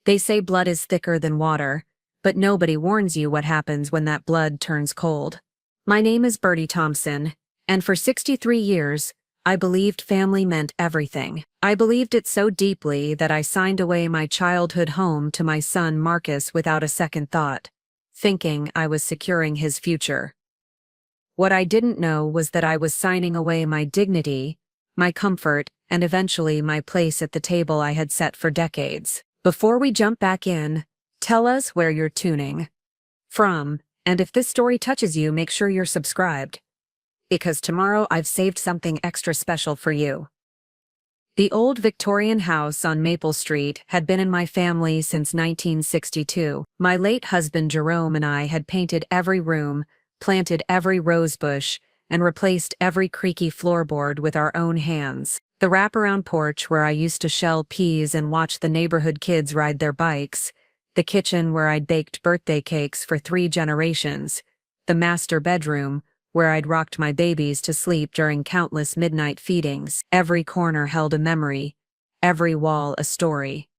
They say blood is thicker than water, but nobody warns you what happens when that blood turns cold. My name is Bertie Thompson, and for 63 years, I believed family meant everything. I believed it so deeply that I signed away my childhood home to my son Marcus without a second thought, thinking I was securing his future. What I didn't know was that I was signing away my dignity, my comfort, and eventually my place at the table I had set for decades. Before we jump back in, tell us where you're tuning from, and if this story touches you, make sure you're subscribed, because tomorrow I've saved something extra special for you. The old Victorian house on Maple Street had been in my family since 1962. My late husband Jerome and I had painted every room, planted every rose bush, and replaced every creaky floorboard with our own hands. The wraparound porch where I used to shell peas and watch the neighborhood kids ride their bikes, the kitchen where I'd baked birthday cakes for 3 generations, the master bedroom where I'd rocked my babies to sleep during countless midnight feedings. Every corner held a memory, every wall a story.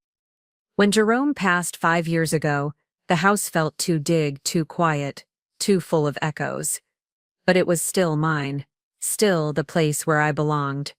When Jerome passed 5 years ago, the house felt too quiet, too full of echoes. But it was still mine, still the place where I belonged.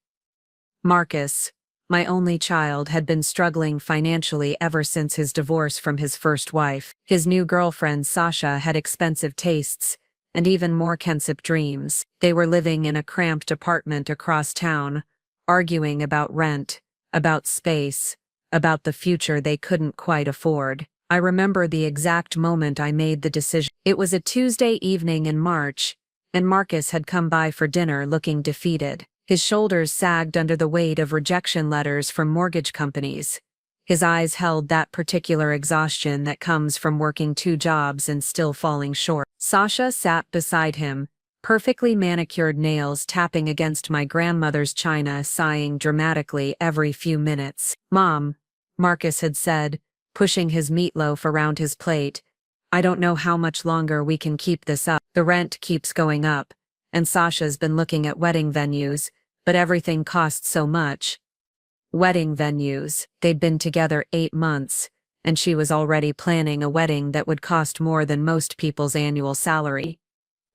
Marcus, my only child, had been struggling financially ever since his divorce from his first wife. His new girlfriend, Sasha, had expensive tastes, and even more Kensip dreams. They were living in a cramped apartment across town, arguing about rent, about space, about the future they couldn't quite afford. I remember the exact moment I made the decision. It was a Tuesday evening in March, and Marcus had come by for dinner looking defeated. His shoulders sagged under the weight of rejection letters from mortgage companies. His eyes held that particular exhaustion that comes from working 2 jobs and still falling short. Sasha sat beside him, perfectly manicured nails tapping against my grandmother's china, sighing dramatically every few minutes. "Mom," Marcus had said, pushing his meatloaf around his plate, "I don't know how much longer we can keep this up. The rent keeps going up, and Sasha's been looking at wedding venues, but everything costs so much." Wedding venues. They'd been together 8 months, and she was already planning a wedding that would cost more than most people's annual salary.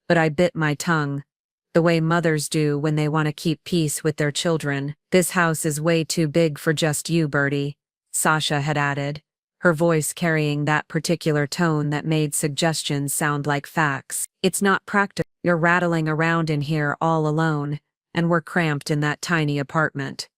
But I bit my tongue, the way mothers do when they want to keep peace with their children. "This house is way too big for just you, Bertie," Sasha had added, her voice carrying that particular tone that made suggestions sound like facts. "It's not practical. You're rattling around in here all alone, and we're cramped in that tiny apartment.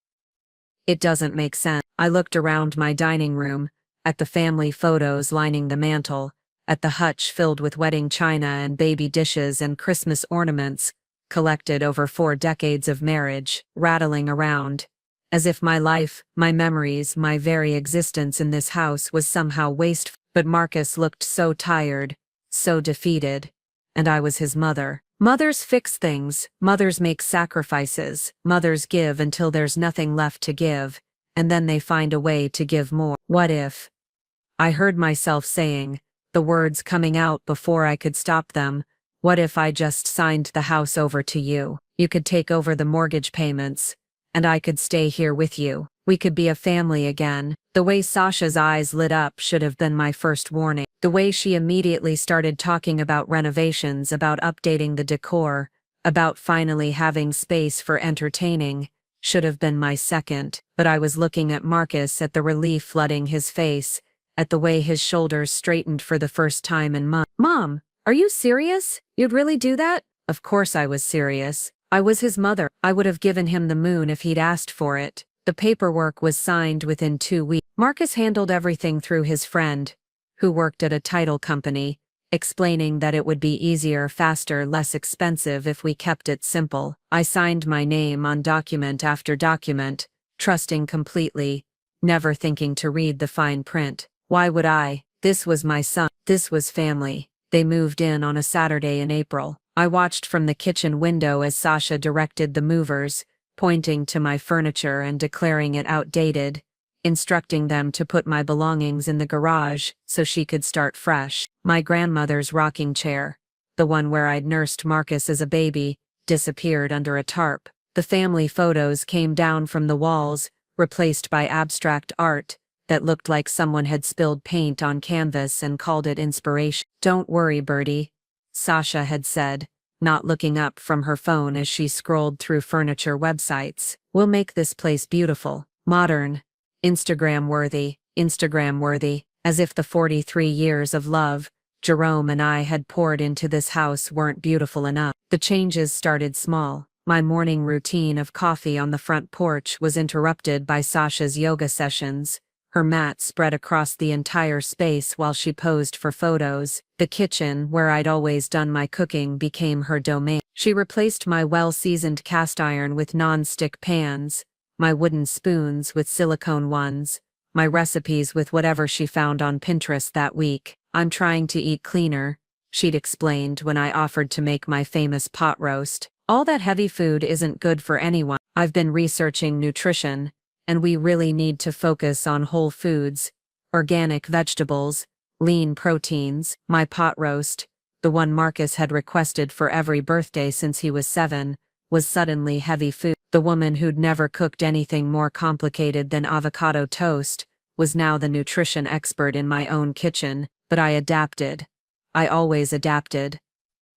It doesn't make sense." I looked around my dining room, at the family photos lining the mantel, at the hutch filled with wedding china and baby dishes and Christmas ornaments, collected over 4 decades of marriage, rattling around, as if my life, my memories, my very existence in this house was somehow wasteful. But Marcus looked so tired, so defeated, and I was his mother. Mothers fix things, mothers make sacrifices, mothers give until there's nothing left to give, and then they find a way to give more. "What if?" I heard myself saying, the words coming out before I could stop them. "What if I just signed the house over to you? You could take over the mortgage payments, and I could stay here with you. We could be a family again." The way Sasha's eyes lit up should have been my first warning. The way she immediately started talking about renovations, about updating the decor, about finally having space for entertaining, should have been my second. But I was looking at Marcus, at the relief flooding his face, at the way his shoulders straightened for the first time in months. "Mom, are you serious? You'd really do that?" Of course I was serious. I was his mother. I would have given him the moon if he'd asked for it. The paperwork was signed within 2 weeks. Marcus handled everything through his friend, who worked at a title company, explaining that it would be easier, faster, less expensive if we kept it simple. I signed my name on document after document, trusting completely, never thinking to read the fine print. Why would I? This was my son. This was family. They moved in on a Saturday in April. I watched from the kitchen window as Sasha directed the movers, pointing to my furniture and declaring it outdated, instructing them to put my belongings in the garage so she could start fresh. My grandmother's rocking chair, the one where I'd nursed Marcus as a baby, disappeared under a tarp. The family photos came down from the walls, replaced by abstract art, that looked like someone had spilled paint on canvas and called it inspiration. "Don't worry, Bertie," Sasha had said, not looking up from her phone as she scrolled through furniture websites. "We'll make this place beautiful, modern, Instagram worthy, as if the 43 years of love Jerome and I had poured into this house weren't beautiful enough." The changes started small. My morning routine of coffee on the front porch was interrupted by Sasha's yoga sessions, her mat spread across the entire space while she posed for photos. The kitchen, where I'd always done my cooking, became her domain. She replaced my well-seasoned cast iron with non-stick pans, my wooden spoons with silicone ones, my recipes with whatever she found on Pinterest that week. "I'm trying to eat cleaner," she'd explained when I offered to make my famous pot roast. "All that heavy food isn't good for anyone. I've been researching nutrition, and we really need to focus on whole foods, organic vegetables, lean proteins." My pot roast, the one Marcus had requested for every birthday since he was 7, was suddenly heavy food. The woman who'd never cooked anything more complicated than avocado toast was now the nutrition expert in my own kitchen, but I adapted. I always adapted.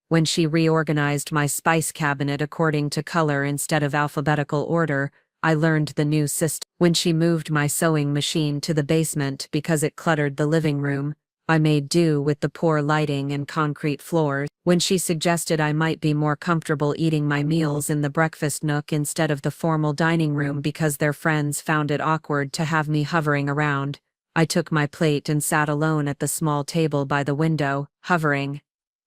When she reorganized my spice cabinet according to color instead of alphabetical order, I learned the new system. When she moved my sewing machine to the basement because it cluttered the living room, I made do with the poor lighting and concrete floors. When she suggested I might be more comfortable eating my meals in the breakfast nook instead of the formal dining room because their friends found it awkward to have me hovering around, I took my plate and sat alone at the small table by the window, hovering.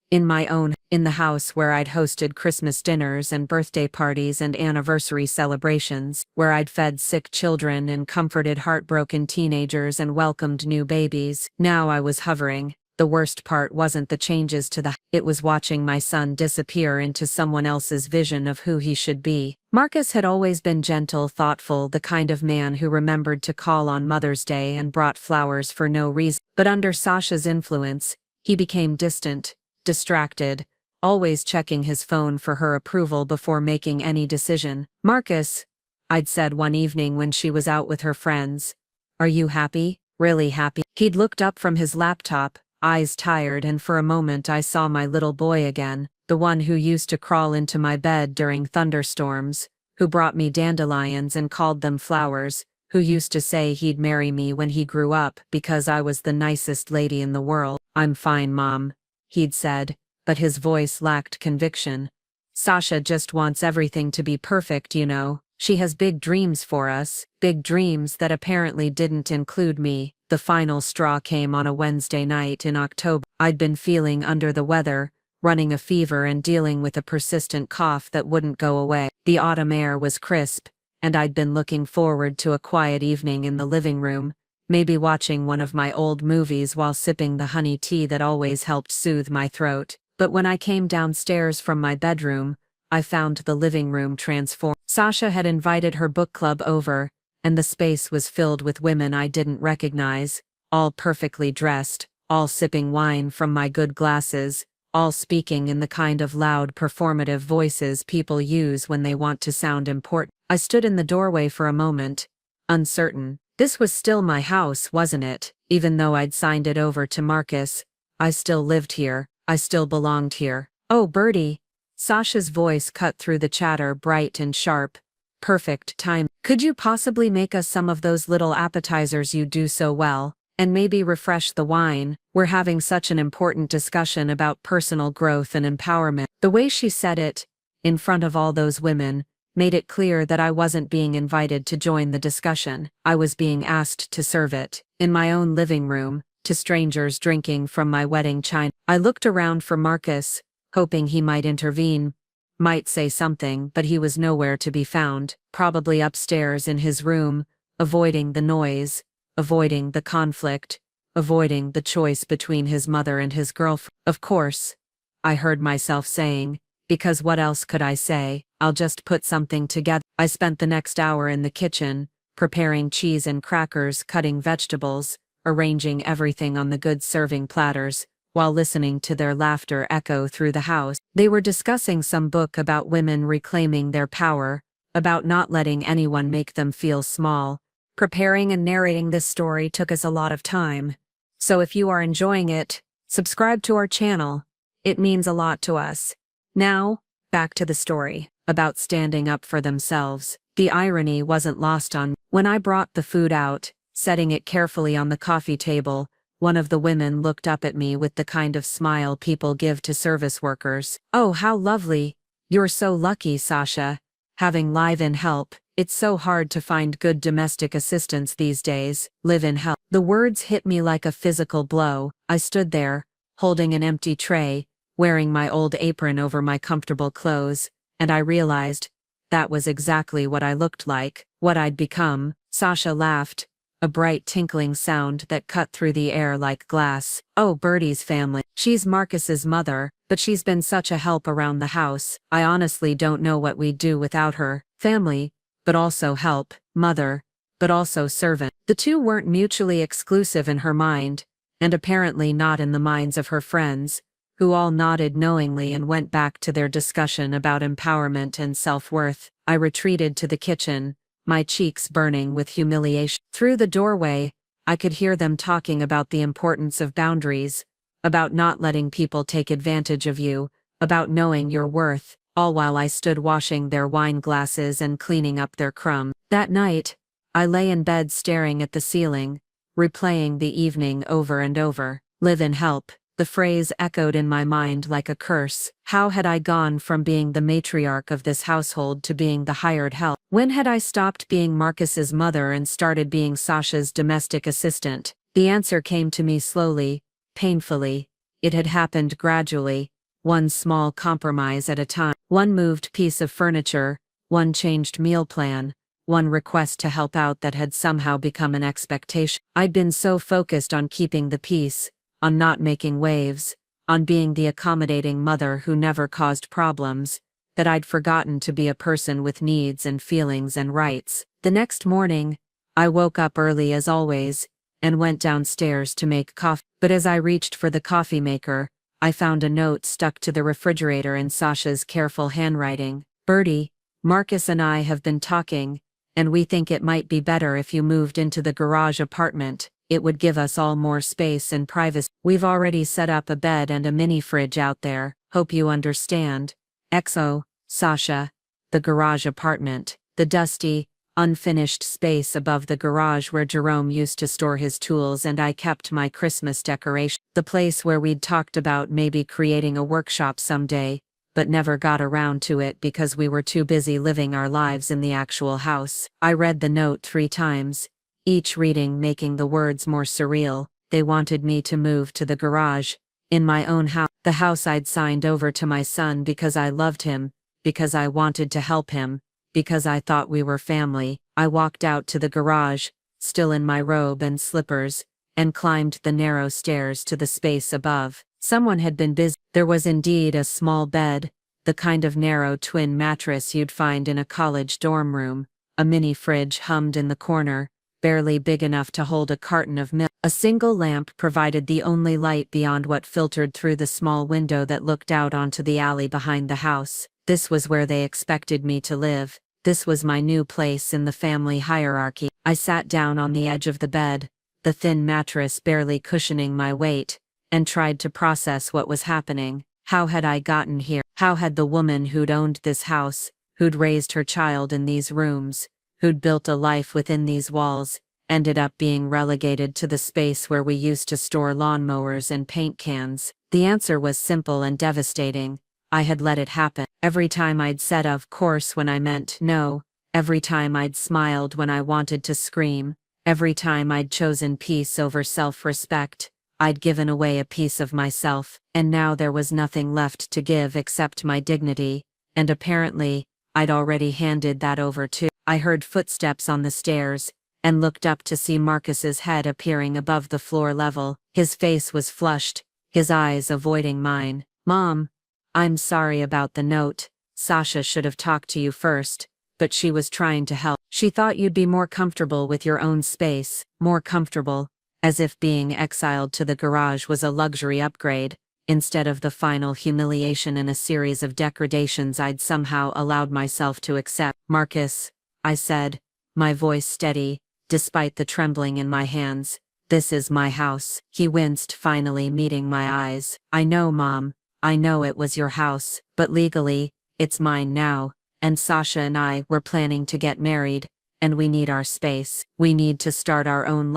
In the house where I'd hosted Christmas dinners and birthday parties and anniversary celebrations, where I'd fed sick children and comforted heartbroken teenagers and welcomed new babies. Now I was hovering. The worst part wasn't the changes it was watching my son disappear into someone else's vision of who he should be. Marcus had always been gentle, thoughtful, the kind of man who remembered to call on Mother's Day and brought flowers for no reason. But under Sasha's influence, he became distant, distracted, always checking his phone for her approval before making any decision. "Marcus," I'd said one evening when she was out with her friends, "are you happy? Really happy?" He'd looked up from his laptop, eyes tired, and for a moment I saw my little boy again, the one who used to crawl into my bed during thunderstorms, who brought me dandelions and called them flowers, who used to say he'd marry me when he grew up because I was the nicest lady in the world. "I'm fine, Mom," he'd said, but his voice lacked conviction. "Sasha just wants everything to be perfect, you know. She has big dreams for us, big dreams that apparently didn't include me." The final straw came on a Wednesday night in October. I'd been feeling under the weather, running a fever and dealing with a persistent cough that wouldn't go away. The autumn air was crisp, and I'd been looking forward to a quiet evening in the living room, maybe watching one of my old movies while sipping the honey tea that always helped soothe my throat. But when I came downstairs from my bedroom, I found the living room transformed. Sasha had invited her book club over, and the space was filled with women I didn't recognize, all perfectly dressed, all sipping wine from my good glasses, all speaking in the kind of loud performative voices people use when they want to sound important. I stood in the doorway for a moment, uncertain. This was still my house, wasn't it? Even though I'd signed it over to Marcus, I still lived here. I still belonged here. "Oh, Bertie." Sasha's voice cut through the chatter, bright and sharp. "Perfect time. Could you possibly make us some of those little appetizers you do so well, and maybe refresh the wine? We're having such an important discussion about personal growth and empowerment." The way she said it, in front of all those women, made it clear that I wasn't being invited to join the discussion. I was being asked to serve it, in my own living room, to strangers drinking from my wedding china. I looked around for Marcus, hoping he might intervene, might say something, but he was nowhere to be found, probably upstairs in his room, avoiding the noise, avoiding the conflict, avoiding the choice between his mother and his girlfriend. "Of course," I heard myself saying, "because what else could I say? I'll just put something together." I spent the next hour in the kitchen, preparing cheese and crackers, cutting vegetables, arranging everything on the good serving platters, while listening to their laughter echo through the house. They were discussing some book about women reclaiming their power, about not letting anyone make them feel small, Preparing and narrating this story took us a lot of time. So if you are enjoying it, subscribe to our channel. It means a lot to us. Now, back to the story, about standing up for themselves. The irony wasn't lost on me. When I brought the food out, setting it carefully on the coffee table, one of the women looked up at me with the kind of smile people give to service workers. "Oh, how lovely. You're so lucky, Sasha. Having live-in help. It's so hard to find good domestic assistants these days. Live-in help." The words hit me like a physical blow. I stood there, holding an empty tray, wearing my old apron over my comfortable clothes, and I realized that was exactly what I looked like, what I'd become. Sasha laughed, a bright tinkling sound that cut through the air like glass. "Oh, Bertie's family. She's Marcus's mother, but she's been such a help around the house. I honestly don't know what we'd do without her. Family, but also help, mother, but also servant." The two weren't mutually exclusive in her mind, and apparently not in the minds of her friends, who all nodded knowingly and went back to their discussion about empowerment and self-worth. I retreated to the kitchen, my cheeks burning with humiliation. Through the doorway, I could hear them talking about the importance of boundaries, about not letting people take advantage of you, about knowing your worth, all while I stood washing their wine glasses and cleaning up their crumbs. That night, I lay in bed staring at the ceiling, replaying the evening over and over. Live-in help. The phrase echoed in my mind like a curse. How had I gone from being the matriarch of this household to being the hired help? When had I stopped being Marcus's mother and started being Sasha's domestic assistant? The answer came to me slowly, painfully. It had happened gradually, one small compromise at a time. One moved piece of furniture, one changed meal plan, one request to help out that had somehow become an expectation. I'd been so focused on keeping the peace, on not making waves, on being the accommodating mother who never caused problems, that I'd forgotten to be a person with needs and feelings and rights. The next morning, I woke up early as always, and went downstairs to make coffee. But as I reached for the coffee maker, I found a note stuck to the refrigerator in Sasha's careful handwriting. "Bertie, Marcus and I have been talking, and we think it might be better if you moved into the garage apartment. It would give us all more space and privacy. We've already set up a bed and a mini fridge out there. Hope you understand. XO, Sasha." The garage apartment. The dusty, unfinished space above the garage where Jerome used to store his tools and I kept my Christmas decoration. The place where we'd talked about maybe creating a workshop someday, but never got around to it because we were too busy living our lives in the actual house. I read the note 3 times. Each reading making the words more surreal. They wanted me to move to the garage, in my own house, the house I'd signed over to my son because I loved him, because I wanted to help him, because I thought we were family. I walked out to the garage, still in my robe and slippers, and climbed the narrow stairs to the space above. Someone had been busy. There was indeed a small bed, the kind of narrow twin mattress you'd find in a college dorm room. A mini fridge hummed in the corner, barely big enough to hold a carton of milk. A single lamp provided the only light beyond what filtered through the small window that looked out onto the alley behind the house. This was where they expected me to live. This was my new place in the family hierarchy. I sat down on the edge of the bed, the thin mattress barely cushioning my weight, and tried to process what was happening. How had I gotten here? How had the woman who'd owned this house, who'd raised her child in these rooms, who'd built a life within these walls, ended up being relegated to the space where we used to store lawnmowers and paint cans? The answer was simple and devastating. I had let it happen. Every time I'd said of course when I meant no, every time I'd smiled when I wanted to scream, every time I'd chosen peace over self-respect, I'd given away a piece of myself, and now there was nothing left to give except my dignity, and apparently, I'd already handed that over too. I heard footsteps on the stairs, and looked up to see Marcus's head appearing above the floor level. His face was flushed, his eyes avoiding mine. "Mom, I'm sorry about the note. Sasha should have talked to you first, but she was trying to help. She thought you'd be more comfortable with your own space, more comfortable, as if being exiled to the garage was a luxury upgrade, instead of the final humiliation in a series of degradations I'd somehow allowed myself to accept." "Marcus," I said, my voice steady, despite the trembling in my hands. "This is my house." He winced, finally meeting my eyes. "I know, Mom. I know it was your house, but legally, it's mine now. And Sasha and I were planning to get married, and we need our space. We need to start their own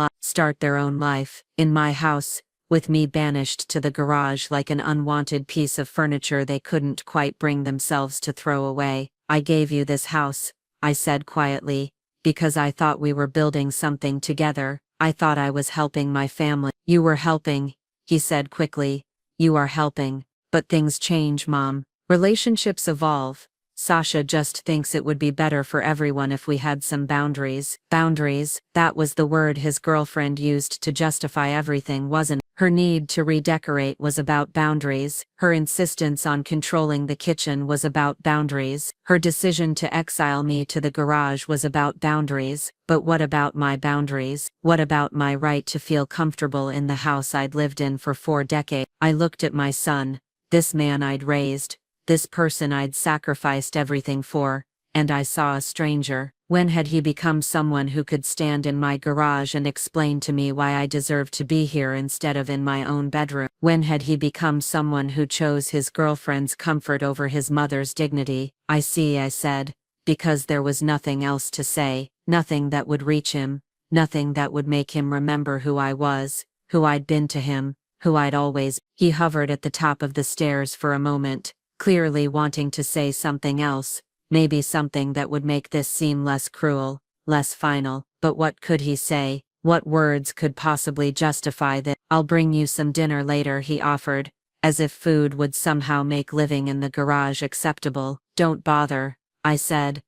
life, in my house, with me banished to the garage like an unwanted piece of furniture they couldn't quite bring themselves to throw away. I gave you this house," I said quietly, "because I thought we were building something together. I thought I was helping my family." "You were helping," he said quickly. "You are helping. But things change, Mom. Relationships evolve. Sasha just thinks it would be better for everyone if we had some boundaries." Boundaries, that was the word his girlfriend used to justify everything, wasn't it? Her need to redecorate was about boundaries. Her insistence on controlling the kitchen was about boundaries. Her decision to exile me to the garage was about boundaries. But what about my boundaries? What about my right to feel comfortable in the house I'd lived in for 4 decades? I looked at my son, this man I'd raised, this person I'd sacrificed everything for, and I saw a stranger. When had he become someone who could stand in my garage and explain to me why I deserved to be here instead of in my own bedroom? When had he become someone who chose his girlfriend's comfort over his mother's dignity? "I see," I said, because there was nothing else to say, nothing that would reach him, nothing that would make him remember who I was, who I'd been to him, who I'd always. He hovered at the top of the stairs for a moment, clearly wanting to say something else, maybe something that would make this seem less cruel, less final. But what could he say? What words could possibly justify this? "I'll bring you some dinner later," he offered, as if food would somehow make living in the garage acceptable. "Don't bother," I said.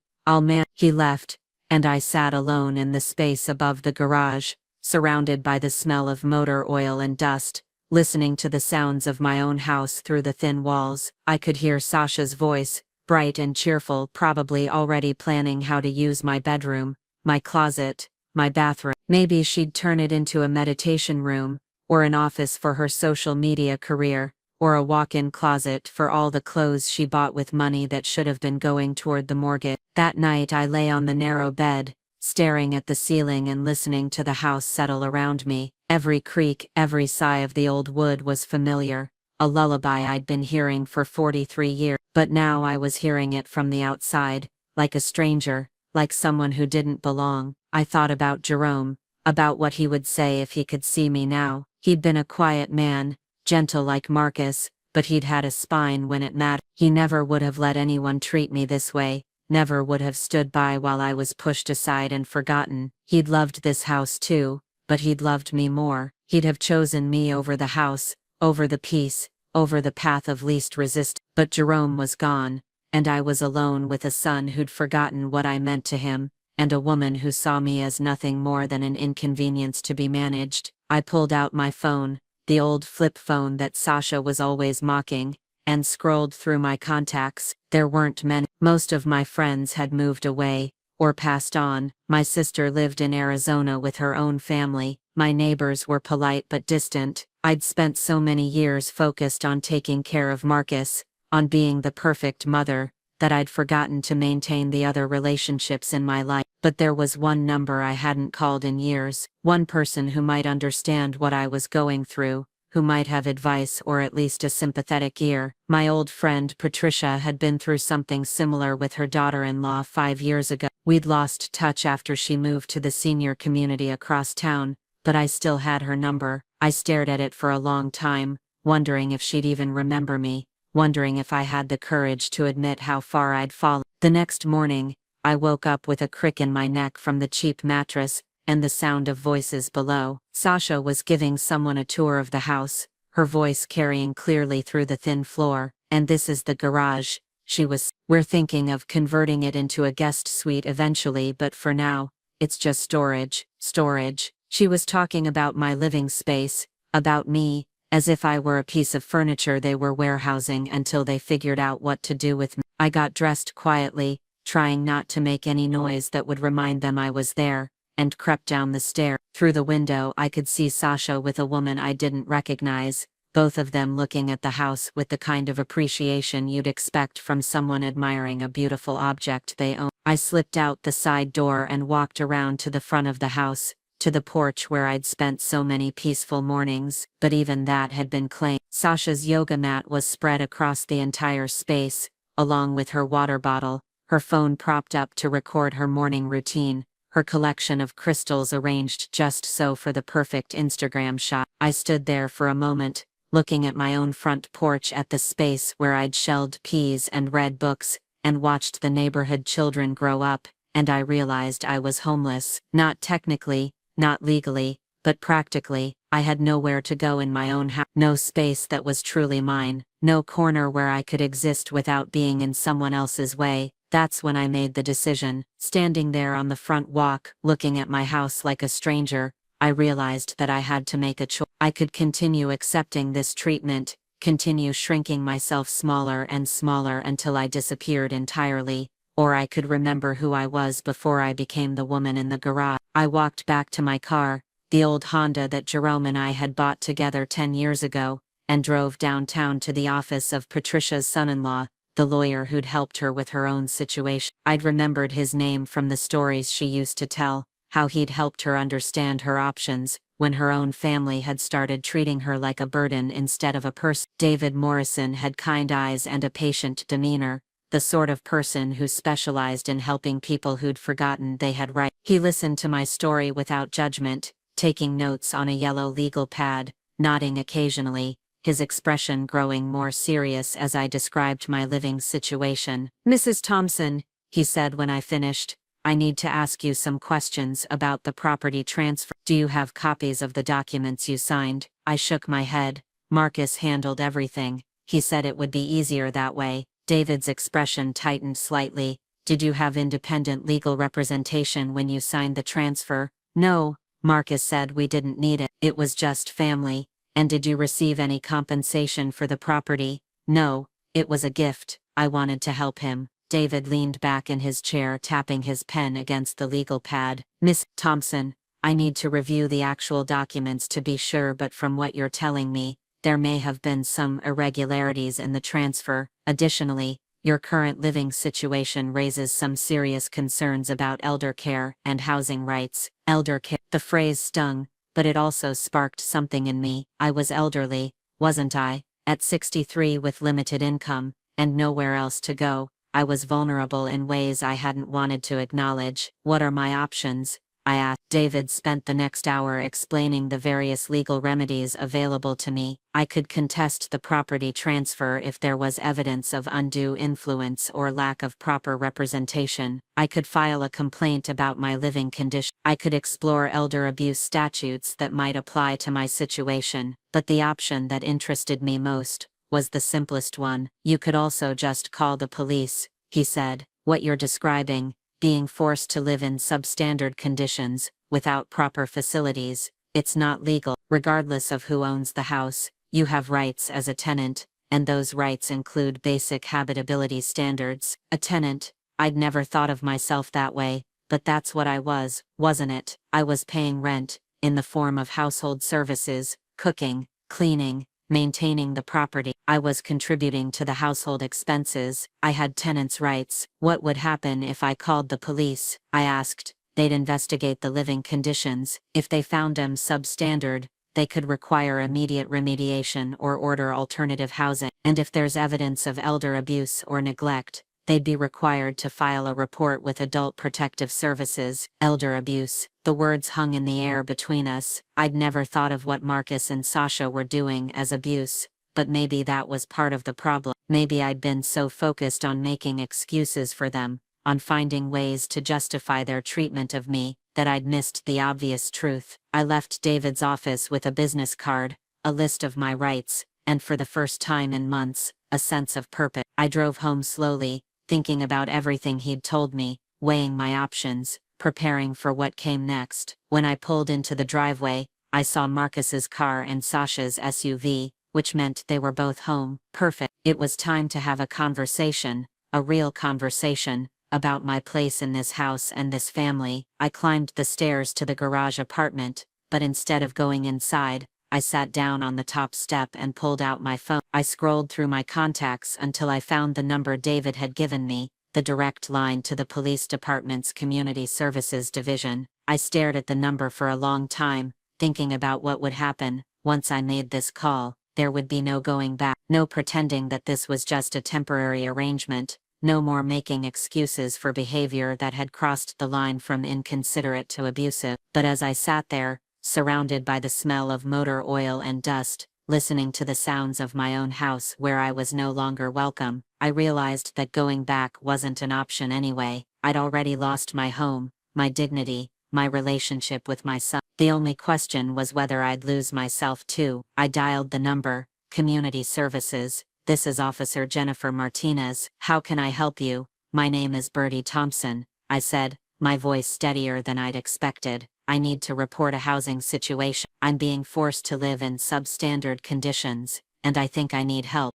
He left, and I sat alone in the space above the garage, surrounded by the smell of motor oil and dust, listening to the sounds of my own house through the thin walls. I could hear Sasha's voice, bright and cheerful, probably already planning how to use my bedroom, my closet, my bathroom. Maybe she'd turn it into a meditation room, or an office for her social media career, or a walk-in closet for all the clothes she bought with money that should have been going toward the mortgage. That night I lay on the narrow bed, staring at the ceiling and listening to the house settle around me. Every creak, every sigh of the old wood was familiar, a lullaby I'd been hearing for 43 years. But now I was hearing it from the outside, like a stranger, like someone who didn't belong. I thought about Jerome, about what he would say if he could see me now. He'd been a quiet man, gentle like Marcus, but he'd had a spine when it mattered. He never would have let anyone treat me this way, never would have stood by while I was pushed aside and forgotten. He'd loved this house too, but he'd loved me more. He'd have chosen me over the house, over the peace, over the path of least resistance. But Jerome was gone, and I was alone with a son who'd forgotten what I meant to him, and a woman who saw me as nothing more than an inconvenience to be managed. I pulled out my phone, the old flip phone that Sasha was always mocking, and scrolled through my contacts. There weren't many. Most of my friends had moved away, or passed on. My sister lived in Arizona with her own family. My neighbors were polite but distant. I'd spent so many years focused on taking care of Marcus, on being the perfect mother, that I'd forgotten to maintain the other relationships in my life. But there was one number I hadn't called in years, one person who might understand what I was going through, who might have advice or at least a sympathetic ear. My old friend Patricia had been through something similar with her daughter-in-law 5 years ago. We'd lost touch after she moved to the senior community across town, but I still had her number. I stared at it for a long time, wondering if she'd even remember me, wondering if I had the courage to admit how far I'd fallen. The next morning, I woke up with a crick in my neck from the cheap mattress, and the sound of voices below. Sasha was giving someone a tour of the house, her voice carrying clearly through the thin floor. "And this is the garage," she was. "We're thinking of converting it into a guest suite eventually, but for now, it's just storage." Storage. She was talking about my living space, about me, as if I were a piece of furniture they were warehousing until they figured out what to do with me. I got dressed quietly, trying not to make any noise that would remind them I was there, and crept down the stair. Through the window I could see Sasha with a woman I didn't recognize, both of them looking at the house with the kind of appreciation you'd expect from someone admiring a beautiful object they own. I slipped out the side door and walked around to the front of the house, to the porch where I'd spent so many peaceful mornings, but even that had been claimed. Sasha's yoga mat was spread across the entire space, along with her water bottle, her phone propped up to record her morning routine, her collection of crystals arranged just so for the perfect Instagram shot. I stood there for a moment, looking at my own front porch at the space where I'd shelled peas and read books, and watched the neighborhood children grow up, and I realized I was homeless. Not technically, not legally, but practically. I had nowhere to go in my own house. No space that was truly mine, no corner where I could exist without being in someone else's way. That's when I made the decision. Standing there on the front walk, looking at my house like a stranger, I realized that I had to make a choice. I could continue accepting this treatment, continue shrinking myself smaller and smaller until I disappeared entirely, or I could remember who I was before I became the woman in the garage. I walked back to my car, the old Honda that Jerome and I had bought together 10 years ago, and drove downtown to the office of Patricia's son-in-law, the lawyer who'd helped her with her own situation. I'd remembered his name from the stories she used to tell, how he'd helped her understand her options, when her own family had started treating her like a burden instead of a person. David Morrison had kind eyes and a patient demeanor, the sort of person who specialized in helping people who'd forgotten they had rights. He listened to my story without judgment, taking notes on a yellow legal pad, nodding occasionally, his expression growing more serious as I described my living situation. "Mrs. Thompson," he said when I finished, "I need to ask you some questions about the property transfer. Do you have copies of the documents you signed?" I shook my head. "Marcus handled everything. He said it would be easier that way." David's expression tightened slightly. "Did you have independent legal representation when you signed the transfer?" "No," Marcus said, "we didn't need it. It was just family." "And did you receive any compensation for the property?" "No, it was a gift." I wanted to help him. David leaned back in his chair, tapping his pen against the legal pad. "Miss Thompson, I need to review the actual documents to be sure, but from what you're telling me, there may have been some irregularities in the transfer. Additionally, your current living situation raises some serious concerns about elder care and housing rights." Elder care. The phrase stung, but it also sparked something in me. I was elderly, wasn't I? At 63 with limited income, and nowhere else to go. I was vulnerable in ways I hadn't wanted to acknowledge. "What are my options?" I asked. David spent the next hour explaining the various legal remedies available to me. I could contest the property transfer if there was evidence of undue influence or lack of proper representation. I could file a complaint about my living condition. I could explore elder abuse statutes that might apply to my situation. But the option that interested me most was the simplest one. "You could also just call the police," he said. "What you're describing, being forced to live in substandard conditions, without proper facilities, it's not legal. Regardless of who owns the house, you have rights as a tenant, and those rights include basic habitability standards." A tenant? I'd never thought of myself that way, but that's what I was, wasn't it? I was paying rent, in the form of household services, cooking, cleaning, maintaining the property. I was contributing to the household expenses. I had tenants' rights. What would happen if I called the police? I asked. They'd investigate the living conditions. If they found them substandard, they could require immediate remediation or order alternative housing. And if there's evidence of elder abuse or neglect, they'd be required to file a report with Adult Protective Services. Elder abuse. The words hung in the air between us. I'd never thought of what Marcus and Sasha were doing as abuse, but maybe that was part of the problem. Maybe I'd been so focused on making excuses for them, on finding ways to justify their treatment of me, that I'd missed the obvious truth. I left David's office with a business card, a list of my rights, and for the first time in months, a sense of purpose. I drove home slowly, thinking about everything he'd told me, weighing my options, preparing for what came next. When I pulled into the driveway, I saw Marcus's car and Sasha's SUV, which meant they were both home. Perfect. It was time to have a conversation, a real conversation, about my place in this house and this family. I climbed the stairs to the garage apartment, but instead of going inside, I sat down on the top step and pulled out my phone. I scrolled through my contacts until I found the number David had given me, the direct line to the police department's community services division. I stared at the number for a long time, thinking about what would happen. Once I made this call, there would be no going back, no pretending that this was just a temporary arrangement, no more making excuses for behavior that had crossed the line from inconsiderate to abusive. But as I sat there, surrounded by the smell of motor oil and dust, listening to the sounds of my own house where I was no longer welcome, I realized that going back wasn't an option anyway. I'd already lost my home, my dignity, my relationship with my son. The only question was whether I'd lose myself too. I dialed the number, Community Services. "This is Officer Jennifer Martinez. How can I help you? My name is Bertie Thompson," I said, my voice steadier than I'd expected. "I need to report a housing situation. I'm being forced to live in substandard conditions, and I think I need help."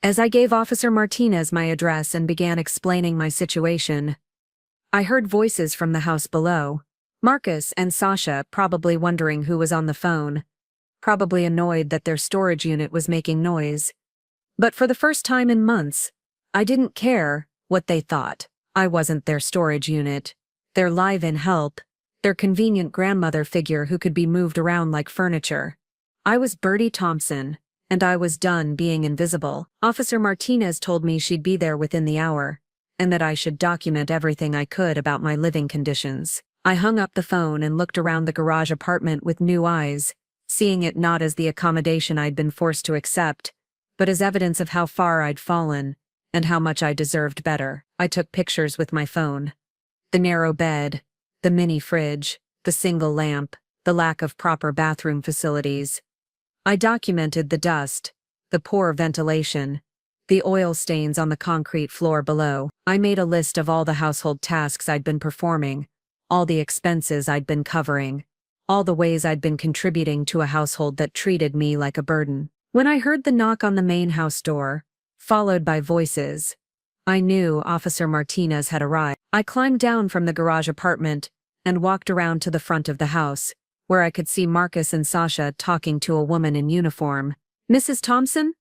As I gave Officer Martinez my address and began explaining my situation, I heard voices from the house below. Marcus and Sasha, probably wondering who was on the phone, probably annoyed that their storage unit was making noise. But for the first time in months, I didn't care what they thought. I wasn't their storage unit, their live-in help, their convenient grandmother figure who could be moved around like furniture. I was Bertie Thompson, and I was done being invisible. Officer Martinez told me she'd be there within the hour, and that I should document everything I could about my living conditions. I hung up the phone and looked around the garage apartment with new eyes, seeing it not as the accommodation I'd been forced to accept, but as evidence of how far I'd fallen, and how much I deserved better. I took pictures with my phone. The narrow bed, the mini fridge, the single lamp, the lack of proper bathroom facilities. I documented the dust, the poor ventilation, the oil stains on the concrete floor below. I made a list of all the household tasks I'd been performing, all the expenses I'd been covering, all the ways I'd been contributing to a household that treated me like a burden. When I heard the knock on the main house door, followed by voices, I knew Officer Martinez had arrived. I climbed down from the garage apartment and walked around to the front of the house, where I could see Marcus and Sasha talking to a woman in uniform. "Mrs. Thompson?"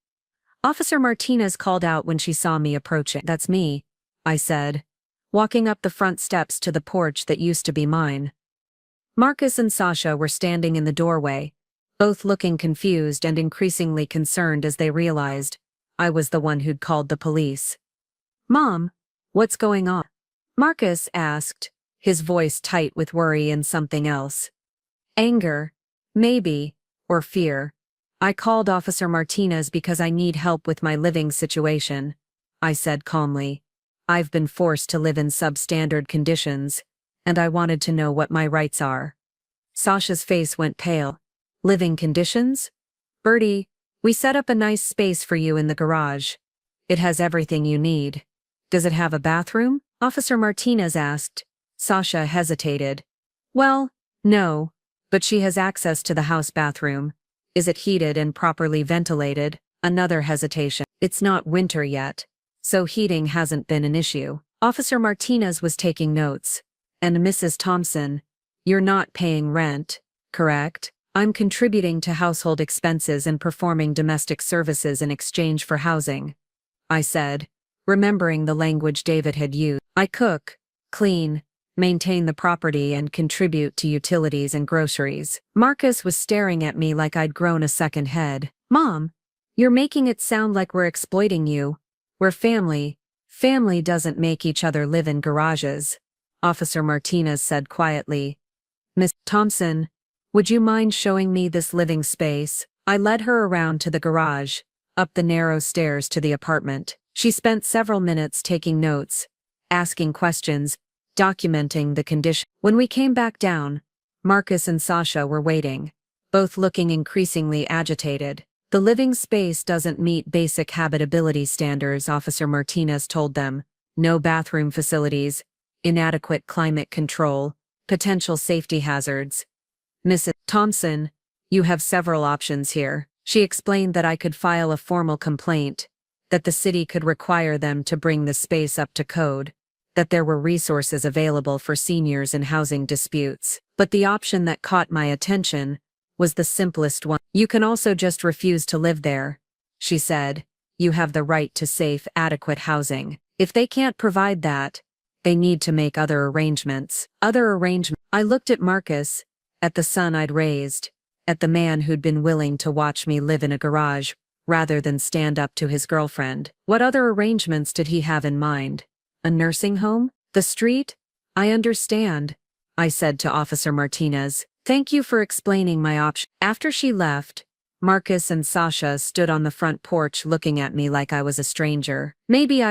Officer Martinez called out when she saw me approaching. "That's me," I said, walking up the front steps to the porch that used to be mine. Marcus and Sasha were standing in the doorway, both looking confused and increasingly concerned as they realized I was the one who'd called the police. "Mom, what's going on?" Marcus asked, his voice tight with worry and something else. "Anger, maybe, or fear. I called Officer Martinez because I need help with my living situation," I said calmly. "I've been forced to live in substandard conditions, and I wanted to know what my rights are." Sasha's face went pale. "Living conditions? Bertie, we set up a nice space for you in the garage. It has everything you need. Does it have a bathroom?" Officer Martinez asked. Sasha hesitated. "Well, no, but she has access to the house bathroom. Is it heated and properly ventilated?" Another hesitation. "It's not winter yet, so heating hasn't been an issue." Officer Martinez was taking notes. "And Mrs. Thompson, you're not paying rent, correct?" "I'm contributing to household expenses and performing domestic services in exchange for housing," I said, remembering the language David had used. "I cook, clean, maintain the property and contribute to utilities and groceries." Marcus was staring at me like I'd grown a second head. "Mom, you're making it sound like we're exploiting you. We're family. Family doesn't make each other live in garages," Officer Martinez said quietly. "Miss Thompson, would you mind showing me this living space?" I led her around to the garage, up the narrow stairs to the apartment. She spent several minutes taking notes, asking questions, documenting the condition. When we came back down, Marcus and Sasha were waiting, both looking increasingly agitated. "The living space doesn't meet basic habitability standards," Officer Martinez told them. "No bathroom facilities, inadequate climate control, potential safety hazards. Mrs. Thompson, you have several options here." She explained that I could file a formal complaint, that the city could require them to bring the space up to code, that there were resources available for seniors in housing disputes. But the option that caught my attention was the simplest one. "You can also just refuse to live there," she said. "You have the right to safe, adequate housing. If they can't provide that, they need to make other arrangements. I looked at Marcus, at the son I'd raised, at the man who'd been willing to watch me live in a garage, rather than stand up to his girlfriend. What other arrangements did he have in mind? A nursing home? The street? I understand, I said to Officer Martinez. Thank you for explaining my option. After she left, Marcus and Sasha stood on the front porch looking at me like I was a stranger. Maybe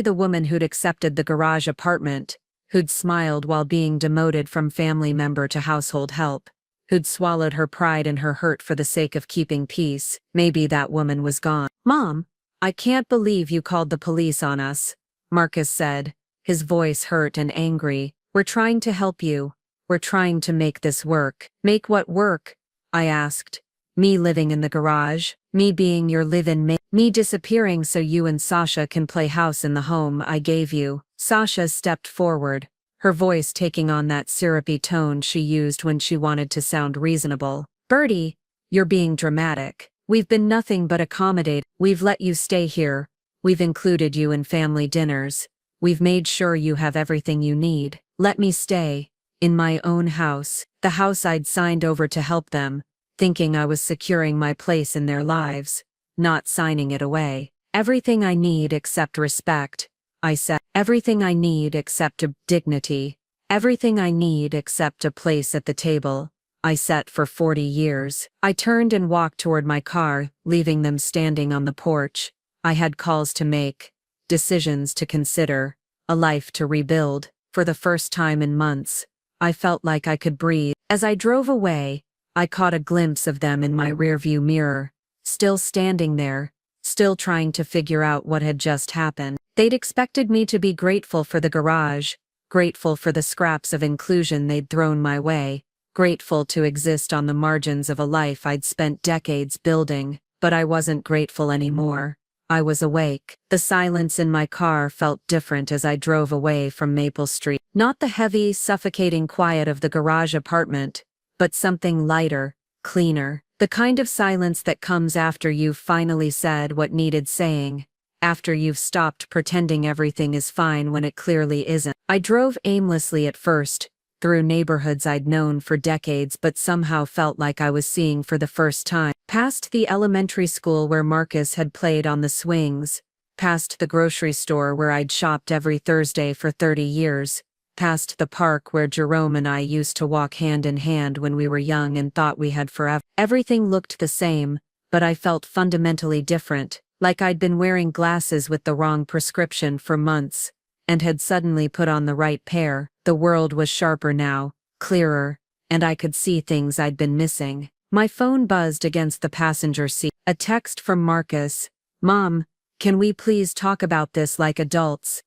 the woman who'd accepted the garage apartment, who'd smiled while being demoted from family member to household help, who'd swallowed her pride and her hurt for the sake of keeping peace. Maybe that woman was gone. Mom, I can't believe you called the police on us, Marcus said, his voice hurt and angry. We're trying to help you. We're trying to make this work. Make what work? I asked. Me living in the garage, me being your live-in mate, me disappearing so you and Sasha can play house in the home I gave you. Sasha stepped forward, her voice taking on that syrupy tone she used when she wanted to sound reasonable. Bertie, you're being dramatic. We've been nothing but accommodate. We've let you stay here. We've included you in family dinners. We've made sure you have everything you need. Let me stay. In my own house, the house I'd signed over to help them, thinking I was securing my place in their lives, not signing it away. Everything I need except respect, I said. Everything I need except dignity. Everything I need except a place at the table I set for 40 years. I turned and walked toward my car, leaving them standing on the porch. I had calls to make, decisions to consider, a life to rebuild. For the first time in months, I felt like I could breathe. As I drove away, I caught a glimpse of them in my rearview mirror, still standing there, still trying to figure out what had just happened. They'd expected me to be grateful for the garage, grateful for the scraps of inclusion they'd thrown my way, grateful to exist on the margins of a life I'd spent decades building, but I wasn't grateful anymore. I was awake. The silence in my car felt different as I drove away from Maple Street. Not the heavy, suffocating quiet of the garage apartment, but something lighter, cleaner. The kind of silence that comes after you've finally said what needed saying, after you've stopped pretending everything is fine when it clearly isn't. I drove aimlessly at first, through neighborhoods I'd known for decades but somehow felt like I was seeing for the first time. Past the elementary school where Marcus had played on the swings, past the grocery store where I'd shopped every Thursday for 30 years, past the park where Jerome and I used to walk hand in hand when we were young and thought we had forever. Everything looked the same, but I felt fundamentally different, like I'd been wearing glasses with the wrong prescription for months, and had suddenly put on the right pair. The world was sharper now, clearer, and I could see things I'd been missing. My phone buzzed against the passenger seat. A text from Marcus. Mom, can we please talk about this like adults,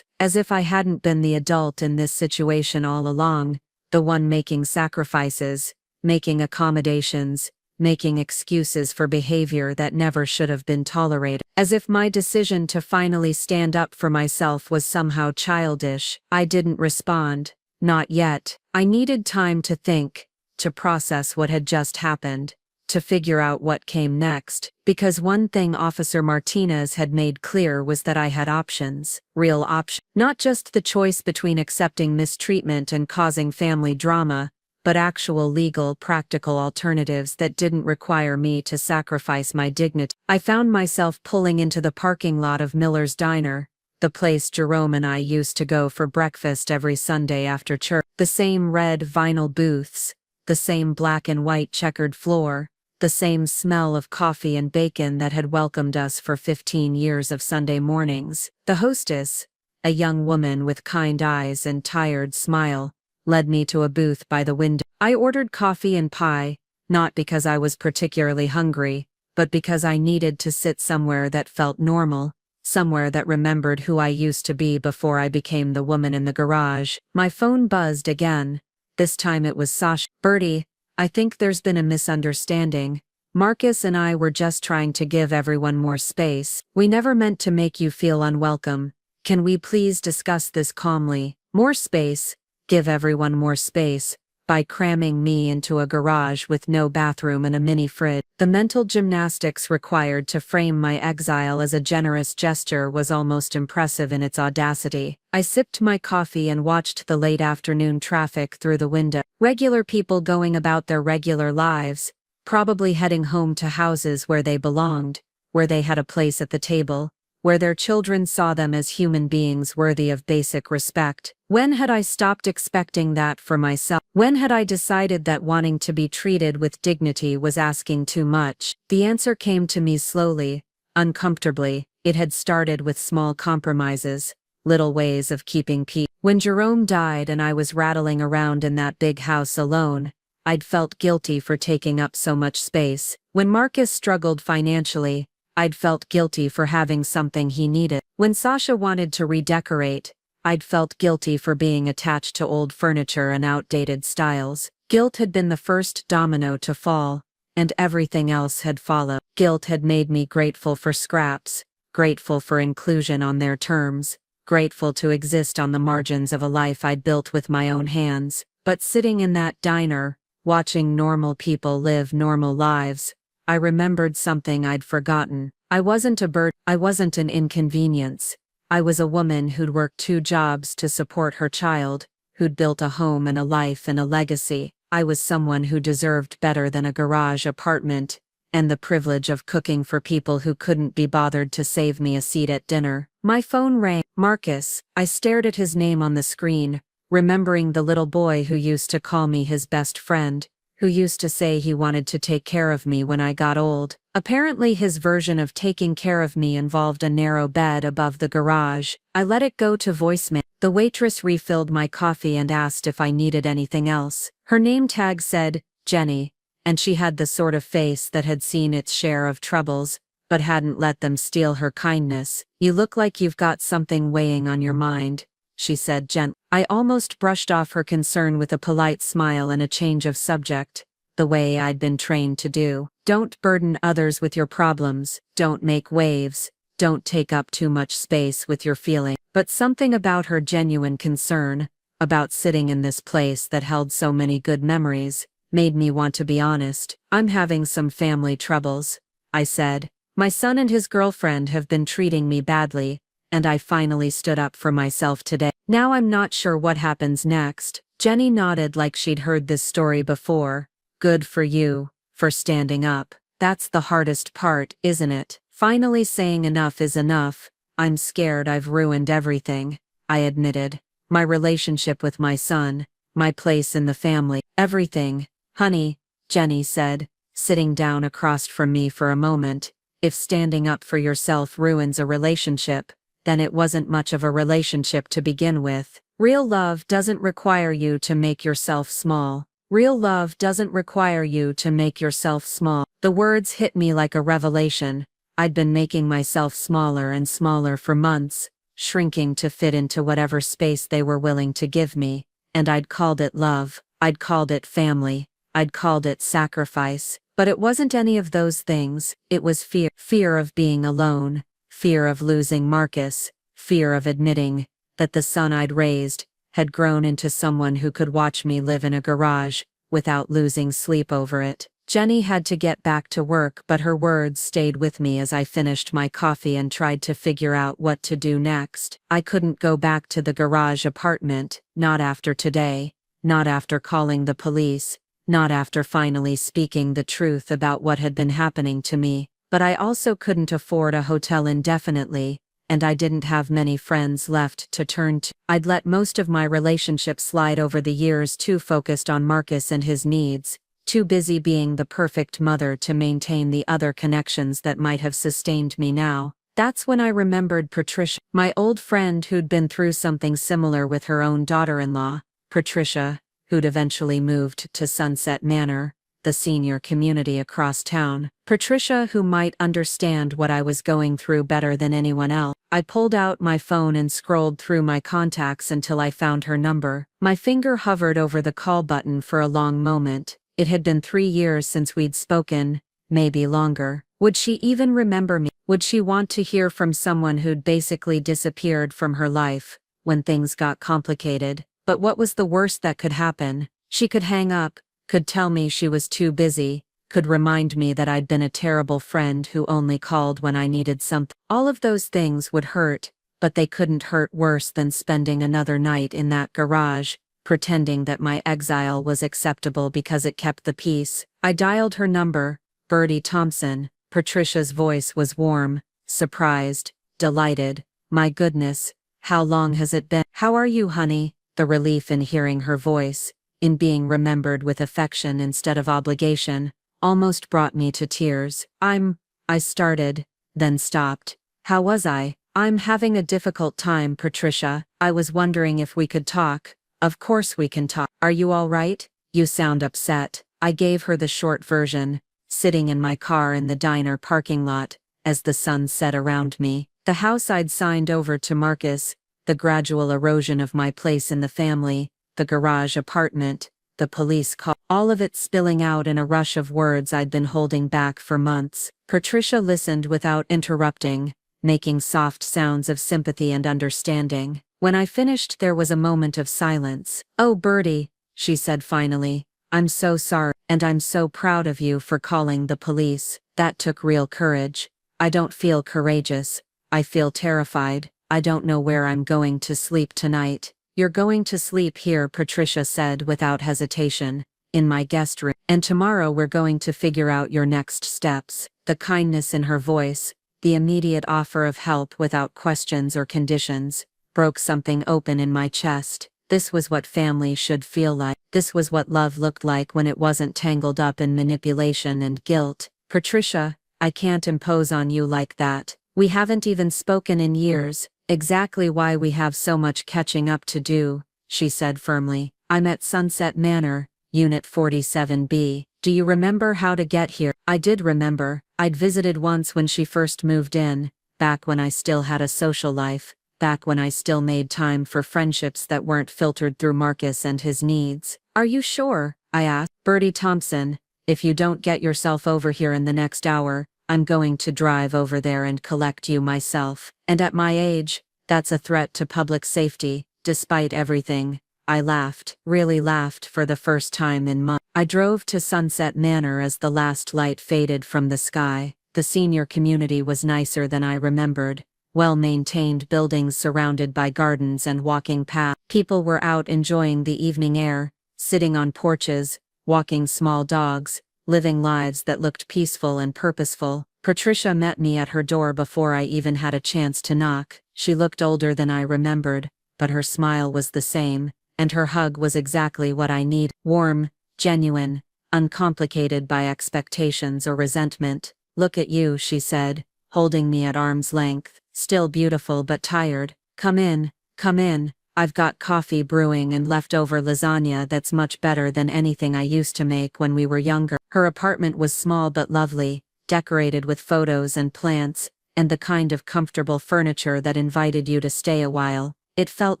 as if I hadn't been the adult in this situation all along, the one making sacrifices, making accommodations, making excuses for behavior that never should have been tolerated. As if my decision to finally stand up for myself was somehow childish. I didn't respond. Not yet. I needed time to think, to process what had just happened, to figure out what came next, because one thing Officer Martinez had made clear was that I had options, real options. Not just the choice between accepting mistreatment and causing family drama, but actual legal, practical alternatives that didn't require me to sacrifice my dignity. I found myself pulling into the parking lot of Miller's Diner, the place Jerome and I used to go for breakfast every Sunday after church. The same red vinyl booths, the same black and white checkered floor, the same smell of coffee and bacon that had welcomed us for 15 years of Sunday mornings. The hostess, a young woman with kind eyes and tired smile, led me to a booth by the window. I ordered coffee and pie, not because I was particularly hungry, but because I needed to sit somewhere that felt normal, somewhere that remembered who I used to be before I became the woman in the garage. My phone buzzed again. This time it was Sasha. Bertie, I think there's been a misunderstanding. Marcus and I were just trying to give everyone more space. We never meant to make you feel unwelcome. Can we please discuss this calmly? More space? Give everyone more space. by cramming me into a garage with no bathroom and a mini fridge. The mental gymnastics required to frame my exile as a generous gesture was almost impressive in its audacity. I sipped my coffee and watched the late afternoon traffic through the window. Regular people going about their regular lives, probably heading home to houses where they belonged, where they had a place at the table, where their children saw them as human beings worthy of basic respect. When had I stopped expecting that for myself? When had I decided that wanting to be treated with dignity was asking too much? The answer came to me slowly, uncomfortably. It had started with small compromises, little ways of keeping peace. When Jerome died and I was rattling around in that big house alone, I'd felt guilty for taking up so much space. When Marcus struggled financially, I'd felt guilty for having something he needed. When Sasha wanted to redecorate, I'd felt guilty for being attached to old furniture and outdated styles. Guilt had been the first domino to fall, and everything else had followed. Guilt had made me grateful for scraps, grateful for inclusion on their terms, grateful to exist on the margins of a life I'd built with my own hands. But sitting in that diner, watching normal people live normal lives, I remembered something I'd forgotten. I wasn't a bird, I wasn't an inconvenience. I was a woman who'd worked 2 jobs to support her child, who'd built a home and a life and a legacy. I was someone who deserved better than a garage apartment, and the privilege of cooking for people who couldn't be bothered to save me a seat at dinner. My phone rang. Marcus. I stared at his name on the screen, remembering the little boy who used to call me his best friend, who used to say he wanted to take care of me when I got old. Apparently his version of taking care of me involved a narrow bed above the garage. I let it go to voicemail. The waitress refilled my coffee and asked if I needed anything else. Her name tag said, Jenny, and she had the sort of face that had seen its share of troubles, but hadn't let them steal her kindness. You look like you've got something weighing on your mind, she said gently. I almost brushed off her concern with a polite smile and a change of subject, the way I'd been trained to do. Don't burden others with your problems, don't make waves, don't take up too much space with your feelings. But something about her genuine concern, about sitting in this place that held so many good memories, made me want to be honest. I'm having some family troubles, I said. My son and his girlfriend have been treating me badly, and I finally stood up for myself today. Now I'm not sure what happens next. Jenny nodded like she'd heard this story before. Good for you, for standing up. That's the hardest part, isn't it? Finally saying enough is enough. I'm scared I've ruined everything, I admitted. My relationship with my son, my place in the family, everything. Honey, Jenny said, sitting down across from me for a moment. If standing up for yourself ruins a relationship, then it wasn't much of a relationship to begin with. Real love doesn't require you to make yourself small. Real love doesn't require you to make yourself small. The words hit me like a revelation. I'd been making myself smaller and smaller for months, shrinking to fit into whatever space they were willing to give me, and I'd called it love, I'd called it family, I'd called it sacrifice, but it wasn't any of those things. It was fear. Fear of being alone, fear of losing Marcus, fear of admitting that the son I'd raised had grown into someone who could watch me live in a garage without losing sleep over it. Jenny had to get back to work, but her words stayed with me as I finished my coffee and tried to figure out what to do next. I couldn't go back to the garage apartment, not after today, not after calling the police, not after finally speaking the truth about what had been happening to me. But I also couldn't afford a hotel indefinitely, and I didn't have many friends left to turn to. I'd let most of my relationships slide over the years, too focused on Marcus and his needs, too busy being the perfect mother to maintain the other connections that might have sustained me now. That's when I remembered Patricia, my old friend who'd been through something similar with her own daughter-in-law, Patricia, who'd eventually moved to Sunset Manor, the senior community across town. Patricia, who might understand what I was going through better than anyone else. I pulled out my phone and scrolled through my contacts until I found her number. My finger hovered over the call button for a long moment. It had been 3 years since we'd spoken, maybe longer. Would she even remember me? Would she want to hear from someone who'd basically disappeared from her life when things got complicated? But what was the worst that could happen? She could hang up, could tell me she was too busy, could remind me that I'd been a terrible friend who only called when I needed something. All of those things would hurt, but they couldn't hurt worse than spending another night in that garage, pretending that my exile was acceptable because it kept the peace. I dialed her number, Bertie Thompson. Patricia's voice was warm, surprised, delighted. My goodness, how long has it been? How are you, honey? The relief in hearing her voice, in being remembered with affection instead of obligation, almost brought me to tears. I started, then stopped. How was I? I'm having a difficult time, Patricia. I was wondering if we could talk. Of course we can talk. Are you all right? You sound upset. I gave her the short version, sitting in my car in the diner parking lot, as the sun set around me. The house I'd signed over to Marcus, the gradual erosion of my place in the family, the garage apartment, the police call, all of it spilling out in a rush of words I'd been holding back for months. Patricia listened without interrupting, making soft sounds of sympathy and understanding. When I finished, there was a moment of silence. Oh, Bertie, she said finally, I'm so sorry, and I'm so proud of you for calling the police. That took real courage. I don't feel courageous. I feel terrified. I don't know where I'm going to sleep tonight. You're going to sleep here, Patricia said without hesitation, in my guest room. And tomorrow we're going to figure out your next steps. The kindness in her voice, the immediate offer of help without questions or conditions, broke something open in my chest. This was what family should feel like. This was what love looked like when it wasn't tangled up in manipulation and guilt. Patricia, I can't impose on you like that. We haven't even spoken in years. Exactly why we have so much catching up to do, she said firmly. I'm at Sunset Manor, Unit 47B. Do you remember how to get here? I did remember. I'd visited once when she first moved in, back when I still had a social life, back when I still made time for friendships that weren't filtered through Marcus and his needs. Are you sure? I asked. Bertie Thompson, if you don't get yourself over here in the next hour, I'm going to drive over there and collect you myself. And at my age, that's a threat to public safety. Despite everything, I laughed, really laughed for the first time in months. I drove to Sunset Manor as the last light faded from the sky. The senior community was nicer than I remembered. Well-maintained buildings surrounded by gardens and walking paths. People were out enjoying the evening air, sitting on porches, walking small dogs, living lives that looked peaceful and purposeful. Patricia met me at her door before I even had a chance to knock. She looked older than I remembered, but her smile was the same, and her hug was exactly what I needed. Warm, genuine, uncomplicated by expectations or resentment. Look at you, she said, holding me at arm's length, still beautiful but tired. Come in, come in. I've got coffee brewing and leftover lasagna that's much better than anything I used to make when we were younger. Her apartment was small but lovely, decorated with photos and plants, and the kind of comfortable furniture that invited you to stay a while. It felt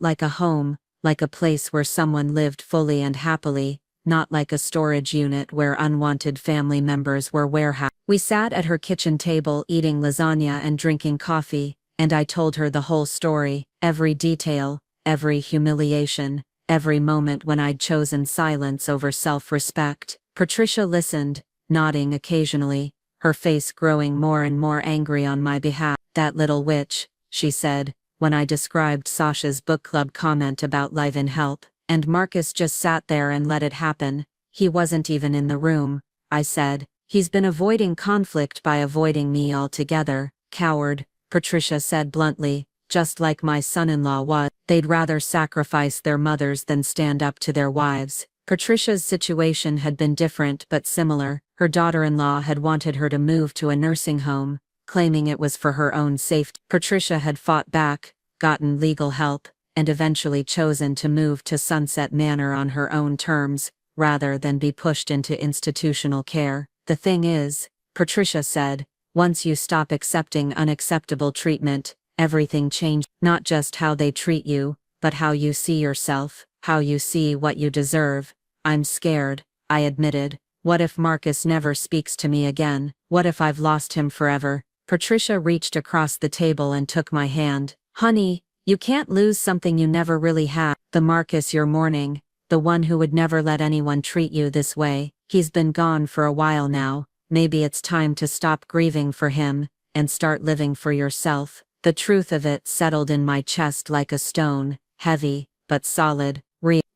like a home, like a place where someone lived fully and happily, not like a storage unit where unwanted family members were warehoused. We sat at her kitchen table eating lasagna and drinking coffee, and I told her the whole story, every detail, every humiliation, every moment when I'd chosen silence over self-respect. Patricia listened, nodding occasionally, her face growing more and more angry on my behalf. That little witch, she said, when I described Sasha's book club comment about live-in help, and Marcus just sat there and let it happen. He wasn't even in the room, I said. He's been avoiding conflict by avoiding me altogether. Coward, Patricia said bluntly, just like my son-in-law was. They'd rather sacrifice their mothers than stand up to their wives. Patricia's situation had been different but similar. Her daughter-in-law had wanted her to move to a nursing home, claiming it was for her own safety. Patricia had fought back, gotten legal help, and eventually chosen to move to Sunset Manor on her own terms, rather than be pushed into institutional care. The thing is, Patricia said, once you stop accepting unacceptable treatment, everything changes. Not just how they treat you, but how you see yourself, how you see what you deserve. I'm scared, I admitted. What if Marcus never speaks to me again? What if I've lost him forever? Patricia reached across the table and took my hand. Honey, you can't lose something you never really had. The Marcus you're mourning, the the one who would never let anyone treat you this way. He's been gone for a while now. Maybe it's time to stop grieving for him and start living for yourself. The truth of it settled in my chest like a stone, heavy, but solid.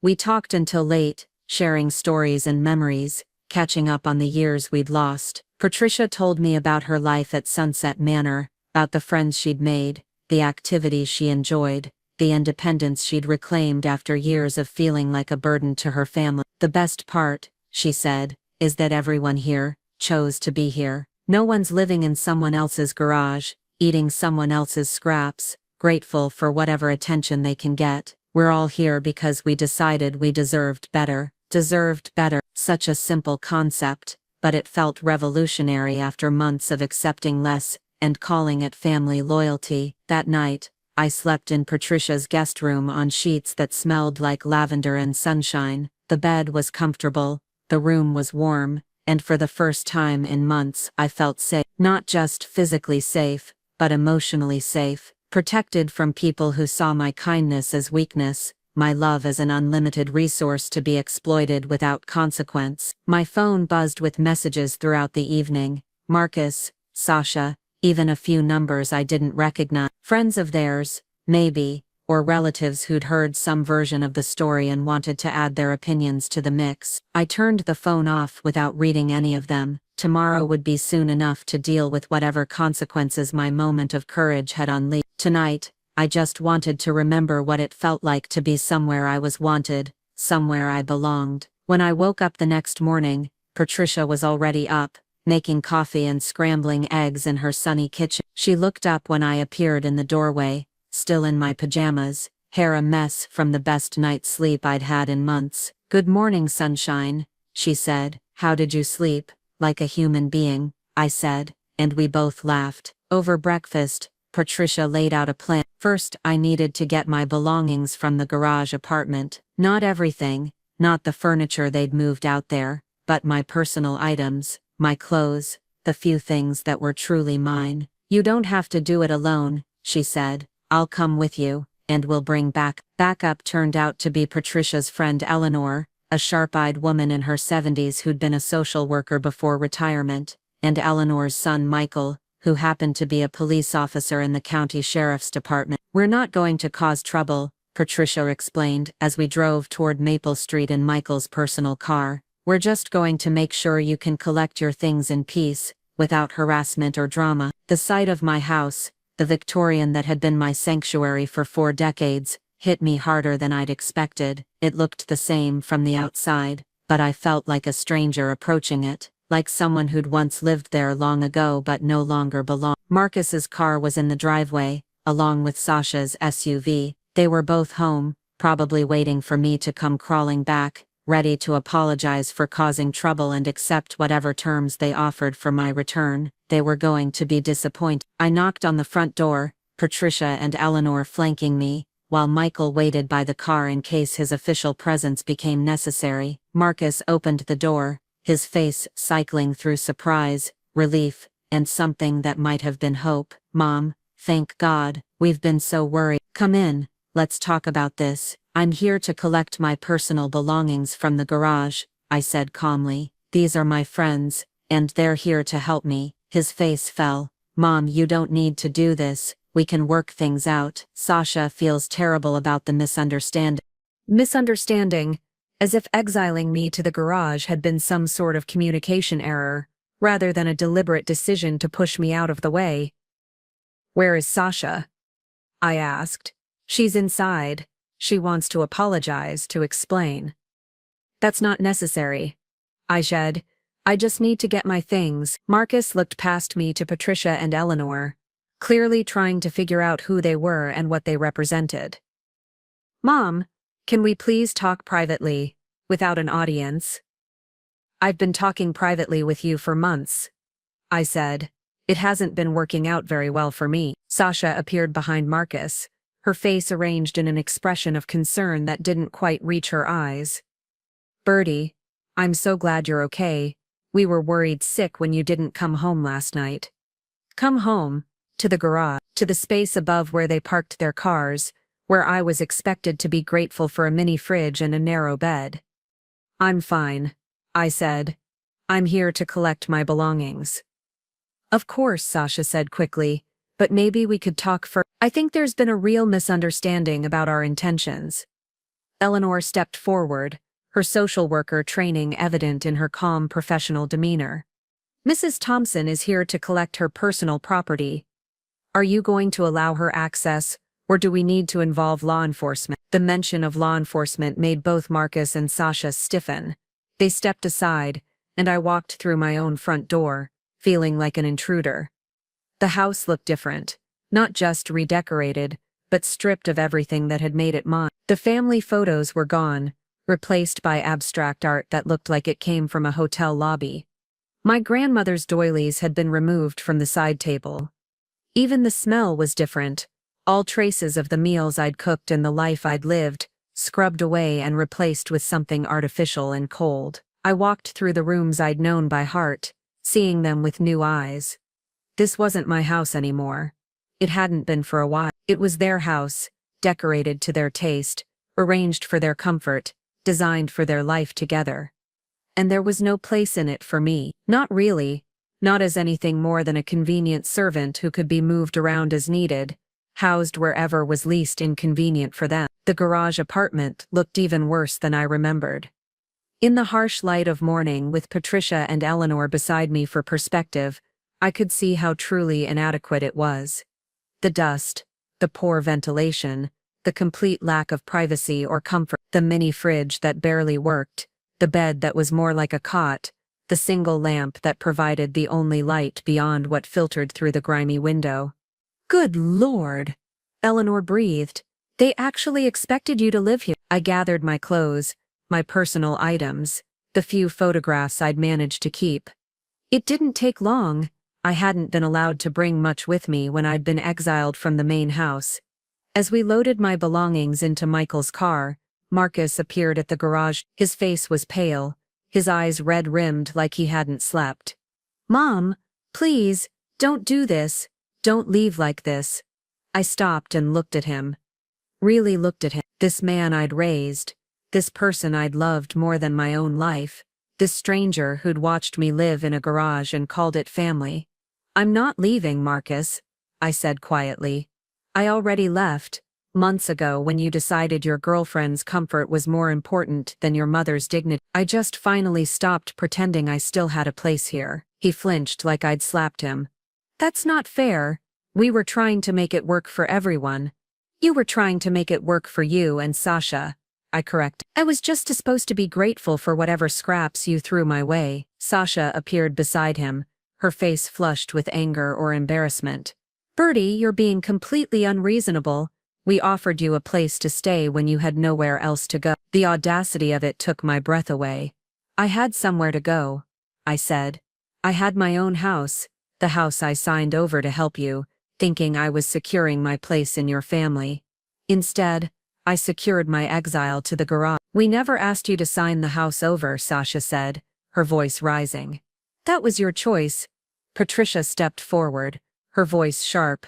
We talked until late, sharing stories and memories, catching up on the years we'd lost. Patricia told me about her life at Sunset Manor, about the friends she'd made, the activities she enjoyed, the independence she'd reclaimed after years of feeling like a burden to her family. The best part, she said, is that everyone here chose to be here. No one's living in someone else's garage, eating someone else's scraps, grateful for whatever attention they can get. We're all here because we decided we deserved better. Deserved better. Such a simple concept, but it felt revolutionary after months of accepting less and calling it family loyalty. That night, I slept in Patricia's guest room on sheets that smelled like lavender and sunshine. The bed was comfortable, the room was warm, and for the first time in months I felt safe. Not just physically safe, but emotionally safe. Protected from people who saw my kindness as weakness, my love as an unlimited resource to be exploited without consequence. My phone buzzed with messages throughout the evening. Marcus, Sasha, even a few numbers I didn't recognize. Friends of theirs, maybe, or relatives who'd heard some version of the story and wanted to add their opinions to the mix. I turned the phone off without reading any of them. Tomorrow would be soon enough to deal with whatever consequences my moment of courage had unleashed. Tonight, I just wanted to remember what it felt like to be somewhere I was wanted, somewhere I belonged. When I woke up the next morning, Patricia was already up, making coffee and scrambling eggs in her sunny kitchen. She looked up when I appeared in the doorway, still in my pajamas, hair a mess from the best night's sleep I'd had in months. "Good morning, sunshine," she said. "How did you sleep?" "Like a human being," I said, and we both laughed. Over breakfast, Patricia laid out a plan. First, I needed to get my belongings from the garage apartment. Not everything, not the furniture they'd moved out there, but my personal items, my clothes, the few things that were truly mine. "You don't have to do it alone," she said. "I'll come with you, and we'll bring backup." Turned out to be Patricia's friend Eleanor, a sharp-eyed woman in her 70s who'd been a social worker before retirement, and Eleanor's son Michael, who happened to be a police officer in the county sheriff's department. "We're not going to cause trouble," Patricia explained as we drove toward Maple Street in Michael's personal car. "We're just going to make sure you can collect your things in peace, without harassment or drama." The sight of my house, the Victorian that had been my sanctuary for 4 decades, hit me harder than I'd expected. It looked the same from the outside, but I felt like a stranger approaching it, like someone who'd once lived there long ago but no longer belonged. Marcus's car was in the driveway, along with Sasha's SUV. They were both home, probably waiting for me to come crawling back, ready to apologize for causing trouble and accept whatever terms they offered for my return. They were going to be disappointed. I knocked on the front door, Patricia and Eleanor flanking me, while Michael waited by the car in case his official presence became necessary. Marcus opened the door, his face cycling through surprise, relief, and something that might have been hope. "Mom, thank God, we've been so worried. Come in, let's talk about this." "I'm here to collect my personal belongings from the garage," I said calmly. "These are my friends, and they're here to help me." His face fell. "Mom, you don't need to do this. We can work things out." Sasha feels terrible about the misunderstanding. Misunderstanding, as if exiling me to the garage had been some sort of communication error, rather than a deliberate decision to push me out of the way. "Where is Sasha?" I asked. "She's inside. She wants to apologize, to explain." "That's not necessary," I said. "I just need to get my things." Marcus looked past me to Patricia and Eleanor, clearly trying to figure out who they were and what they represented. "Mom, can we please talk privately, without an audience?" "I've been talking privately with you for months," I said. "It hasn't been working out very well for me." Sasha appeared behind Marcus, her face arranged in an expression of concern that didn't quite reach her eyes. "Bertie, I'm so glad you're okay. We were worried sick when you didn't come home last night." "Come home?" "To the garage, to the space above where they parked their cars, where I was expected to be grateful for a mini fridge and a narrow bed. "I'm fine," I said. "I'm here to collect my belongings." "Of course," Sasha said quickly, "but maybe we could talk first. I think there's been a real misunderstanding about our intentions." Eleanor stepped forward, her social worker training evident in her calm professional demeanor. "Mrs. Thompson is here to collect her personal property. Are you going to allow her access, or do we need to involve law enforcement?" The mention of law enforcement made both Marcus and Sasha stiffen. They stepped aside, and I walked through my own front door, feeling like an intruder. The house looked different, not just redecorated, but stripped of everything that had made it mine. The family photos were gone, replaced by abstract art that looked like it came from a hotel lobby. My grandmother's doilies had been removed from the side table. Even the smell was different, all traces of the meals I'd cooked and the life I'd lived, scrubbed away and replaced with something artificial and cold. I walked through the rooms I'd known by heart, seeing them with new eyes. This wasn't my house anymore. It hadn't been for a while. It was their house, decorated to their taste, arranged for their comfort, designed for their life together. And there was no place in it for me. Not really. Not as anything more than a convenient servant who could be moved around as needed, housed wherever was least inconvenient for them. The garage apartment looked even worse than I remembered. In the harsh light of morning, with Patricia and Eleanor beside me for perspective, I could see how truly inadequate it was. The dust, the poor ventilation, the complete lack of privacy or comfort, the mini fridge that barely worked, the bed that was more like a cot, the single lamp that provided the only light beyond what filtered through the grimy window. "Good Lord," Eleanor breathed. "They actually expected you to live here." I gathered my clothes, my personal items, the few photographs I'd managed to keep. It didn't take long. I hadn't been allowed to bring much with me when I'd been exiled from the main house. As we loaded my belongings into Michael's car, Marcus appeared at the garage. His face was pale, his eyes red-rimmed like he hadn't slept. "Mom, please, don't do this. Don't leave like this." I stopped and looked at him. Really looked at him. This man I'd raised, this person I'd loved more than my own life, this stranger who'd watched me live in a garage and called it family. "I'm not leaving, Marcus," I said quietly. "I already left, months ago when you decided your girlfriend's comfort was more important than your mother's dignity. I just finally stopped pretending I still had a place here." He flinched like I'd slapped him. "That's not fair. We were trying to make it work for everyone." "You were trying to make it work for you and Sasha," I corrected. "I was just supposed to be grateful for whatever scraps you threw my way." Sasha appeared beside him, her face flushed with anger or embarrassment. "Bertie, you're being completely unreasonable. We offered you a place to stay when you had nowhere else to go." The audacity of it took my breath away. "I had somewhere to go," I said. "I had my own house, the house I signed over to help you, thinking I was securing my place in your family. Instead, I secured my exile to the garage." "We never asked you to sign the house over," Sasha said, her voice rising. "That was your choice." Patricia stepped forward, her voice sharp.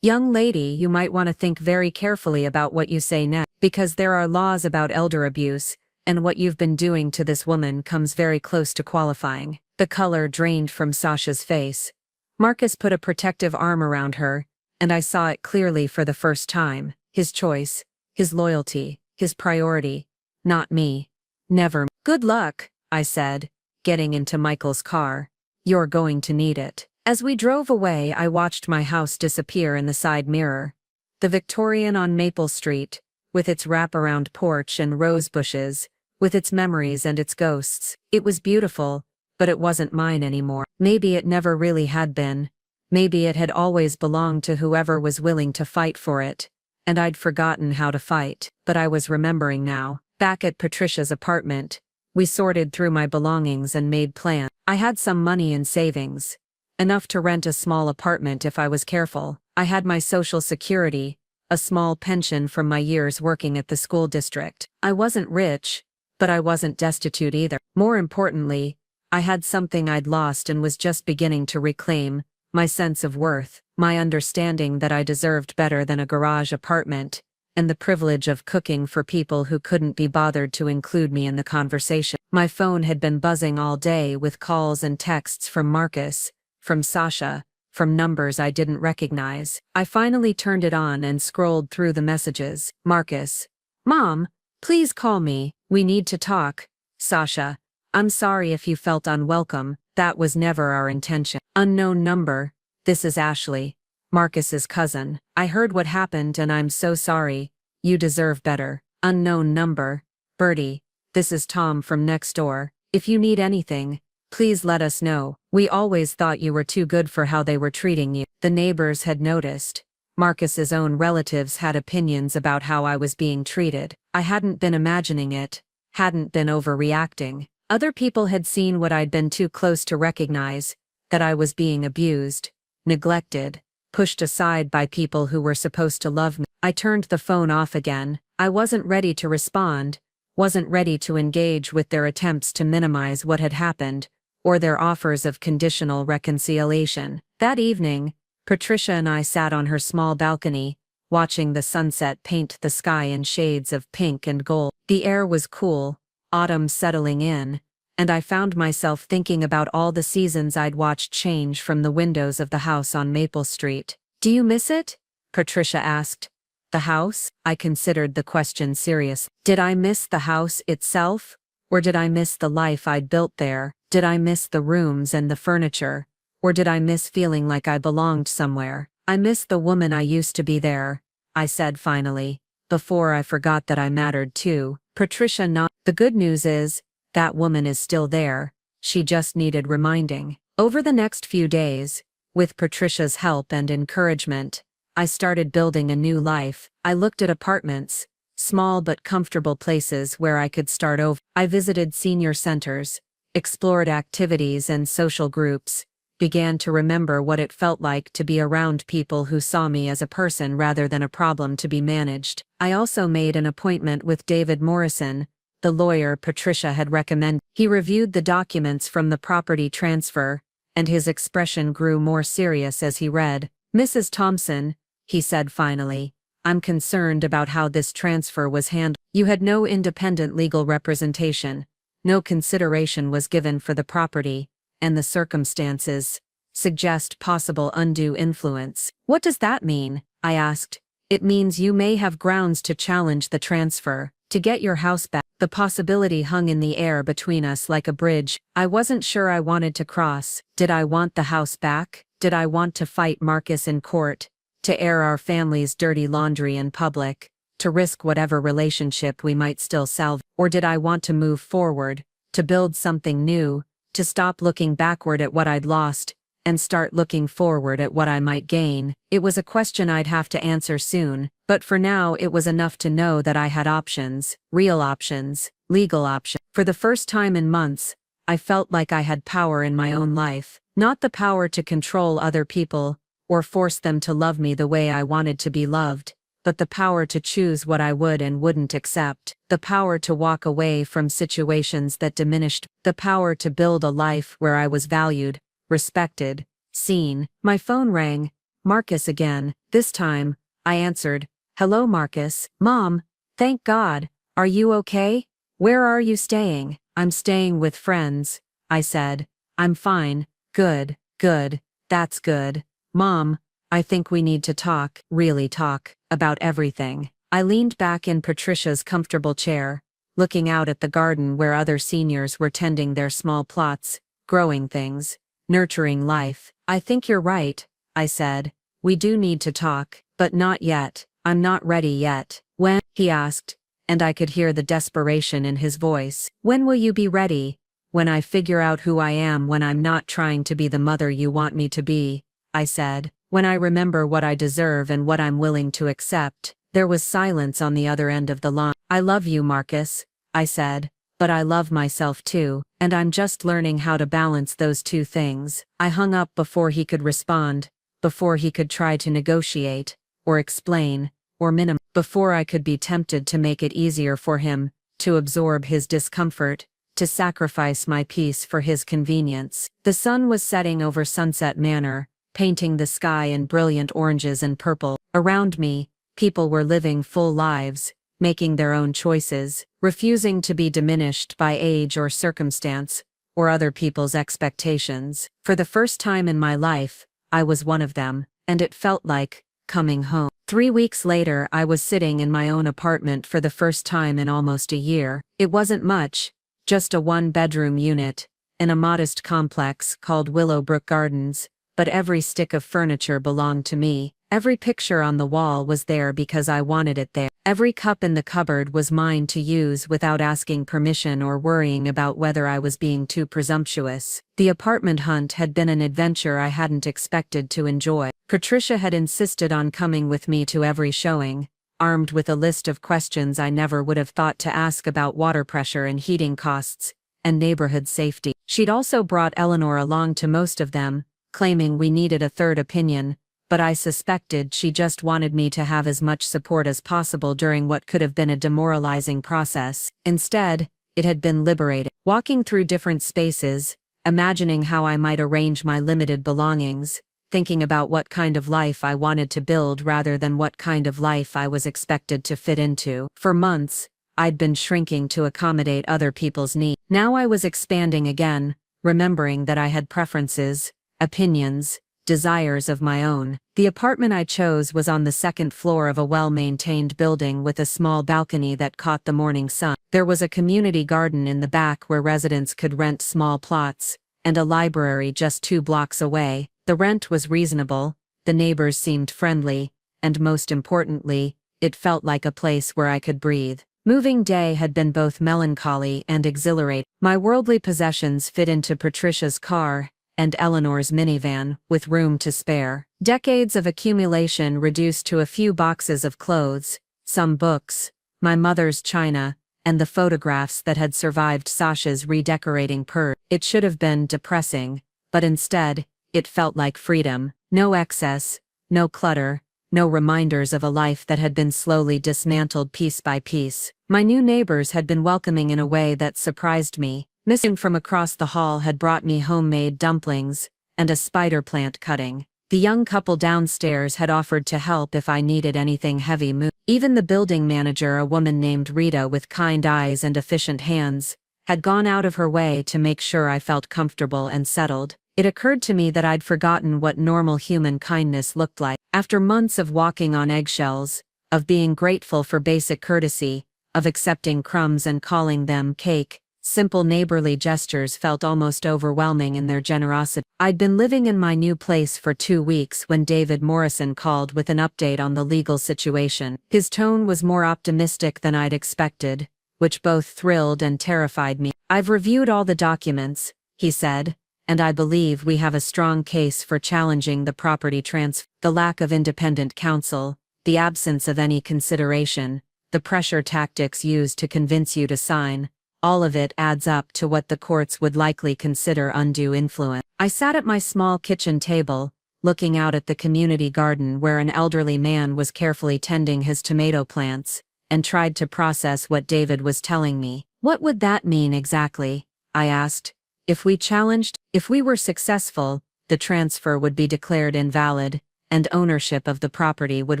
"Young lady, you might want to think very carefully about what you say next, because there are laws about elder abuse, and what you've been doing to this woman comes very close to qualifying." The color drained from Sasha's face. Marcus put a protective arm around her, and I saw it clearly for the first time. His choice, his loyalty, his priority. Not me. Never. "Good luck," I said, getting into Michael's car. "You're going to need it." As we drove away, I watched my house disappear in the side mirror. The Victorian on Maple Street, with its wraparound porch and rose bushes, with its memories and its ghosts. It was beautiful, but it wasn't mine anymore. Maybe it never really had been. Maybe it had always belonged to whoever was willing to fight for it, and I'd forgotten how to fight. But I was remembering now. Back at Patricia's apartment, we sorted through my belongings and made plans. I had some money in savings, enough to rent a small apartment if I was careful. I had my social security, a small pension from my years working at the school district. I wasn't rich, but I wasn't destitute either. More importantly, I had something I'd lost and was just beginning to reclaim: my sense of worth, my understanding that I deserved better than a garage apartment, and the privilege of cooking for people who couldn't be bothered to include me in the conversation. My phone had been buzzing all day with calls and texts from Marcus, from Sasha, from numbers I didn't recognize. I finally turned it on and scrolled through the messages. Marcus. Mom, please call me. We need to talk. Sasha. I'm sorry if you felt unwelcome. That was never our intention. Unknown number. This is Ashley, Marcus's cousin. I heard what happened and I'm so sorry. You deserve better. Unknown number. Bertie. This is Tom from next door. If you need anything, please let us know. We always thought you were too good for how they were treating you. The neighbors had noticed. Marcus's own relatives had opinions about how I was being treated. I hadn't been imagining it, hadn't been overreacting. Other people had seen what I'd been too close to recognize, that I was being abused, neglected, pushed aside by people who were supposed to love me. I turned the phone off again. I wasn't ready to respond, wasn't ready to engage with their attempts to minimize what had happened, or their offers of conditional reconciliation. That evening, Patricia and I sat on her small balcony, watching the sunset paint the sky in shades of pink and gold. The air was cool, autumn settling in, and I found myself thinking about all the seasons I'd watched change from the windows of the house on Maple Street. Do you miss it? Patricia asked. The house? I considered the question serious. Did I miss the house itself? Or did I miss the life I'd built there? Did I miss the rooms and the furniture? Or did I miss feeling like I belonged somewhere? I miss the woman I used to be there, I said finally, before I forgot that I mattered too. Patricia nodded. The good news is, that woman is still there. She just needed reminding. Over the next few days, with Patricia's help and encouragement, I started building a new life. I looked at apartments, small but comfortable places where I could start over. I visited senior centers, explored activities and social groups, began to remember what it felt like to be around people who saw me as a person rather than a problem to be managed. I also made an appointment with David Morrison, the lawyer Patricia had recommended. He reviewed the documents from the property transfer, and his expression grew more serious as he read. Mrs. Thompson, he said finally, I'm concerned about how this transfer was handled. You had no independent legal representation. No consideration was given for the property, and the circumstances suggest possible undue influence. What does that mean? I asked. It means you may have grounds to challenge the transfer, to get your house back. The possibility hung in the air between us like a bridge. I wasn't sure I wanted to cross. Did I want the house back? Did I want to fight Marcus in court? To air our family's dirty laundry in public? To risk whatever relationship we might still salvage? Or did I want to move forward, to build something new, to stop looking backward at what I'd lost, and start looking forward at what I might gain? It was a question I'd have to answer soon, but for now it was enough to know that I had options, real options, legal options. For the first time in months, I felt like I had power in my own life, not the power to control other people, or force them to love me the way I wanted to be loved, but the power to choose what I would and wouldn't accept, the power to walk away from situations that diminished, the power to build a life where I was valued, respected, seen. My phone rang. Marcus again. This time, I answered. Hello, Marcus. Mom, thank God. Are you okay? Where are you staying? I'm staying with friends, I said. I'm fine. Good, good. That's good. Mom, I think we need to talk, really talk, about everything. I leaned back in Patricia's comfortable chair, looking out at the garden where other seniors were tending their small plots, growing things, nurturing life. I think you're right, I said. We do need to talk, but not yet. I'm not ready yet. When? He asked, and I could hear the desperation in his voice. When will you be ready? When I figure out who I am, when I'm not trying to be the mother you want me to be, I said. When I remember what I deserve and what I'm willing to accept. There was silence on the other end of the line. I love you, Marcus, I said, but I love myself too, and I'm just learning how to balance those two things. I hung up before he could respond, before he could try to negotiate, or explain, or minimize, before I could be tempted to make it easier for him, to absorb his discomfort, to sacrifice my peace for his convenience. The sun was setting over Sunset Manor, painting the sky in brilliant oranges and purple. Around me, People were living full lives, making their own choices, refusing to be diminished by age or circumstance, or other people's expectations. For the first time in my life, I was one of them, and it felt like coming home. 3 weeks later, I was sitting in my own apartment for the first time in almost a year. It wasn't much, just a one-bedroom unit, in a modest complex called Willowbrook Gardens, but every stick of furniture belonged to me. Every picture on the wall was there because I wanted it there. Every cup in the cupboard was mine to use without asking permission or worrying about whether I was being too presumptuous. The apartment hunt had been an adventure I hadn't expected to enjoy. Patricia had insisted on coming with me to every showing, armed with a list of questions I never would have thought to ask about water pressure and heating costs, and neighborhood safety. She'd also brought Eleanor along to most of them, claiming we needed a third opinion, but I suspected she just wanted me to have as much support as possible during what could have been a demoralizing process. Instead, it had been liberating. Walking through different spaces, imagining how I might arrange my limited belongings, thinking about what kind of life I wanted to build rather than what kind of life I was expected to fit into. For months, I'd been shrinking to accommodate other people's needs. Now I was expanding again, remembering that I had preferences, opinions, desires of my own. The apartment I chose was on the second floor of a well-maintained building with a small balcony that caught the morning sun. There was a community garden in the back where residents could rent small plots, and a library just 2 blocks away. The rent was reasonable, the neighbors seemed friendly, and most importantly, it felt like a place where I could breathe. Moving day had been both melancholy and exhilarating. My worldly possessions fit into Patricia's car and Eleanor's minivan, with room to spare. Decades of accumulation reduced to a few boxes of clothes, some books, my mother's china, and the photographs that had survived Sasha's redecorating purge. It should have been depressing, but instead, it felt like freedom. No excess, no clutter, no reminders of a life that had been slowly dismantled piece by piece. My new neighbors had been welcoming in a way that surprised me. Missing from across the hall had brought me homemade dumplings and a spider plant cutting. The young couple downstairs had offered to help if I needed anything heavy moved. Even the building manager, a woman named Rita with kind eyes and efficient hands, had gone out of her way to make sure I felt comfortable and settled. It occurred to me that I'd forgotten what normal human kindness looked like. After months of walking on eggshells, of being grateful for basic courtesy, of accepting crumbs and calling them cake, simple neighborly gestures felt almost overwhelming in their generosity. I'd been living in my new place for 2 weeks when David Morrison called with an update on the legal situation. His tone was more optimistic than I'd expected, which both thrilled and terrified me. "I've reviewed all the documents," he said, "and I believe we have a strong case for challenging the property transfer. The lack of independent counsel, the absence of any consideration, the pressure tactics used to convince you to sign, all of it adds up to what the courts would likely consider undue influence." I sat at my small kitchen table, looking out at the community garden where an elderly man was carefully tending his tomato plants, and tried to process what David was telling me. "What would that mean exactly?" I asked. If we were successful, the transfer would be declared invalid, and ownership of the property would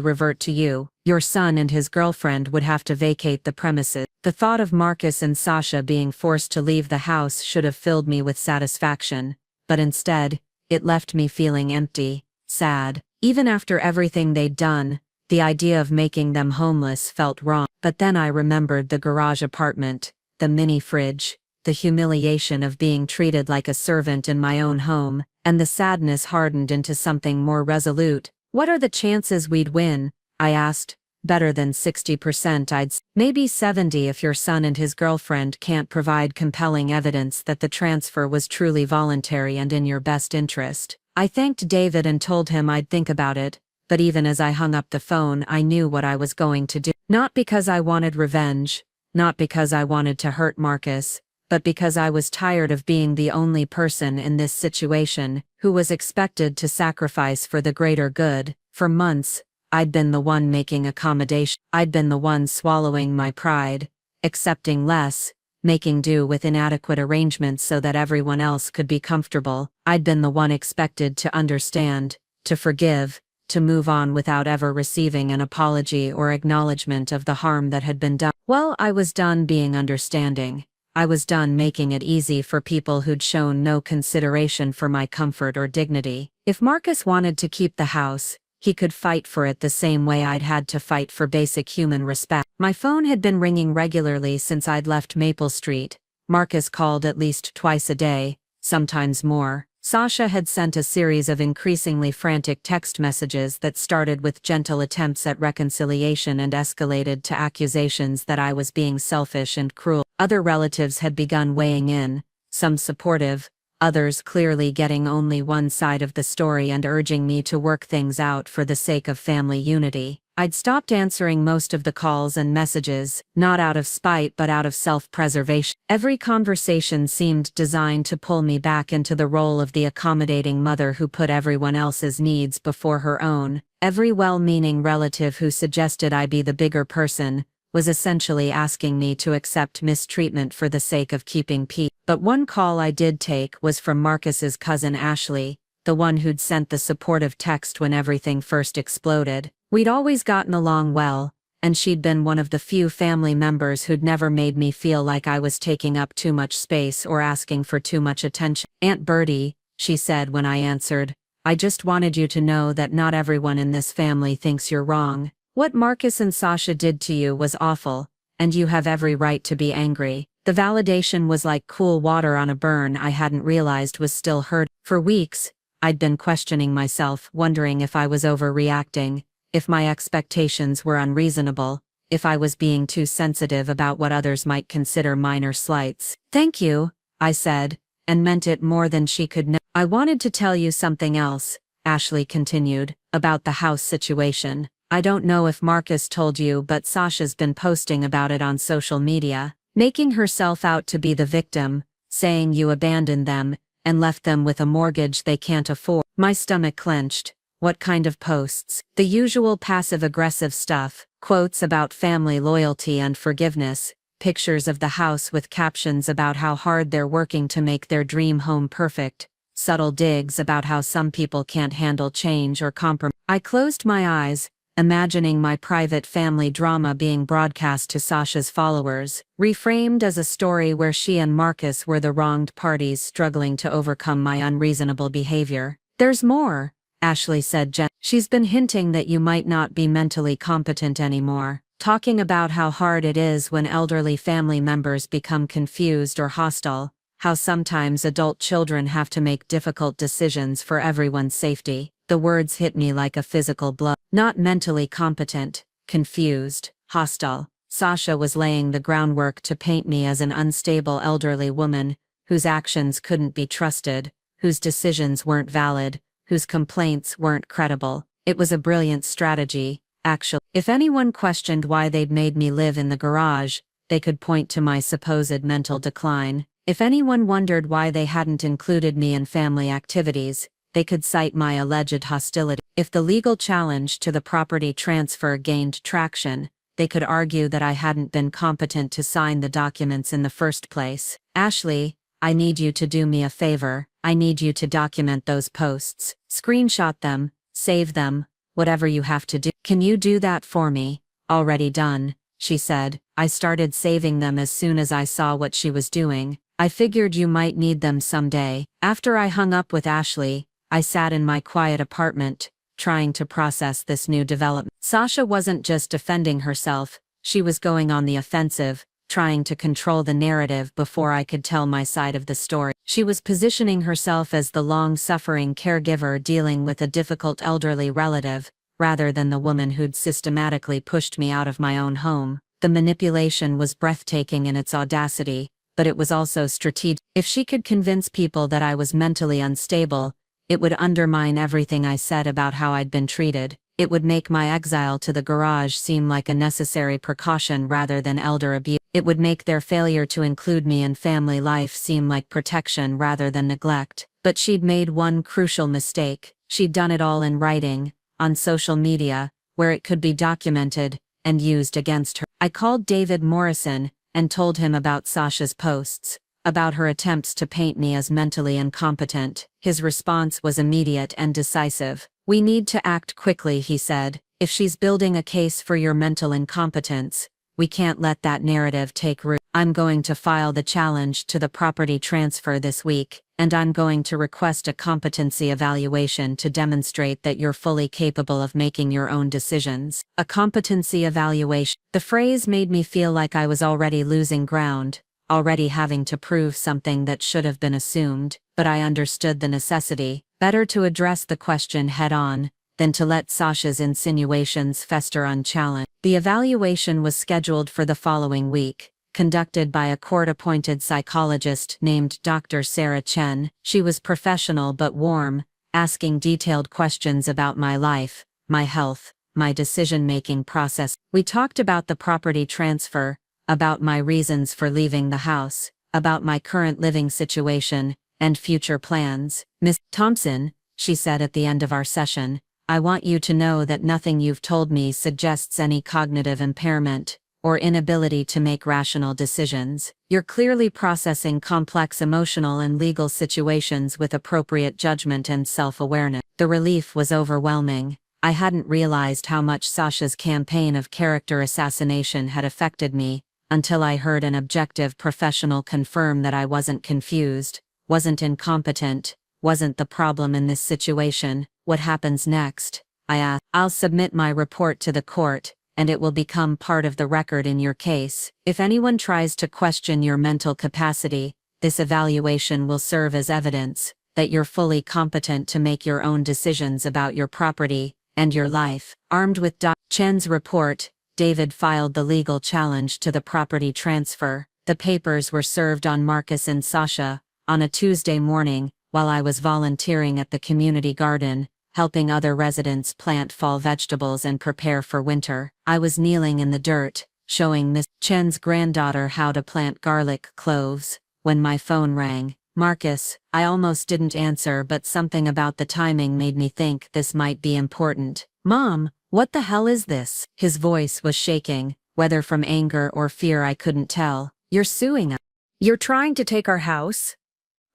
revert to you. Your son and his girlfriend would have to vacate the premises. The thought of Marcus and Sasha being forced to leave the house should have filled me with satisfaction, but instead, it left me feeling empty, sad. Even after everything they'd done, the idea of making them homeless felt wrong. But then I remembered the garage apartment, the mini fridge, the humiliation of being treated like a servant in my own home, and the sadness hardened into something more resolute. "What are the chances we'd win?" I asked. "Better than 60%, I'd say. Maybe 70 if your son and his girlfriend can't provide compelling evidence that the transfer was truly voluntary and in your best interest." I thanked David and told him I'd think about it, but even as I hung up the phone, I knew what I was going to do. Not because I wanted revenge, not because I wanted to hurt Marcus, but because I was tired of being the only person in this situation who was expected to sacrifice for the greater good. For months, I'd been the one making accommodation. I'd been the one swallowing my pride, accepting less, making do with inadequate arrangements so that everyone else could be comfortable. I'd been the one expected to understand, to forgive, to move on without ever receiving an apology or acknowledgement of the harm that had been done. Well, I was done being understanding. I was done making it easy for people who'd shown no consideration for my comfort or dignity. If Marcus wanted to keep the house, he could fight for it the same way I'd had to fight for basic human respect. My phone had been ringing regularly since I'd left Maple Street. Marcus called at least twice a day, sometimes more. Sasha had sent a series of increasingly frantic text messages that started with gentle attempts at reconciliation and escalated to accusations that I was being selfish and cruel. Other relatives had begun weighing in, some supportive, others clearly getting only one side of the story and urging me to work things out for the sake of family unity. I'd stopped answering most of the calls and messages, not out of spite but out of self-preservation. Every conversation seemed designed to pull me back into the role of the accommodating mother who put everyone else's needs before her own. Every well-meaning relative who suggested I be the bigger person was essentially asking me to accept mistreatment for the sake of keeping peace. But one call I did take was from Marcus's cousin Ashley, the one who'd sent the supportive text when everything first exploded. We'd always gotten along well, and she'd been one of the few family members who'd never made me feel like I was taking up too much space or asking for too much attention. "Aunt Bertie," she said when I answered, "I just wanted you to know that not everyone in this family thinks you're wrong. What Marcus and Sasha did to you was awful, and you have every right to be angry." The validation was like cool water on a burn I hadn't realized was still hurt. For weeks, I'd been questioning myself, wondering if I was overreacting, if my expectations were unreasonable, if I was being too sensitive about what others might consider minor slights. "Thank you," I said, and meant it more than she could know. "I wanted to tell you something else," Ashley continued, "about the house situation. I don't know if Marcus told you, but Sasha's been posting about it on social media, making herself out to be the victim, saying you abandoned them and left them with a mortgage they can't afford." My stomach clenched. What kind of posts? The usual passive-aggressive stuff, quotes about family loyalty and forgiveness, pictures of the house with captions about how hard they're working to make their dream home perfect, subtle digs about how some people can't handle change or compromise. I closed my eyes, imagining my private family drama being broadcast to Sasha's followers, reframed as a story where she and Marcus were the wronged parties struggling to overcome my unreasonable behavior. "There's more," Ashley said gently. "She's been hinting that you might not be mentally competent anymore, talking about how hard it is when elderly family members become confused or hostile, how sometimes adult children have to make difficult decisions for everyone's safety." The words hit me like a physical blow. Not mentally competent, confused, hostile. Sasha was laying the groundwork to paint me as an unstable elderly woman, whose actions couldn't be trusted, whose decisions weren't valid, whose complaints weren't credible. It was a brilliant strategy, actually. If anyone questioned why they'd made me live in the garage, they could point to my supposed mental decline. If anyone wondered why they hadn't included me in family activities, they could cite my alleged hostility. If the legal challenge to the property transfer gained traction, they could argue that I hadn't been competent to sign the documents in the first place. "Ashley, I need you to do me a favor. I need you to document those posts. Screenshot them, save them, whatever you have to do." "Can you do that for me?" "Already done," she said. "I started saving them as soon as I saw what she was doing. I figured you might need them someday." After I hung up with Ashley, I sat in my quiet apartment, trying to process this new development. Sasha wasn't just defending herself, she was going on the offensive, trying to control the narrative before I could tell my side of the story. She was positioning herself as the long-suffering caregiver dealing with a difficult elderly relative, rather than the woman who'd systematically pushed me out of my own home. The manipulation was breathtaking in its audacity, but it was also strategic. If she could convince people that I was mentally unstable, it would undermine everything I said about how I'd been treated. It would make my exile to the garage seem like a necessary precaution rather than elder abuse. It would make their failure to include me in family life seem like protection rather than neglect. But she'd made one crucial mistake. She'd done it all in writing, on social media, where it could be documented and used against her. I called David Morrison and told him about Sasha's posts. about her attempts to paint me as mentally incompetent. His response was immediate and decisive. "We need to act quickly," he said. "If she's building a case for your mental incompetence, we can't let that narrative take root. I'm going to file the challenge to the property transfer this week, and I'm going to request a competency evaluation to demonstrate that you're fully capable of making your own decisions." A competency evaluation. The phrase made me feel like I was already losing ground, already having to prove something that should have been assumed, but I understood the necessity. Better to address the question head-on than to let Sasha's insinuations fester unchallenged. The evaluation was scheduled for the following week, conducted by a court-appointed psychologist named Dr. Sarah Chen. She was professional but warm, asking detailed questions about my life, my health, my decision-making process. We talked about the property transfer, about my reasons for leaving the house, about my current living situation, and future plans. "Miss Thompson," she said at the end of our session, "I want you to know that nothing you've told me suggests any cognitive impairment or inability to make rational decisions. You're clearly processing complex emotional and legal situations with appropriate judgment and self-awareness." The relief was overwhelming. I hadn't realized how much Sasha's campaign of character assassination had affected me, until I heard an objective professional confirm that I wasn't confused, wasn't incompetent, wasn't the problem in this situation. "What happens next?" I asked. "I'll submit my report to the court, and it will become part of the record in your case. If anyone tries to question your mental capacity, this evaluation will serve as evidence that you're fully competent to make your own decisions about your property and your life." Armed with Dr. Chen's report, David filed the legal challenge to the property transfer. The papers were served on Marcus and Sasha on a Tuesday morning, while I was volunteering at the community garden, helping other residents plant fall vegetables and prepare for winter. I was kneeling in the dirt, showing Miss Chen's granddaughter how to plant garlic cloves, when my phone rang. "Marcus." I almost didn't answer, but something about the timing made me think this might be important. "Mom, what the hell is this?" His voice was shaking, whether from anger or fear I couldn't tell. "You're suing us. You're trying to take our house?"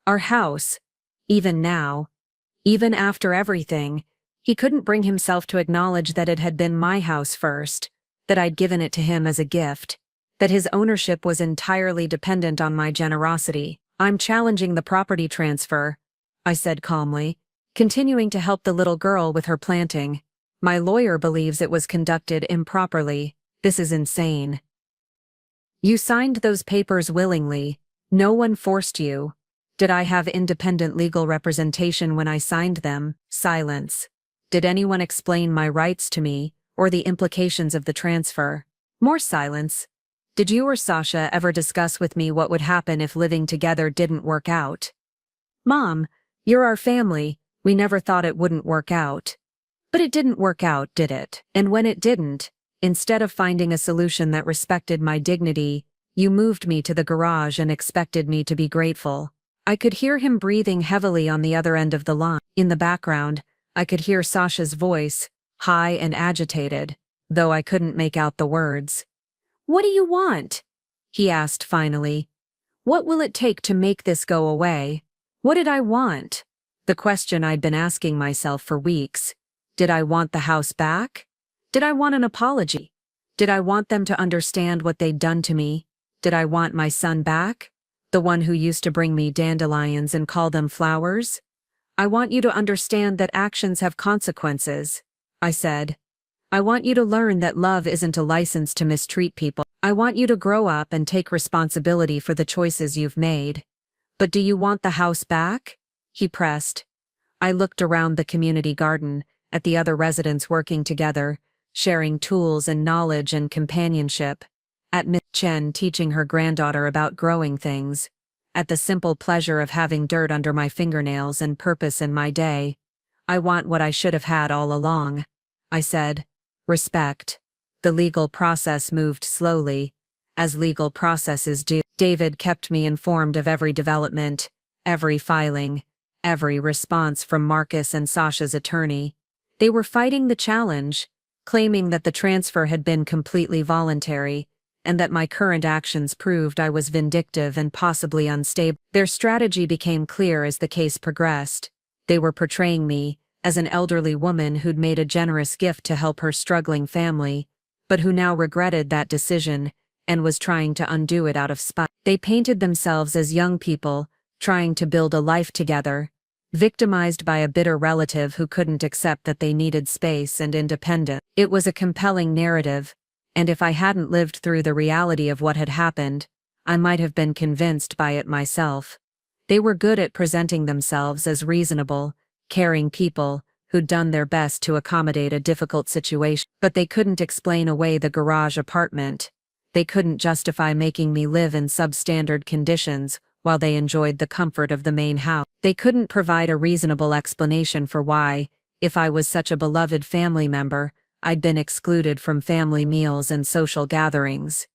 "Our house. Even now. Even after everything." He couldn't bring himself to acknowledge that it had been my house first, that I'd given it to him as a gift, that his ownership was entirely dependent on my generosity. "I'm challenging the property transfer," I said calmly, continuing to help the little girl with her planting. "My lawyer believes it was conducted improperly. This is insane." "You signed those papers willingly. No one forced you." "Did I have independent legal representation when I signed them?" Silence. "Did anyone explain my rights to me, or the implications of the transfer?" More silence. "Did you or Sasha ever discuss with me what would happen if living together didn't work out?" "Mom, you're our family. We never thought it wouldn't work out." "But it didn't work out, did it? And when it didn't, instead of finding a solution that respected my dignity, you moved me to the garage and expected me to be grateful." I could hear him breathing heavily on the other end of the line. In the background, I could hear Sasha's voice, high and agitated, though I couldn't make out the words. "What do you want?" he asked finally. "What will it take to make this go away?" What did I want? The question I'd been asking myself for weeks. Did I want the house back? Did I want an apology? Did I want them to understand what they'd done to me? Did I want my son back? The one who used to bring me dandelions and call them flowers? "I want you to understand that actions have consequences," I said. "I want you to learn that love isn't a license to mistreat people. I want you to grow up and take responsibility for the choices you've made." "But do you want the house back?" he pressed. I looked around the community garden, at the other residents working together, sharing tools and knowledge and companionship, at Miss Chen teaching her granddaughter about growing things, at the simple pleasure of having dirt under my fingernails and purpose in my day. "I want what I should have had all along," I said. "Respect." The legal process moved slowly, as legal processes do. David kept me informed of every development, every filing, every response from Marcus and Sasha's attorney. They were fighting the challenge, claiming that the transfer had been completely voluntary, and that my current actions proved I was vindictive and possibly unstable. Their strategy became clear as the case progressed. They were portraying me as an elderly woman who'd made a generous gift to help her struggling family, but who now regretted that decision and was trying to undo it out of spite. They painted themselves as young people, trying to build a life together, victimized by a bitter relative who couldn't accept that they needed space and independence. It was a compelling narrative, and if I hadn't lived through the reality of what had happened, I might have been convinced by it myself. They were good at presenting themselves as reasonable, caring people who'd done their best to accommodate a difficult situation, but they couldn't explain away the garage apartment. They couldn't justify making me live in substandard conditions while they enjoyed the comfort of the main house. They couldn't provide a reasonable explanation for why, if I was such a beloved family member, I'd been excluded from family meals and social gatherings.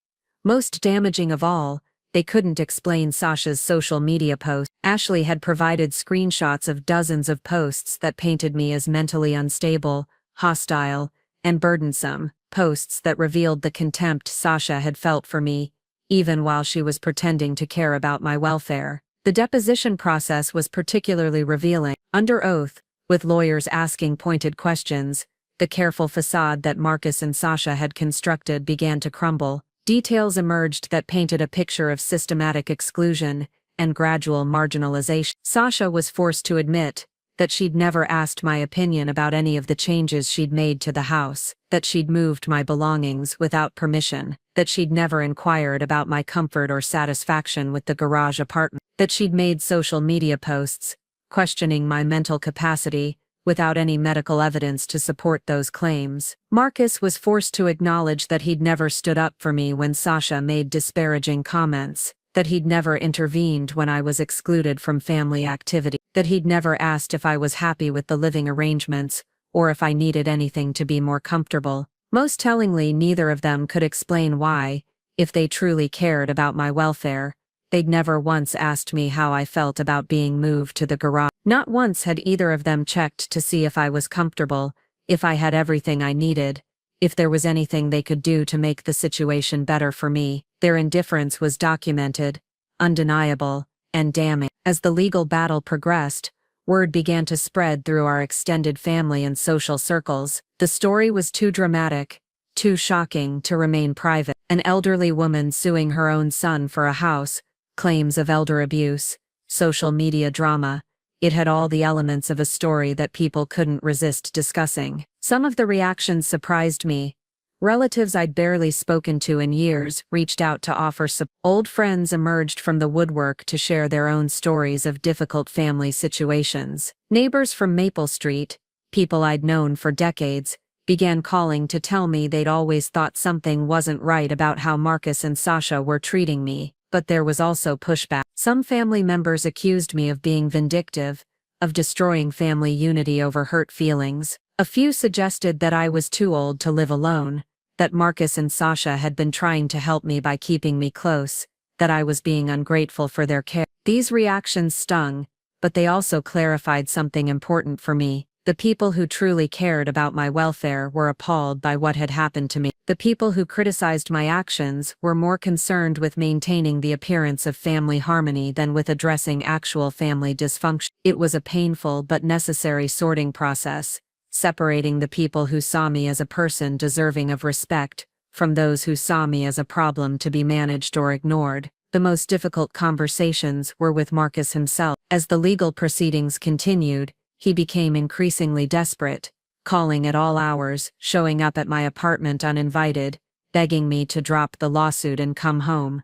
Most damaging of all, they couldn't explain Sasha's social media posts. Ashley had provided screenshots of dozens of posts that painted me as mentally unstable, hostile, and burdensome, posts that revealed the contempt Sasha had felt for me, even while she was pretending to care about my welfare. The deposition process was particularly revealing. Under oath, with lawyers asking pointed questions, the careful facade that Marcus and Sasha had constructed began to crumble. Details emerged that painted a picture of systematic exclusion and gradual marginalization. Sasha was forced to admit that she'd never asked my opinion about any of the changes she'd made to the house, that she'd moved my belongings without permission, that she'd never inquired about my comfort or satisfaction with the garage apartment, that she'd made social media posts questioning my mental capacity without any medical evidence to support those claims. Marcus was forced to acknowledge that he'd never stood up for me when Sasha made disparaging comments, that he'd never intervened when I was excluded from family activity, that he'd never asked if I was happy with the living arrangements, or if I needed anything to be more comfortable. Most tellingly, neither of them could explain why, if they truly cared about my welfare, they'd never once asked me how I felt about being moved to the garage. Not once had either of them checked to see if I was comfortable, if I had everything I needed, if there was anything they could do to make the situation better for me. Their indifference was documented, undeniable, and damning. As the legal battle progressed, word began to spread through our extended family and social circles. The story was too dramatic, too shocking to remain private. An elderly woman suing her own son for a house, claims of elder abuse, social media drama. It had all the elements of a story that people couldn't resist discussing. Some of the reactions surprised me. Relatives I'd barely spoken to in years reached out to offer support. Old friends emerged from the woodwork to share their own stories of difficult family situations. Neighbors from Maple Street, people I'd known for decades, began calling to tell me they'd always thought something wasn't right about how Marcus and Sasha were treating me, but there was also pushback. Some family members accused me of being vindictive, of destroying family unity over hurt feelings. A few suggested that I was too old to live alone, that Marcus and Sasha had been trying to help me by keeping me close, that I was being ungrateful for their care. These reactions stung, but they also clarified something important for me. The people who truly cared about my welfare were appalled by what had happened to me. The people who criticized my actions were more concerned with maintaining the appearance of family harmony than with addressing actual family dysfunction. It was a painful but necessary sorting process, separating the people who saw me as a person deserving of respect from those who saw me as a problem to be managed or ignored. The most difficult conversations were with Marcus himself. As the legal proceedings continued, he became increasingly desperate, calling at all hours, showing up at my apartment uninvited, begging me to drop the lawsuit and come home,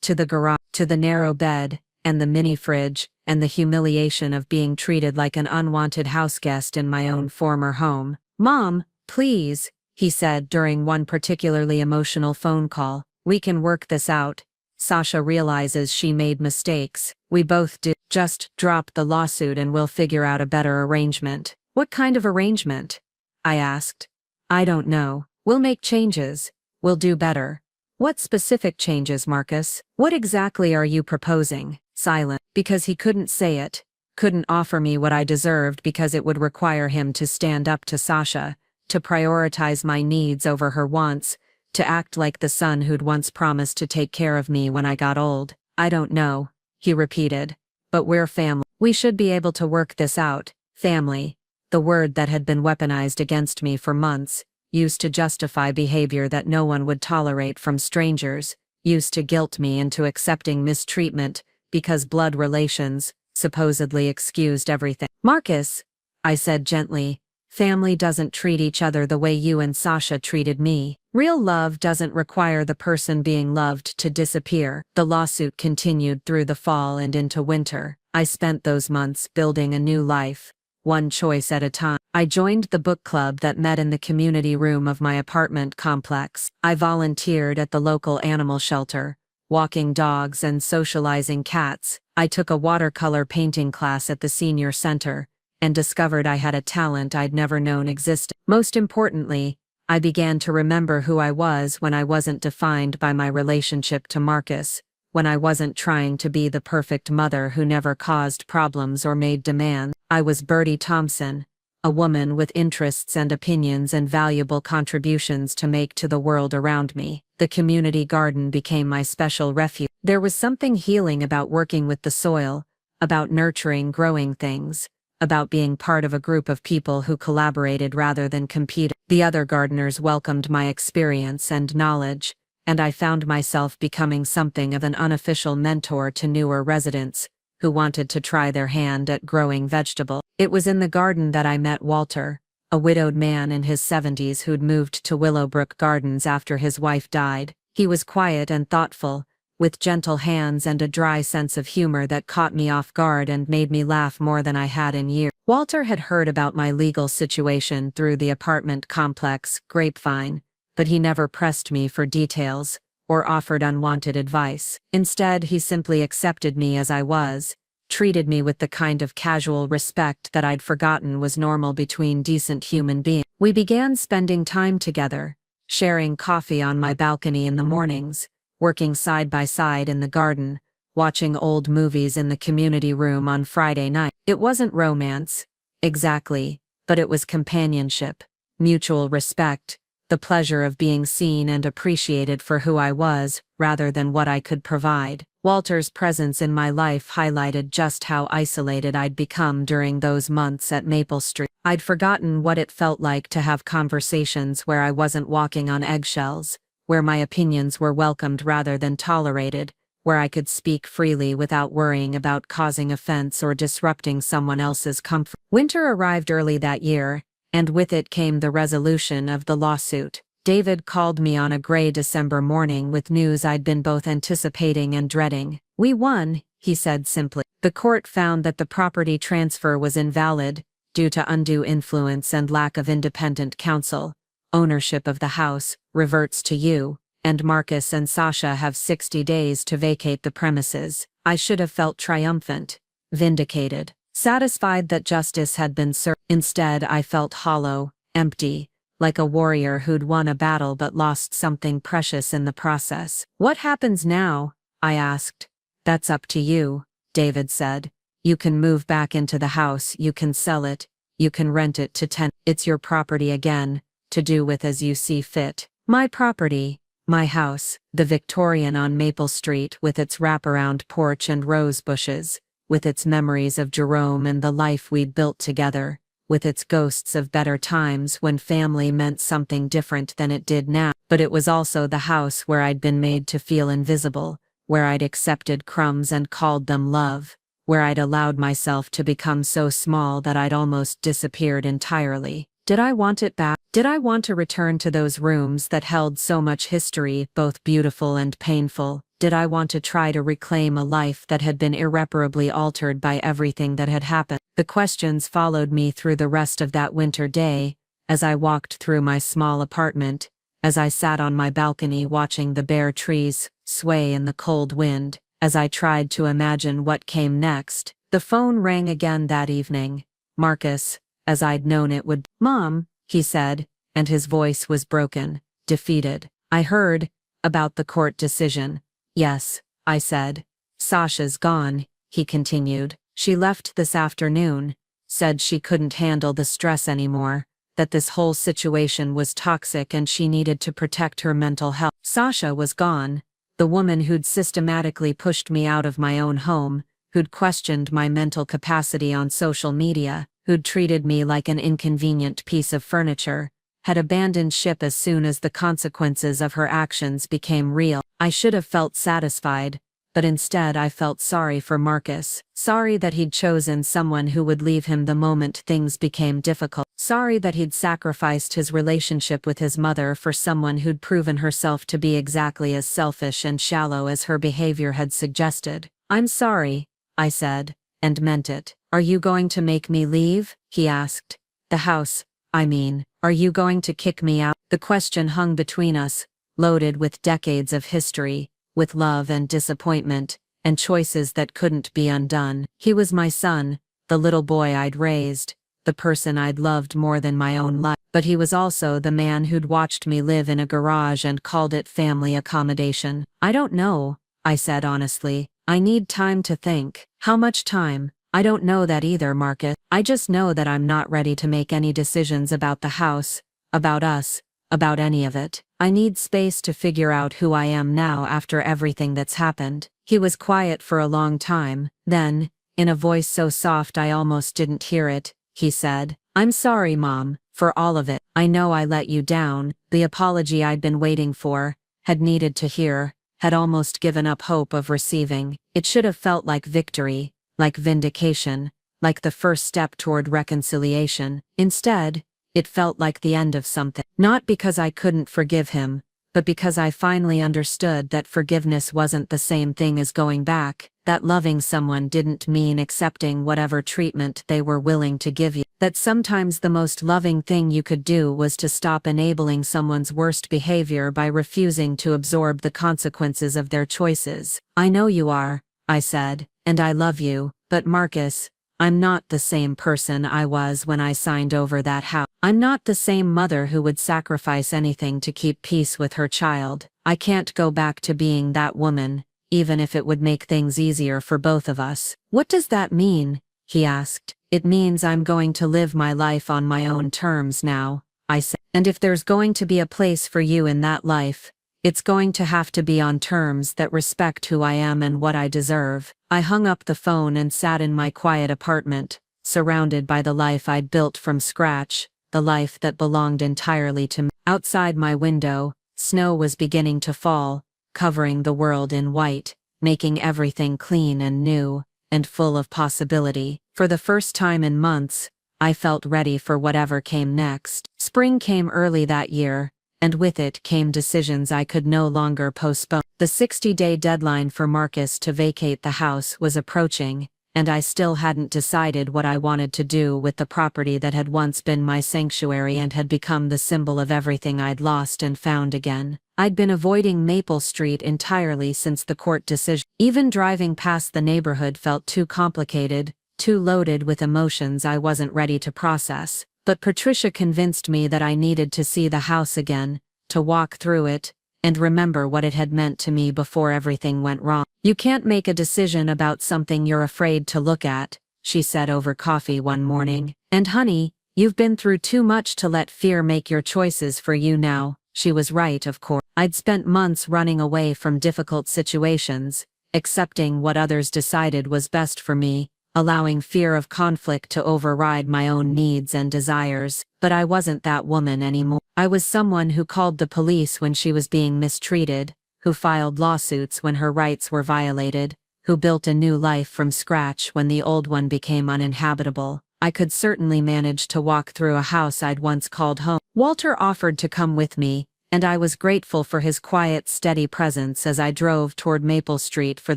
to the garage, to the narrow bed, and the mini fridge, and the humiliation of being treated like an unwanted houseguest in my own former home. "Mom, please," he said during one particularly emotional phone call, "we can work this out. Sasha realizes she made mistakes. We both do. Just drop the lawsuit and we'll figure out a better arrangement." "What kind of arrangement?" I asked. "I don't know. We'll make changes. We'll do better." "What specific changes, Marcus? What exactly are you proposing?" Silent, because he couldn't say it, couldn't offer me what I deserved because it would require him to stand up to Sasha, to prioritize my needs over her wants, To act like the son who'd once promised to take care of me when I got old. I don't know, he repeated. But we're family. We should be able to work this out. Family. The word that had been weaponized against me for months, used to justify behavior that no one would tolerate from strangers, used to guilt me into accepting mistreatment, because blood relations, supposedly excused everything. Marcus, I said gently, family doesn't treat each other the way you and Sasha treated me. Real love doesn't require the person being loved to disappear. The lawsuit continued through the fall and into winter. I spent those months building a new life, one choice at a time. I joined the book club that met in the community room of my apartment complex. I volunteered at the local animal shelter, walking dogs and socializing cats. I took a watercolor painting class at the senior center, and discovered I had a talent I'd never known existed. Most importantly, I began to remember who I was when I wasn't defined by my relationship to Marcus, when I wasn't trying to be the perfect mother who never caused problems or made demands. I was Bertie Thompson, a woman with interests and opinions and valuable contributions to make to the world around me. The community garden became my special refuge. There was something healing about working with the soil, about nurturing growing things, about being part of a group of people who collaborated rather than competed. The other gardeners welcomed my experience and knowledge, and I found myself becoming something of an unofficial mentor to newer residents who wanted to try their hand at growing vegetables. It was in the garden that I met Walter, a widowed man in his 70s who'd moved to Willowbrook Gardens after his wife died. He was quiet and thoughtful, with gentle hands and a dry sense of humor that caught me off guard and made me laugh more than I had in years. Walter had heard about my legal situation through the apartment complex grapevine, but he never pressed me for details or offered unwanted advice. Instead, he simply accepted me as I was, treated me with the kind of casual respect that I'd forgotten was normal between decent human beings. We began spending time together, sharing coffee on my balcony in the mornings, working side by side in the garden, watching old movies in the community room on Friday night. It wasn't romance, exactly, but it was companionship, mutual respect, the pleasure of being seen and appreciated for who I was, rather than what I could provide. Walter's presence in my life highlighted just how isolated I'd become during those months at Maple Street. I'd forgotten what it felt like to have conversations where I wasn't walking on eggshells, where my opinions were welcomed rather than tolerated, where I could speak freely without worrying about causing offense or disrupting someone else's comfort. Winter arrived early that year, and with it came the resolution of the lawsuit. David called me on a gray December morning with news I'd been both anticipating and dreading. "We won," he said simply. "The court found that the property transfer was invalid, due to undue influence and lack of independent counsel. Ownership of the house reverts to you, and Marcus and Sasha have 60 days to vacate the premises." I should have felt triumphant, vindicated, satisfied that justice had been served. Instead, I felt hollow, empty, like a warrior who'd won a battle but lost something precious in the process. "What happens now?" I asked. "That's up to you," David said. "You can move back into the house, you can sell it, you can rent it to tenants. It's your property again, to do with as you see fit." My property, my house, the Victorian on Maple Street with its wraparound porch and rose bushes, with its memories of Jerome and the life we'd built together, with its ghosts of better times when family meant something different than it did now. But it was also the house where I'd been made to feel invisible, where I'd accepted crumbs and called them love, where I'd allowed myself to become so small that I'd almost disappeared entirely. Did I want it back? Did I want to return to those rooms that held so much history, both beautiful and painful? Did I want to try to reclaim a life that had been irreparably altered by everything that had happened? The questions followed me through the rest of that winter day, as I walked through my small apartment, as I sat on my balcony watching the bare trees sway in the cold wind, as I tried to imagine what came next. The phone rang again that evening. Marcus, as I'd known it would. "Mom," he said, and his voice was broken, defeated. "I heard about the court decision." "Yes," I said. "Sasha's gone," he continued. "She left this afternoon, said she couldn't handle the stress anymore, that this whole situation was toxic and she needed to protect her mental health. Sasha was gone, the woman who'd systematically pushed me out of my own home, who'd questioned my mental capacity on social media, who'd treated me like an inconvenient piece of furniture, had abandoned ship as soon as the consequences of her actions became real. I should have felt satisfied, but instead I felt sorry for Marcus. Sorry that he'd chosen someone who would leave him the moment things became difficult. Sorry that he'd sacrificed his relationship with his mother for someone who'd proven herself to be exactly as selfish and shallow as her behavior had suggested. "I'm sorry," I said, and meant it. "Are you going to make me leave?" he asked. "The house, I mean. Are you going to kick me out?" The question hung between us, loaded with decades of history, with love and disappointment, and choices that couldn't be undone. He was my son, the little boy I'd raised, the person I'd loved more than my own life. But he was also the man who'd watched me live in a garage and called it family accommodation. "I don't know," I said honestly. "I need time to think." "How much time?" "I don't know that either, Marcus. I just know that I'm not ready to make any decisions about the house, about us, about any of it. I need space to figure out who I am now after everything that's happened." He was quiet for a long time. Then, in a voice so soft I almost didn't hear it, he said, "I'm sorry, Mom, for all of it. I know I let you down." The apology I'd been waiting for, had needed to hear, had almost given up hope of receiving. It should have felt like victory, like vindication, like the first step toward reconciliation. Instead, it felt like the end of something. Not because I couldn't forgive him, but because I finally understood that forgiveness wasn't the same thing as going back, that loving someone didn't mean accepting whatever treatment they were willing to give you, that sometimes the most loving thing you could do was to stop enabling someone's worst behavior by refusing to absorb the consequences of their choices. "I know you are," I said, "and I love you, but Marcus, I'm not the same person I was when I signed over that house. I'm not the same mother who would sacrifice anything to keep peace with her child. I can't go back to being that woman, even if it would make things easier for both of us." "What does that mean?" he asked. "It means I'm going to live my life on my own terms now," I said. "And if there's going to be a place for you in that life, it's going to have to be on terms that respect who I am and what I deserve." I hung up the phone and sat in my quiet apartment, surrounded by the life I'd built from scratch, the life that belonged entirely to me. Outside my window, snow was beginning to fall, covering the world in white, making everything clean and new, and full of possibility. For the first time in months, I felt ready for whatever came next. Spring came early that year, and with it came decisions I could no longer postpone. The 60-day deadline for Marcus to vacate the house was approaching, and I still hadn't decided what I wanted to do with the property that had once been my sanctuary and had become the symbol of everything I'd lost and found again. I'd been avoiding Maple Street entirely since the court decision. Even driving past the neighborhood felt too complicated, too loaded with emotions I wasn't ready to process. But Patricia convinced me that I needed to see the house again, to walk through it, and remember what it had meant to me before everything went wrong. "You can't make a decision about something you're afraid to look at," she said over coffee one morning. "And honey, you've been through too much to let fear make your choices for you now." She was right, of course. I'd spent months running away from difficult situations, accepting what others decided was best for me, allowing fear of conflict to override my own needs and desires. But I wasn't that woman anymore. I was someone who called the police when she was being mistreated, who filed lawsuits when her rights were violated, who built a new life from scratch when the old one became uninhabitable. I could certainly manage to walk through a house I'd once called home. Walter offered to come with me, and I was grateful for his quiet, steady presence as I drove toward Maple Street for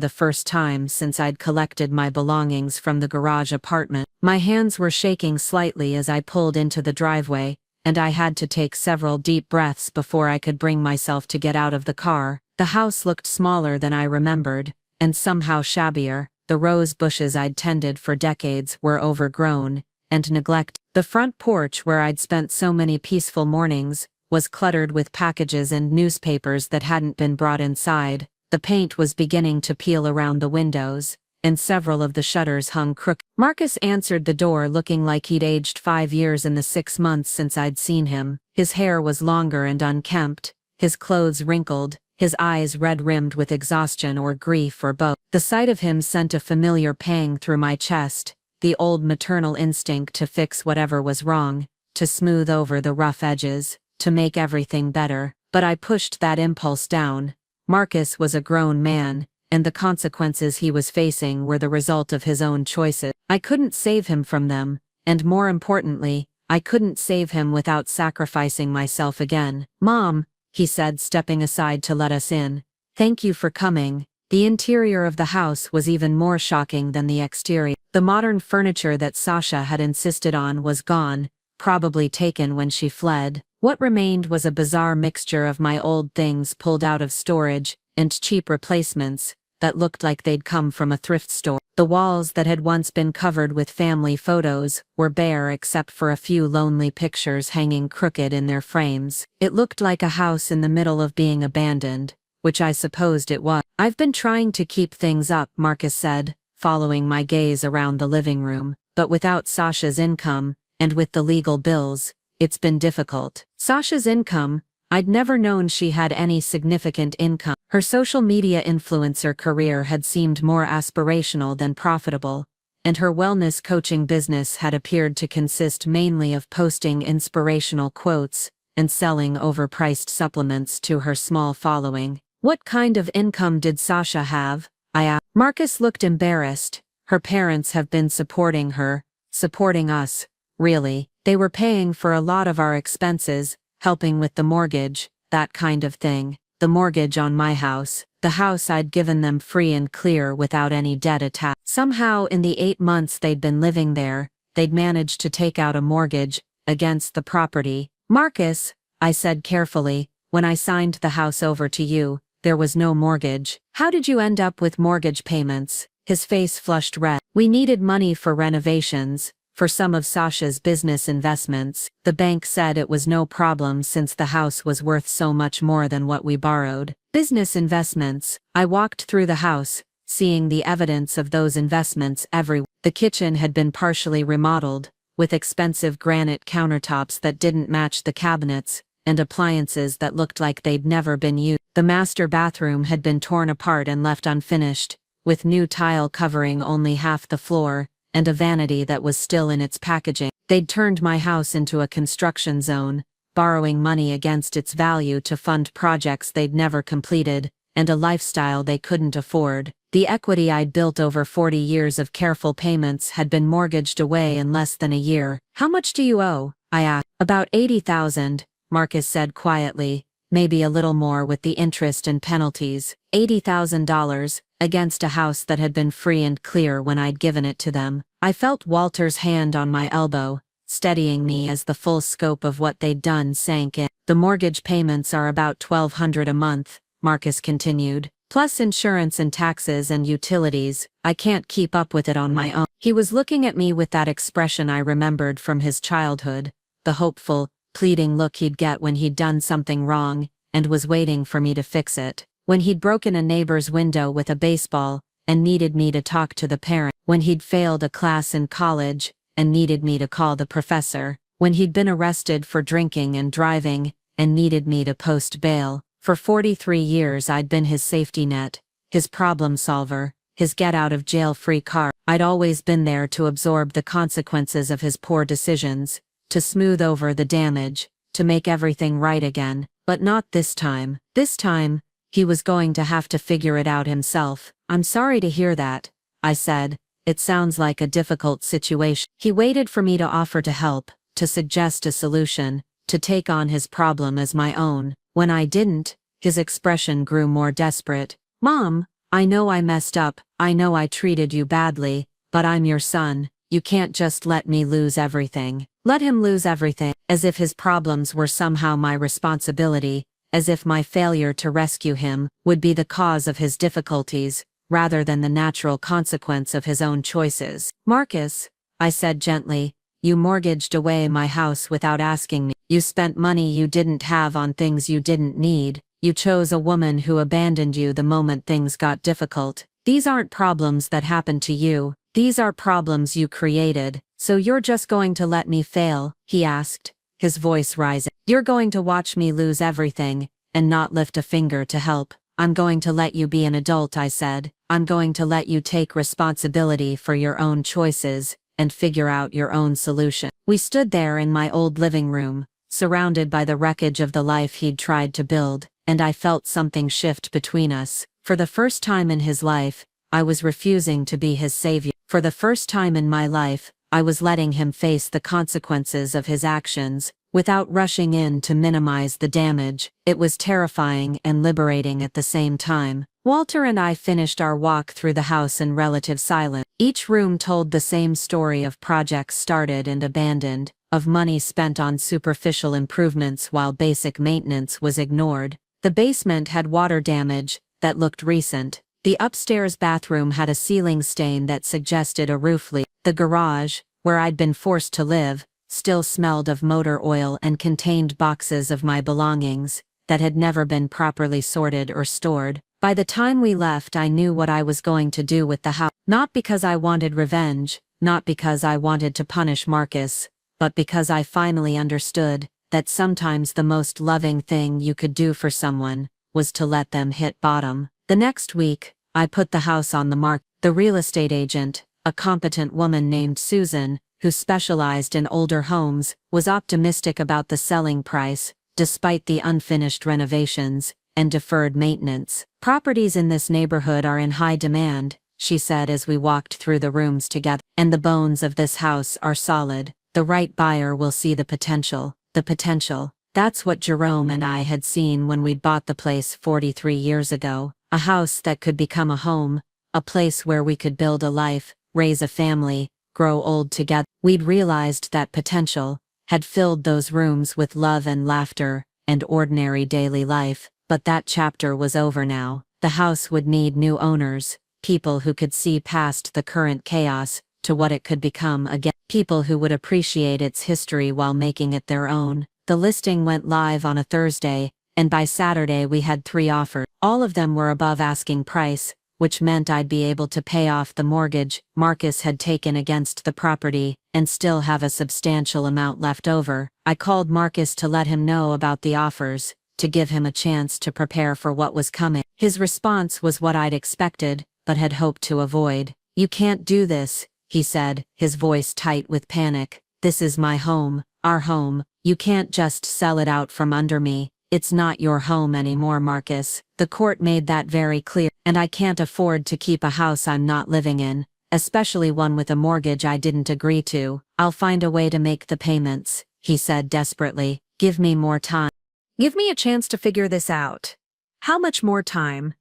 the first time since I'd collected my belongings from the garage apartment. My hands were shaking slightly as I pulled into the driveway, and I had to take several deep breaths before I could bring myself to get out of the car. The house looked smaller than I remembered, and somehow shabbier. The rose bushes I'd tended for decades were overgrown and neglected. The front porch where I'd spent so many peaceful mornings was cluttered with packages and newspapers that hadn't been brought inside. The paint was beginning to peel around the windows, and several of the shutters hung crooked. Marcus answered the door looking like he'd aged 5 years in the 6 months since I'd seen him. His hair was longer and unkempt, his clothes wrinkled, his eyes red-rimmed with exhaustion or grief or both. The sight of him sent a familiar pang through my chest, the old maternal instinct to fix whatever was wrong, to smooth over the rough edges, to make everything better. But I pushed that impulse down. Marcus was a grown man, and the consequences he was facing were the result of his own choices. I couldn't save him from them, and more importantly, I couldn't save him without sacrificing myself again. "Mom," he said, stepping aside to let us in. "Thank you for coming." The interior of the house was even more shocking than the exterior. The modern furniture that Sasha had insisted on was gone, probably taken when she fled. What remained was a bizarre mixture of my old things pulled out of storage and cheap replacements that looked like they'd come from a thrift store. The walls that had once been covered with family photos were bare except for a few lonely pictures hanging crooked in their frames. It looked like a house in the middle of being abandoned, which I supposed it was. "I've been trying to keep things up," Marcus said, following my gaze around the living room, "but without Sasha's income, and with the legal bills, it's been difficult." Sasha's income? I'd never known she had any significant income. Her social media influencer career had seemed more aspirational than profitable, and her wellness coaching business had appeared to consist mainly of posting inspirational quotes and selling overpriced supplements to her small following. "What kind of income did Sasha have?" I asked. Marcus looked embarrassed. "Her parents have been supporting her, supporting us, really. They were paying for a lot of our expenses, helping with the mortgage, that kind of thing. The mortgage on my house, the house I'd given them free and clear without any debt attached. Somehow in the 8 months they'd been living there, they'd managed to take out a mortgage against the property." "Marcus," I said carefully, "when I signed the house over to you, there was no mortgage. How did you end up with mortgage payments?" His face flushed red. "We needed money for renovations, for some of Sasha's business investments. The bank said it was no problem since the house was worth so much more than what we borrowed." Business investments. I walked through the house, seeing the evidence of those investments everywhere. The kitchen had been partially remodeled, with expensive granite countertops that didn't match the cabinets, and appliances that looked like they'd never been used. The master bathroom had been torn apart and left unfinished, with new tile covering only half the floor, and a vanity that was still in its packaging. They'd turned my house into a construction zone, borrowing money against its value to fund projects they'd never completed, and a lifestyle they couldn't afford. The equity I'd built over 40 years of careful payments had been mortgaged away in less than a year. "How much do you owe?" I asked. "About 80,000, Marcus said quietly, "maybe a little more with the interest and penalties." $80,000, against a house that had been free and clear when I'd given it to them. I felt Walter's hand on my elbow, steadying me as the full scope of what they'd done sank in. "The mortgage payments are about $1,200 a month, Marcus continued, plus insurance and taxes and utilities. I can't keep up with it on my own." He was looking at me with that expression I remembered from his childhood, the hopeful, pleading look he'd get when he'd done something wrong, and was waiting for me to fix it. When he'd broken a neighbor's window with a baseball, and needed me to talk to the parent. When he'd failed a class in college, and needed me to call the professor. When he'd been arrested for drinking and driving, and needed me to post bail. For 43 years I'd been his safety net, his problem solver, his get-out-of-jail-free card. I'd always been there to absorb the consequences of his poor decisions, to smooth over the damage, to make everything right again. But not this time. This time, he was going to have to figure it out himself. "I'm sorry to hear that," I said. "It sounds like a difficult situation." He waited for me to offer to help, to suggest a solution, to take on his problem as my own. When I didn't, his expression grew more desperate. "Mom, I know I messed up, I know I treated you badly, but I'm your son. You can't just let me lose everything." Let him lose everything, as if his problems were somehow my responsibility, as if my failure to rescue him would be the cause of his difficulties, rather than the natural consequence of his own choices. "Marcus," I said gently, "you mortgaged away my house without asking me. You spent money you didn't have on things you didn't need. You chose a woman who abandoned you the moment things got difficult. These aren't problems that happened to you. These are problems you created. So you're just going to let me fail?" he asked, his voice rising. "You're going to watch me lose everything, and not lift a finger to help?" "I'm going to let you be an adult," I said. "I'm going to let you take responsibility for your own choices, and figure out your own solution." We stood there in my old living room, surrounded by the wreckage of the life he'd tried to build, and I felt something shift between us. For the first time in his life, I was refusing to be his savior. For the first time in my life, I was letting him face the consequences of his actions, without rushing in to minimize the damage. It was terrifying and liberating at the same time. Walter and I finished our walk through the house in relative silence. Each room told the same story of projects started and abandoned, of money spent on superficial improvements while basic maintenance was ignored. The basement had water damage that looked recent. The upstairs bathroom had a ceiling stain that suggested a roof leak. The garage, where I'd been forced to live, still smelled of motor oil and contained boxes of my belongings that had never been properly sorted or stored. By the time we left, I knew what I was going to do with the house. Not because I wanted revenge, not because I wanted to punish Marcus, but because I finally understood that sometimes the most loving thing you could do for someone was to let them hit bottom. The next week, I put the house on the market. The real estate agent, a competent woman named Susan, who specialized in older homes, was optimistic about the selling price, despite the unfinished renovations and deferred maintenance. "Properties in this neighborhood are in high demand," she said as we walked through the rooms together, "and the bones of this house are solid. The right buyer will see the potential." The potential. That's what Jerome and I had seen when we'd bought the place 43 years ago. A house that could become a home, a place where we could build a life, raise a family, grow old together. We'd realized that potential, had filled those rooms with love and laughter, and ordinary daily life, but that chapter was over now. The house would need new owners, people who could see past the current chaos to what it could become again, people who would appreciate its history while making it their own. The listing went live on a Thursday, and by Saturday we had 3 offers. All of them were above asking price, which meant I'd be able to pay off the mortgage Marcus had taken against the property, and still have a substantial amount left over. I called Marcus to let him know about the offers, to give him a chance to prepare for what was coming. His response was what I'd expected, but had hoped to avoid. "You can't do this," he said, his voice tight with panic. "This is my home, our home. You can't just sell it out from under me. It's not your home anymore, Marcus. The court made that very clear, and I can't afford to keep a house I'm not living in, especially one with a mortgage I didn't agree to. I'll find a way to make the payments," he said desperately. "Give me more time. Give me a chance to figure this out." "How much more time?"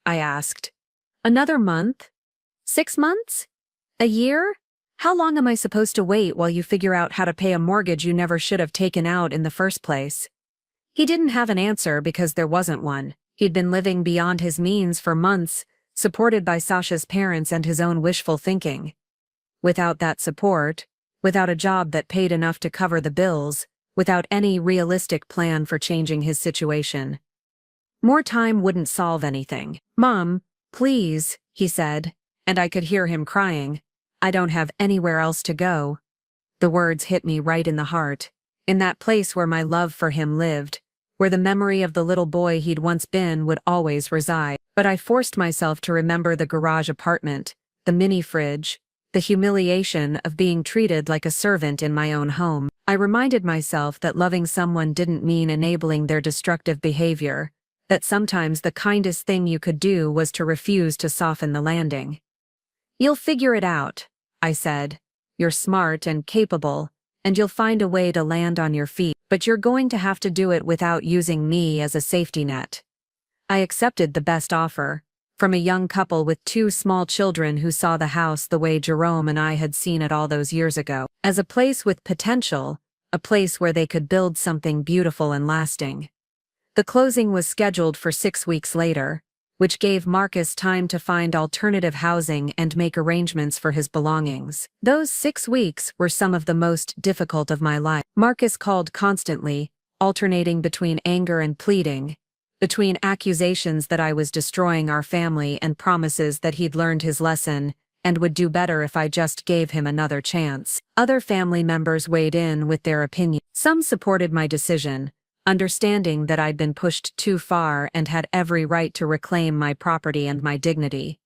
I asked. "Another month? 6 months? A year? How long am I supposed to wait while you figure out how to pay a mortgage you never should have taken out in the first place?" He didn't have an answer because there wasn't one. He'd been living beyond his means for months, supported by Sasha's parents and his own wishful thinking. Without that support, without a job that paid enough to cover the bills, without any realistic plan for changing his situation, more time wouldn't solve anything. "Mom, please," he said, and I could hear him crying. "I don't have anywhere else to go." The words hit me right in the heart, in that place where my love for him lived, where the memory of the little boy he'd once been would always reside. But I forced myself to remember the garage apartment, the mini fridge, the humiliation of being treated like a servant in my own home. I reminded myself that loving someone didn't mean enabling their destructive behavior, that sometimes the kindest thing you could do was to refuse to soften the landing. "You'll figure it out," I said. "You're smart and capable, and you'll find a way to land on your feet, but you're going to have to do it without using me as a safety net." I accepted the best offer, from a young couple with 2 small children who saw the house the way Jerome and I had seen it all those years ago, as a place with potential, a place where they could build something beautiful and lasting. The closing was scheduled for 6 weeks later, which gave Marcus time to find alternative housing and make arrangements for his belongings. Those 6 weeks were some of the most difficult of my life. Marcus called constantly, alternating between anger and pleading, between accusations that I was destroying our family and promises that he'd learned his lesson and would do better if I just gave him another chance. Other family members weighed in with their opinion. Some supported my decision, understanding that I'd been pushed too far and had every right to reclaim my property and my dignity.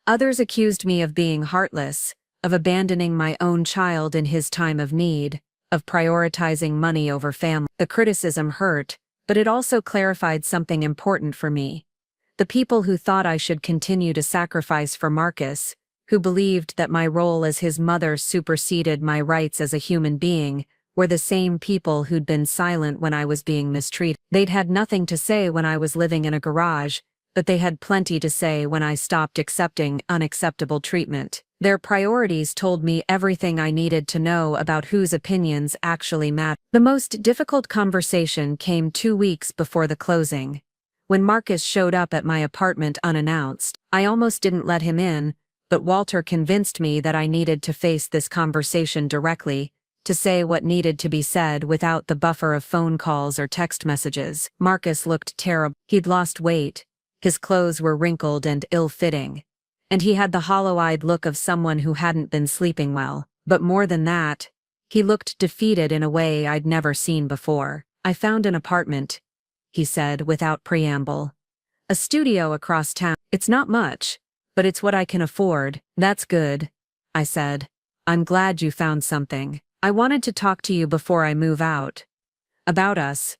Others accused me of being heartless, of abandoning my own child in his time of need, of prioritizing money over family. The criticism hurt, but it also clarified something important for me. The people who thought I should continue to sacrifice for Marcus, who believed that my role as his mother superseded my rights as a human being, were the same people who'd been silent when I was being mistreated. They'd had nothing to say when I was living in a garage, but they had plenty to say when I stopped accepting unacceptable treatment. Their priorities told me everything I needed to know about whose opinions actually mattered. The most difficult conversation came 2 weeks before the closing. When Marcus showed up at my apartment unannounced, I almost didn't let him in, but Walter convinced me that I needed to face this conversation directly, to say what needed to be said without the buffer of phone calls or text messages. Marcus looked terrible. He'd lost weight, his clothes were wrinkled and ill-fitting, and he had the hollow-eyed look of someone who hadn't been sleeping well. But more than that, he looked defeated in a way I'd never seen before. "I found an apartment," he said without preamble. "A studio across town. It's not much, but it's what I can afford." "That's good," I said. "I'm glad you found something. I wanted to talk to you before I move out. About us.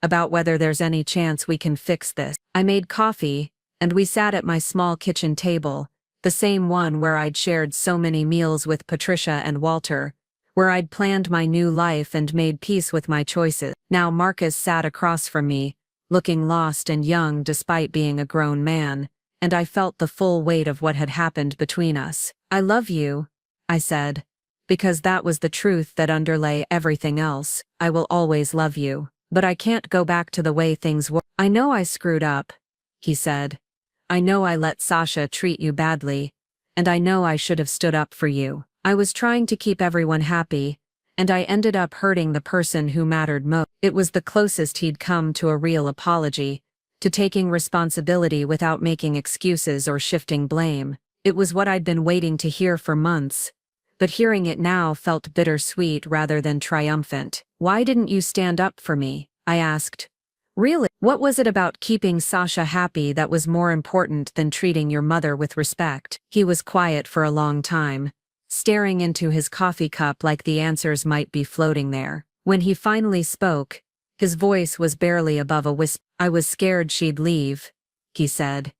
About whether there's any chance we can fix this." I made coffee, and we sat at my small kitchen table, the same one where I'd shared so many meals with Patricia and Walter, where I'd planned my new life and made peace with my choices. Now Marcus sat across from me, looking lost and young despite being a grown man, and I felt the full weight of what had happened between us. "I love you," I said, because that was the truth that underlay everything else. "I will always love you. But I can't go back to the way things were." "I know I screwed up," he said. "I know I let Sasha treat you badly, and I know I should have stood up for you. I was trying to keep everyone happy, and I ended up hurting the person who mattered most." It was the closest he'd come to a real apology, to taking responsibility without making excuses or shifting blame. It was what I'd been waiting to hear for months, but hearing it now felt bittersweet rather than triumphant. "Why didn't you stand up for me?" I asked. "Really? What was it about keeping Sasha happy that was more important than treating your mother with respect?" He was quiet for a long time, staring into his coffee cup like the answers might be floating there. When he finally spoke, his voice was barely above a whisper. "I was scared she'd leave," he said.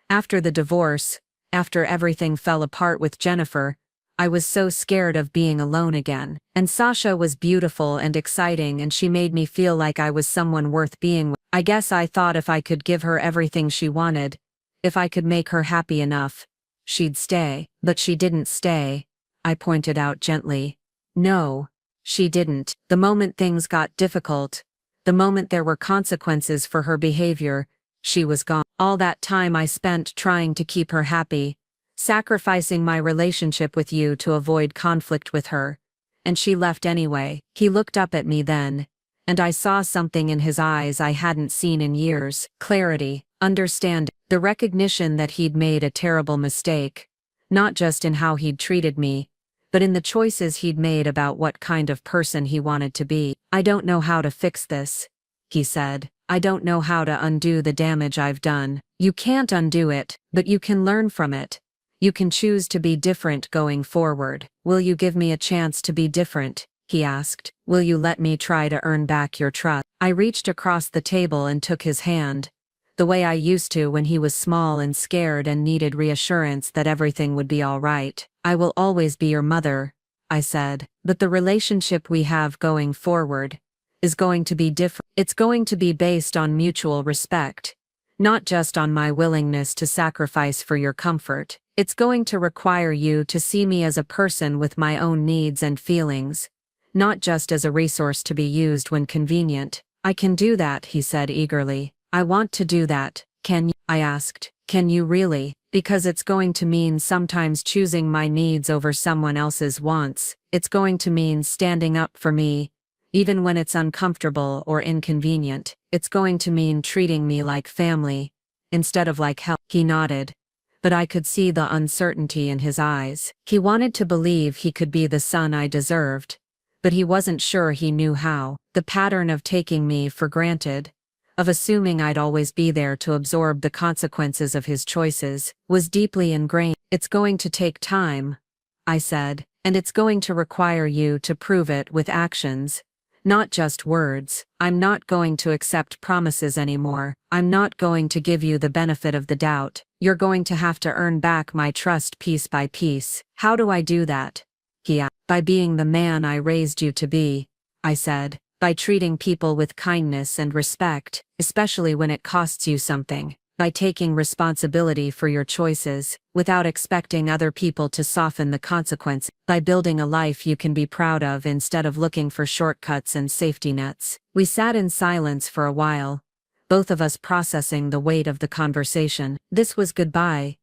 "After the divorce, after everything fell apart with Jennifer, I was so scared of being alone again. And Sasha was beautiful and exciting, and she made me feel like I was someone worth being with. I guess I thought if I could give her everything she wanted, if I could make her happy enough, she'd stay." "But she didn't stay," I pointed out gently. "No, she didn't. The moment things got difficult, the moment there were consequences for her behavior, she was gone. All that time I spent trying to keep her happy, sacrificing my relationship with you to avoid conflict with her, and she left anyway." He looked up at me then, and I saw something in his eyes I hadn't seen in years. Clarity, understanding, the recognition that he'd made a terrible mistake, not just in how he'd treated me, but in the choices he'd made about what kind of person he wanted to be. "I don't know how to fix this," he said. "I don't know how to undo the damage I've done." "You can't undo it, but you can learn from it. You can choose to be different going forward." "Will you give me a chance to be different?" he asked. "Will you let me try to earn back your trust?" I reached across the table and took his hand, the way I used to when he was small and scared and needed reassurance that everything would be all right. "I will always be your mother," I said, "but the relationship we have going forward is going to be different. It's going to be based on mutual respect, not just on my willingness to sacrifice for your comfort. It's going to require you to see me as a person with my own needs and feelings, not just as a resource to be used when convenient." "I can do that," he said eagerly. "I want to do that." "Can you?" I asked. "Can you really? Because it's going to mean sometimes choosing my needs over someone else's wants. It's going to mean standing up for me, even when it's uncomfortable or inconvenient. It's going to mean treating me like family, instead of like hell. He nodded, but I could see the uncertainty in his eyes. He wanted to believe he could be the son I deserved, but he wasn't sure he knew how. The pattern of taking me for granted, of assuming I'd always be there to absorb the consequences of his choices, was deeply ingrained. It's going to take time, I said, and it's going to require you to prove it with actions, not just words. I'm not going to accept promises anymore. I'm not going to give you the benefit of the doubt. You're going to have to earn back my trust piece by piece. How do I do that? He asked. By being the man I raised you to be, I said. By treating people with kindness and respect, especially when it costs you something. By taking responsibility for your choices, without expecting other people to soften the consequence. By building a life you can be proud of instead of looking for shortcuts and safety nets. We sat in silence for a while, both of us processing the weight of the conversation. This was goodbye,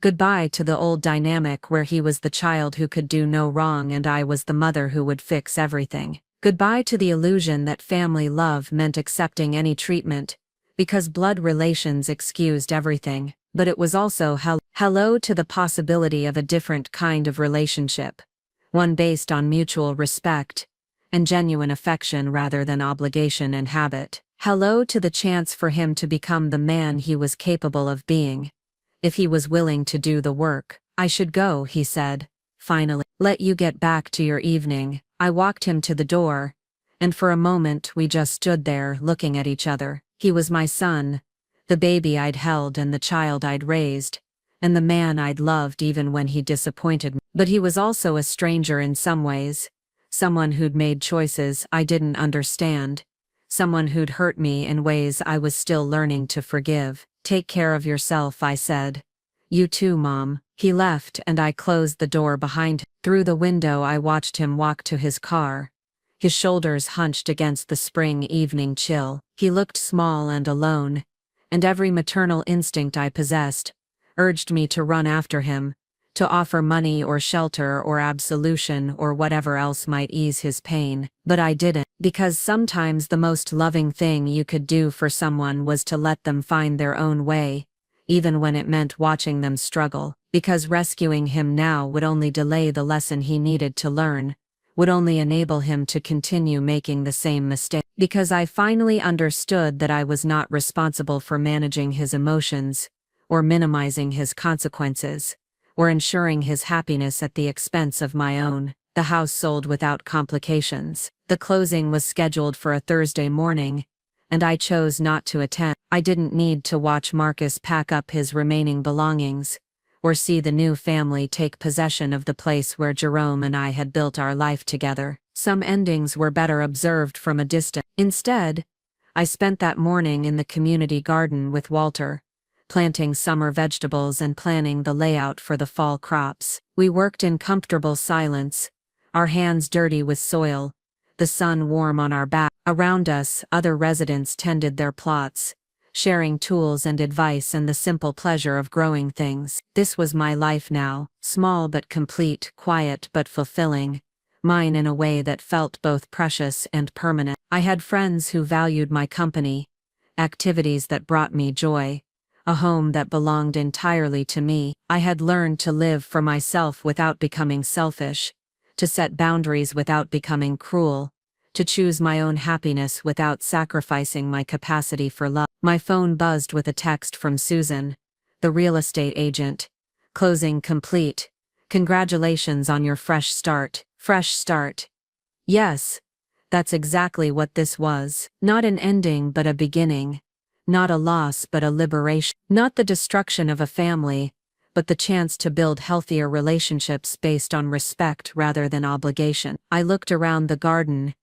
goodbye to the old dynamic where he was the child who could do no wrong and I was the mother who would fix everything. Goodbye to the illusion that family love meant accepting any treatment, because blood relations excused everything, but it was also hello to the possibility of a different kind of relationship, one based on mutual respect and genuine affection rather than obligation and habit. Hello to the chance for him to become the man he was capable of being, if he was willing to do the work. I should go, he said, finally. Let you get back to your evening. I walked him to the door, and for a moment we just stood there looking at each other. He was my son, the baby I'd held and the child I'd raised, and the man I'd loved even when he disappointed me. But he was also a stranger in some ways, someone who'd made choices I didn't understand, someone who'd hurt me in ways I was still learning to forgive. Take care of yourself, I said. You too, Mom. He left and I closed the door behind him. Through the window I watched him walk to his car, his shoulders hunched against the spring evening chill. He looked small and alone, and every maternal instinct I possessed urged me to run after him, to offer money or shelter or absolution or whatever else might ease his pain. But I didn't, because sometimes the most loving thing you could do for someone was to let them find their own way, even when it meant watching them struggle. Because rescuing him now would only delay the lesson he needed to learn, would only enable him to continue making the same mistake. Because I finally understood that I was not responsible for managing his emotions, or minimizing his consequences, or ensuring his happiness at the expense of my own. The house sold without complications. The closing was scheduled for a Thursday morning, and I chose not to attend. I didn't need to watch Marcus pack up his remaining belongings, or see the new family take possession of the place where Jerome and I had built our life together. Some endings were better observed from a distance. Instead, I spent that morning in the community garden with Walter, planting summer vegetables and planning the layout for the fall crops. We worked in comfortable silence, our hands dirty with soil, the sun warm on our back. Around us, other residents tended their plots, sharing tools and advice and the simple pleasure of growing things. This was my life now, small but complete, quiet but fulfilling, mine in a way that felt both precious and permanent. I had friends who valued my company, activities that brought me joy, a home that belonged entirely to me. I had learned to live for myself without becoming selfish, to set boundaries without becoming cruel, to choose my own happiness without sacrificing my capacity for love. My phone buzzed with a text from Susan, the real estate agent. Closing complete. Congratulations on your fresh start. Fresh start. Yes, that's exactly what this was. Not an ending but a beginning. Not a loss but a liberation. Not the destruction of a family, but the chance to build healthier relationships based on respect rather than obligation. I looked around the garden,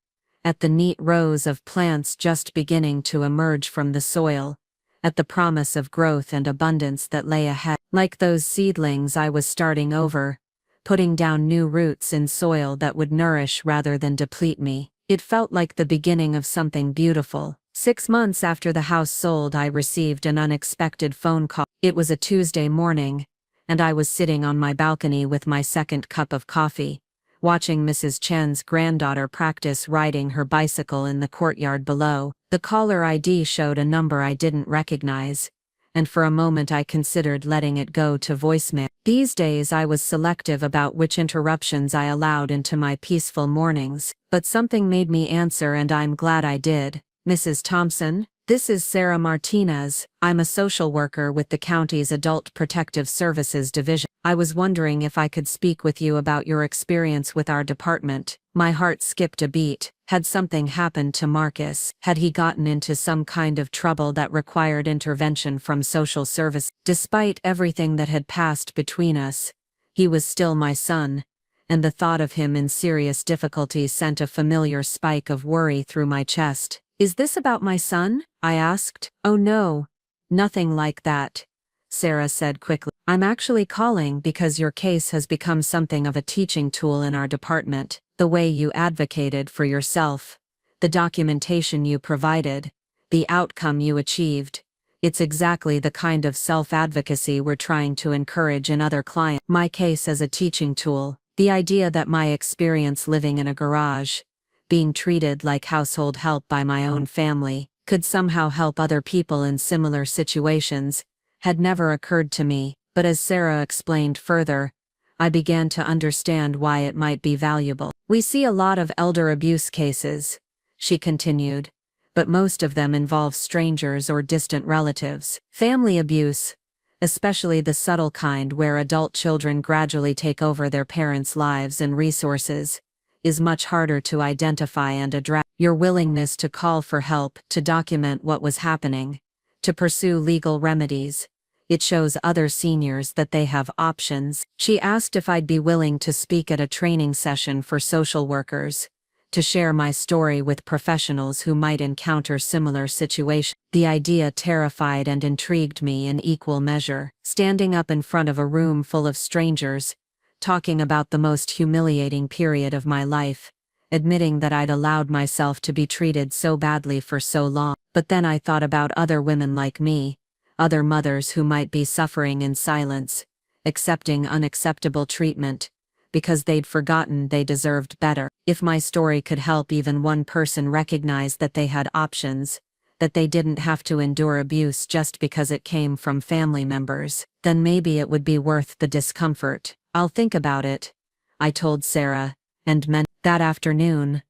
at the neat rows of plants just beginning to emerge from the soil, at the promise of growth and abundance that lay ahead. Like those seedlings, I was starting over, putting down new roots in soil that would nourish rather than deplete me. It felt like the beginning of something beautiful. 6 months after the house sold, I received an unexpected phone call. It was a Tuesday morning, and I was sitting on my balcony with my second cup of coffee, watching Mrs. Chen's granddaughter practice riding her bicycle in the courtyard below. The caller ID showed a number I didn't recognize, and for a moment I considered letting it go to voicemail. These days I was selective about which interruptions I allowed into my peaceful mornings, but something made me answer, and I'm glad I did. Mrs. Thompson, this is Sarah Martinez. I'm a social worker with the county's Adult Protective Services Division. I was wondering if I could speak with you about your experience with our department. My heart skipped a beat. Had something happened to Marcus? Had he gotten into some kind of trouble that required intervention from social service? Despite everything that had passed between us, he was still my son, and the thought of him in serious difficulty sent a familiar spike of worry through my chest. Is this about my son? I asked. Oh no, nothing like that, Sarah said quickly. I'm actually calling because your case has become something of a teaching tool in our department. The way you advocated for yourself, the documentation you provided, the outcome you achieved. It's exactly the kind of self-advocacy we're trying to encourage in other clients. My case as a teaching tool, the idea that my experience living in a garage, being treated like household help by my own family, could somehow help other people in similar situations, had never occurred to me. But as Sarah explained further, I began to understand why it might be valuable. We see a lot of elder abuse cases, she continued, but most of them involve strangers or distant relatives. Family abuse, especially the subtle kind where adult children gradually take over their parents' lives and resources, is much harder to identify and address. Your willingness to call for help, to document what was happening, to pursue legal remedies, it shows other seniors that they have options. She asked if I'd be willing to speak at a training session for social workers, to share my story with professionals who might encounter similar situations. The idea terrified and intrigued me in equal measure. Standing up in front of a room full of strangers, talking about the most humiliating period of my life, admitting that I'd allowed myself to be treated so badly for so long. But then I thought about other women like me, other mothers who might be suffering in silence, accepting unacceptable treatment, because they'd forgotten they deserved better. If my story could help even one person recognize that they had options, that they didn't have to endure abuse just because it came from family members, then maybe it would be worth the discomfort. I'll think about it, I told Sarah, and that afternoon,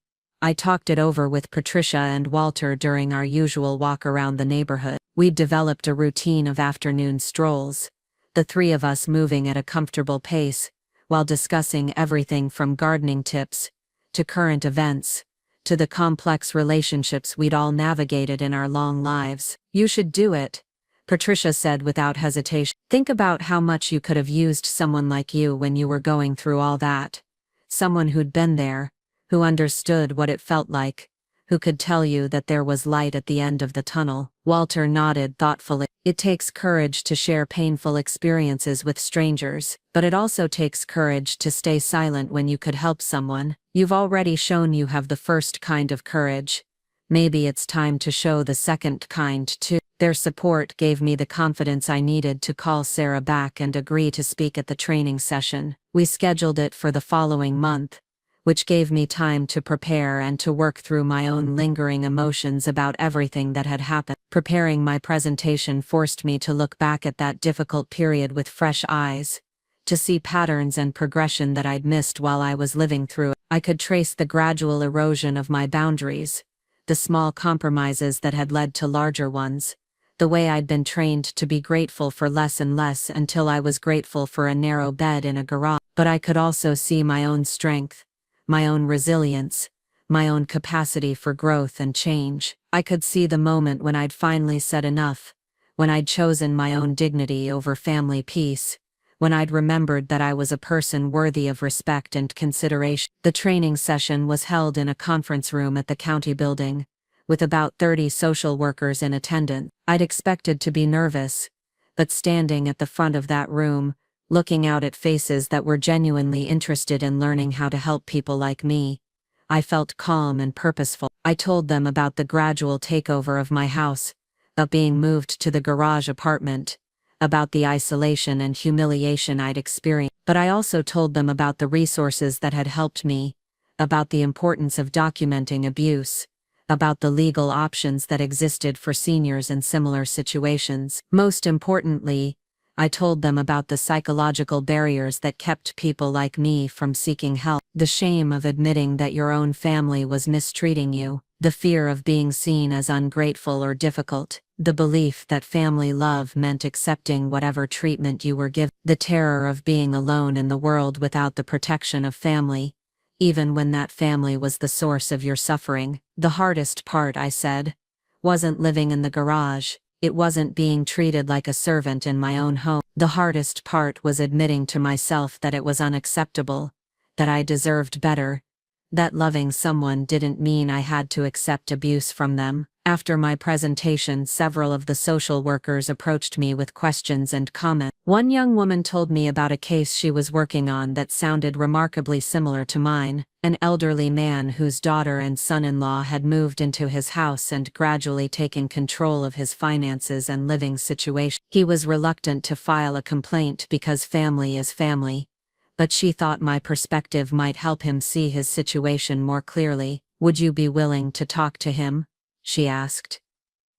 I talked it over with Patricia and Walter during our usual walk around the neighborhood. We'd developed a routine of afternoon strolls, the three of us moving at a comfortable pace, while discussing everything from gardening tips, to current events, to the complex relationships we'd all navigated in our long lives. You should do it, Patricia said without hesitation. Think about how much you could have used someone like you when you were going through all that. Someone who'd been there, who understood what it felt like, who could tell you that there was light at the end of the tunnel. Walter nodded thoughtfully. It takes courage to share painful experiences with strangers, but it also takes courage to stay silent when you could help someone. You've already shown you have the first kind of courage. Maybe it's time to show the second kind too. Their support gave me the confidence I needed to call Sarah back and agree to speak at the training session. We scheduled it for the following month, which gave me time to prepare and to work through my own lingering emotions about everything that had happened. Preparing my presentation forced me to look back at that difficult period with fresh eyes, to see patterns and progression that I'd missed while I was living through it. I could trace the gradual erosion of my boundaries, the small compromises that had led to larger ones, the way I'd been trained to be grateful for less and less until I was grateful for a narrow bed in a garage. But I could also see my own strength, my own resilience, my own capacity for growth and change. I could see the moment when I'd finally said enough, when I'd chosen my own dignity over family peace, when I'd remembered that I was a person worthy of respect and consideration. The training session was held in a conference room at the county building, with about 30 social workers in attendance. I'd expected to be nervous, but standing at the front of that room, looking out at faces that were genuinely interested in learning how to help people like me, I felt calm and purposeful. I told them about the gradual takeover of my house, about being moved to the garage apartment, about the isolation and humiliation I'd experienced. But I also told them about the resources that had helped me, about the importance of documenting abuse, about the legal options that existed for seniors in similar situations. Most importantly, I told them about the psychological barriers that kept people like me from seeking help. The shame of admitting that your own family was mistreating you, the fear of being seen as ungrateful or difficult, the belief that family love meant accepting whatever treatment you were given, the terror of being alone in the world without the protection of family, even when that family was the source of your suffering. The hardest part, I said, wasn't living in the garage. It wasn't being treated like a servant in my own home. The hardest part was admitting to myself that it was unacceptable, that I deserved better, that loving someone didn't mean I had to accept abuse from them. After my presentation, several of the social workers approached me with questions and comments. One young woman told me about a case she was working on that sounded remarkably similar to mine, an elderly man whose daughter and son-in-law had moved into his house and gradually taken control of his finances and living situation. He was reluctant to file a complaint because family is family, but she thought my perspective might help him see his situation more clearly. "Would you be willing to talk to him?" she asked.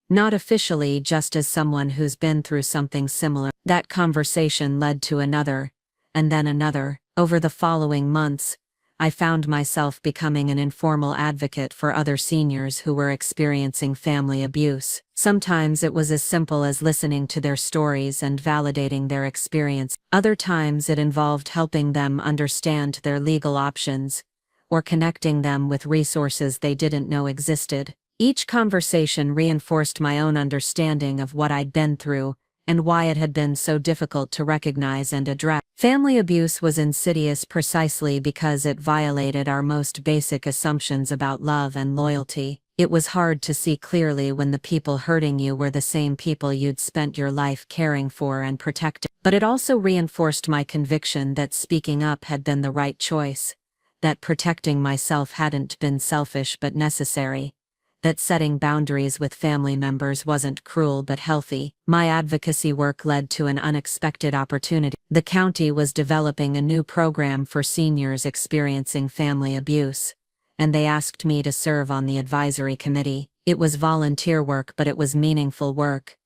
"Not officially, just as someone who's been through something similar." That conversation led to another, and then another. Over the following months, I found myself becoming an informal advocate for other seniors who were experiencing family abuse. Sometimes it was as simple as listening to their stories and validating their experience. Other times it involved helping them understand their legal options, or connecting them with resources they didn't know existed. Each conversation reinforced my own understanding of what I'd been through, and why it had been so difficult to recognize and address. Family abuse was insidious precisely because it violated our most basic assumptions about love and loyalty. It was hard to see clearly when the people hurting you were the same people you'd spent your life caring for and protecting. But it also reinforced my conviction that speaking up had been the right choice, that protecting myself hadn't been selfish but necessary, that setting boundaries with family members wasn't cruel but healthy. My advocacy work led to an unexpected opportunity. The county was developing a new program for seniors experiencing family abuse, and they asked me to serve on the advisory committee. It was volunteer work, but it was meaningful work,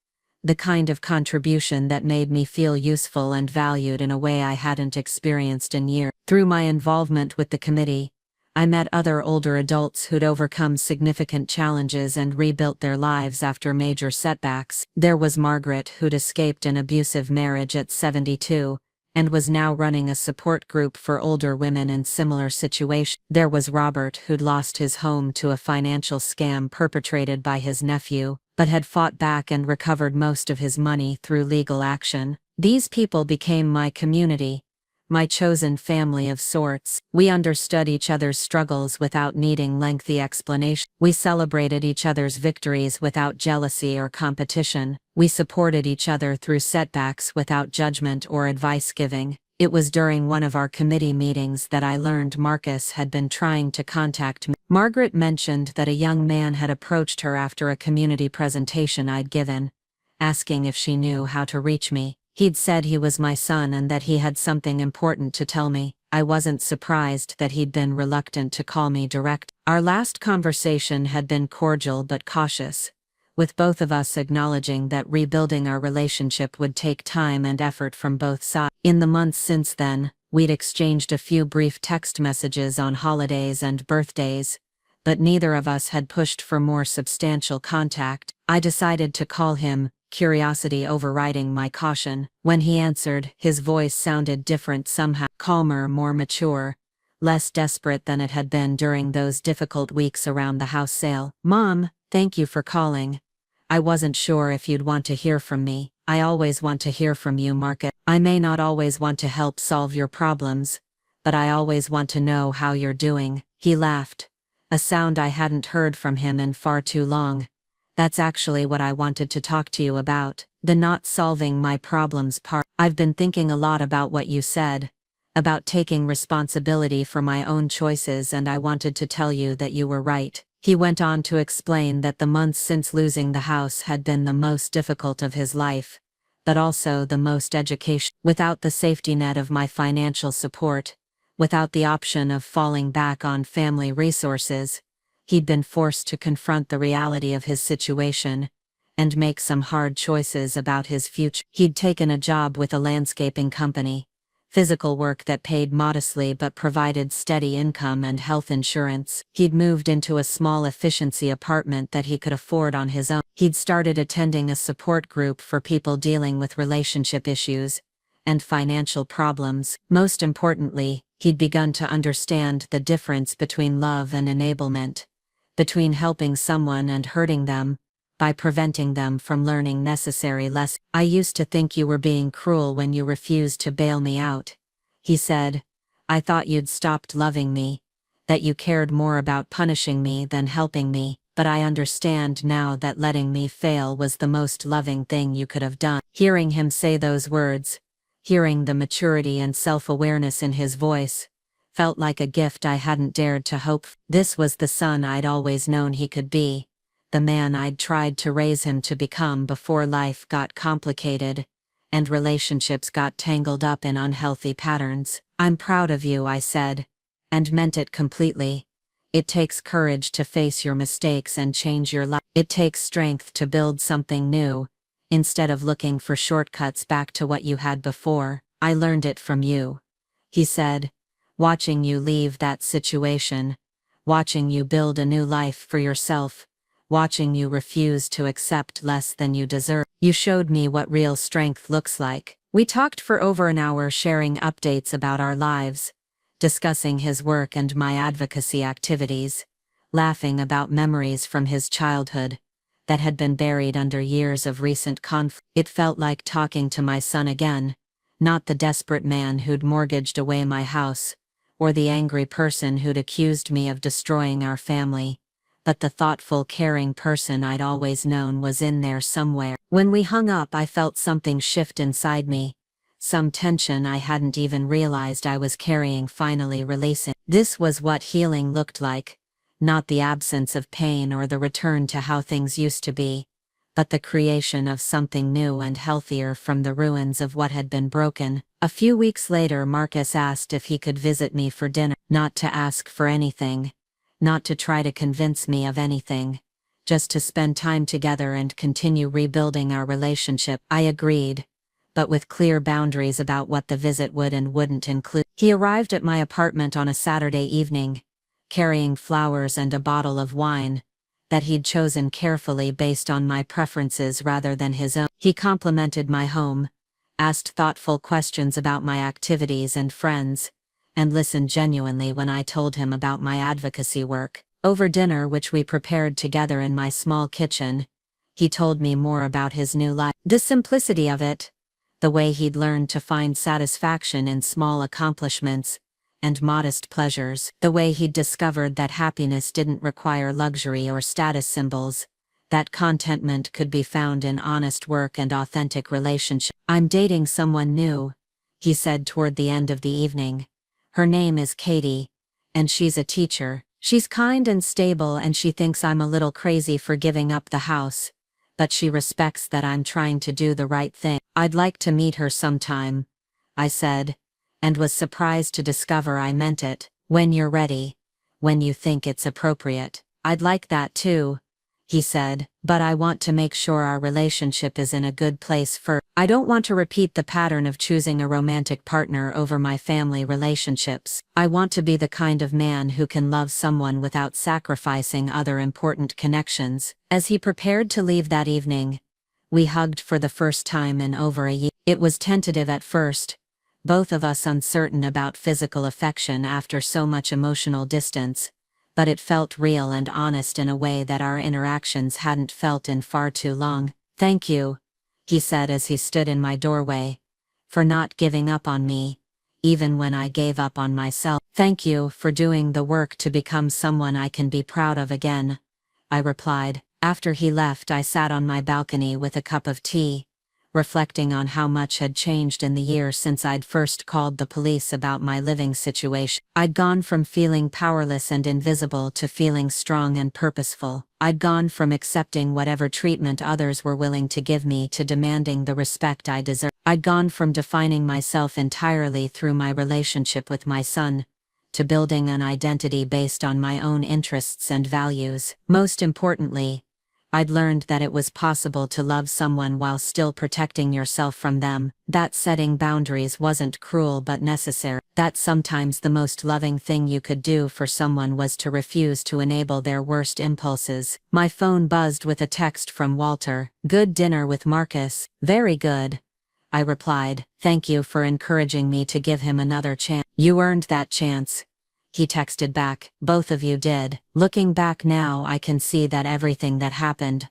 the kind of contribution that made me feel useful and valued in a way I hadn't experienced in years. Through my involvement with the committee, I met other older adults who'd overcome significant challenges and rebuilt their lives after major setbacks. There was Margaret, who'd escaped an abusive marriage at 72, and was now running a support group for older women in similar situations. There was Robert, who'd lost his home to a financial scam perpetrated by his nephew, but had fought back and recovered most of his money through legal action. These people became my community, my chosen family of sorts. We understood each other's struggles without needing lengthy explanation. We celebrated each other's victories without jealousy or competition. We supported each other through setbacks without judgment or advice giving. It was during one of our committee meetings that I learned Marcus had been trying to contact me. Margaret mentioned that a young man had approached her after a community presentation I'd given, asking if she knew how to reach me. He'd said he was my son and that he had something important to tell me. I wasn't surprised that he'd been reluctant to call me direct. Our last conversation had been cordial but cautious, with both of us acknowledging that rebuilding our relationship would take time and effort from both sides. In the months since then, we'd exchanged a few brief text messages on holidays and birthdays, but neither of us had pushed for more substantial contact. I decided to call him, curiosity overriding my caution. When he answered, his voice sounded different somehow, calmer, more mature, less desperate than it had been during those difficult weeks around the house sale. "Mom, thank you for calling. I wasn't sure if you'd want to hear from me." "I always want to hear from you, Marcus. I may not always want to help solve your problems, but I always want to know how you're doing." He laughed, a sound I hadn't heard from him in far too long. "That's actually what I wanted to talk to you about, the not solving my problems part. I've been thinking a lot about what you said, about taking responsibility for my own choices, and I wanted to tell you that you were right." He went on to explain that the months since losing the house had been the most difficult of his life, but also the most education. Without the safety net of my financial support, without the option of falling back on family resources, he'd been forced to confront the reality of his situation and make some hard choices about his future. He'd taken a job with a landscaping company, physical work that paid modestly but provided steady income and health insurance. He'd moved into a small efficiency apartment that he could afford on his own. He'd started attending a support group for people dealing with relationship issues and financial problems. Most importantly, he'd begun to understand the difference between love and enablement, between helping someone and hurting them by preventing them from learning necessary lessons. "I used to think you were being cruel when you refused to bail me out," he said. "I thought you'd stopped loving me, that you cared more about punishing me than helping me, but I understand now that letting me fail was the most loving thing you could have done." Hearing him say those words, hearing the maturity and self-awareness in his voice, felt like a gift I hadn't dared to hope. This was the son I'd always known he could be, the man I'd tried to raise him to become before life got complicated and relationships got tangled up in unhealthy patterns. "I'm proud of you," I said, and meant it completely. "It takes courage to face your mistakes and change your life. It takes strength to build something new, instead of looking for shortcuts back to what you had before. I learned it from you," he said. "Watching you leave that situation, watching you build a new life for yourself, watching you refuse to accept less than you deserve. You showed me what real strength looks like." We talked for over an hour, sharing updates about our lives, discussing his work and my advocacy activities, laughing about memories from his childhood that had been buried under years of recent conflict. It felt like talking to my son again, not the desperate man who'd mortgaged away my house, or the angry person who'd accused me of destroying our family, but the thoughtful, caring person I'd always known was in there somewhere. When we hung up, I felt something shift inside me, some tension I hadn't even realized I was carrying finally releasing. This was what healing looked like, not the absence of pain or the return to how things used to be, but the creation of something new and healthier from the ruins of what had been broken. A few weeks later, Marcus asked if he could visit me for dinner, not to ask for anything, not to try to convince me of anything, just to spend time together and continue rebuilding our relationship. I agreed, but with clear boundaries about what the visit would and wouldn't include. He arrived at my apartment on a Saturday evening, carrying flowers and a bottle of wine that he'd chosen carefully based on my preferences rather than his own. He complimented my home, asked thoughtful questions about my activities and friends, and listened genuinely when I told him about my advocacy work. Over dinner, which we prepared together in my small kitchen, he told me more about his new life. The simplicity of it, the way he'd learned to find satisfaction in small accomplishments and modest pleasures, the way he'd discovered that happiness didn't require luxury or status symbols, that contentment could be found in honest work and authentic relationships. "I'm dating someone new," he said toward the end of the evening. "Her name is Katie, and she's a teacher. She's kind and stable, and she thinks I'm a little crazy for giving up the house, but she respects that I'm trying to do the right thing. I'd like to meet her sometime," I said, and was surprised to discover I meant it. "When you're ready, when you think it's appropriate." "I'd like that too," he said, "but I want to make sure our relationship is in a good place first. I don't want to repeat the pattern of choosing a romantic partner over my family relationships. I want to be the kind of man who can love someone without sacrificing other important connections." As he prepared to leave that evening, we hugged for the first time in over a year. It was tentative at first, both of us uncertain about physical affection after so much emotional distance, but it felt real and honest in a way that our interactions hadn't felt in far too long. "Thank you," he said as he stood in my doorway, "for not giving up on me, even when I gave up on myself. Thank you for doing the work to become someone I can be proud of again," I replied. After he left, I sat on my balcony with a cup of tea, reflecting on how much had changed in the year since I'd first called the police about my living situation. I'd gone from feeling powerless and invisible to feeling strong and purposeful. I'd gone from accepting whatever treatment others were willing to give me to demanding the respect I deserved. I'd gone from defining myself entirely through my relationship with my son to building an identity based on my own interests and values. Most importantly, I'd learned that it was possible to love someone while still protecting yourself from them, that setting boundaries wasn't cruel but necessary, that sometimes the most loving thing you could do for someone was to refuse to enable their worst impulses. My phone buzzed with a text from Walter. "Good dinner with Marcus." "Very good," I replied. "Thank you for encouraging me to give him another chance." "You earned that chance," he texted back. "Both of you did." Looking back now, I can see that everything that happened,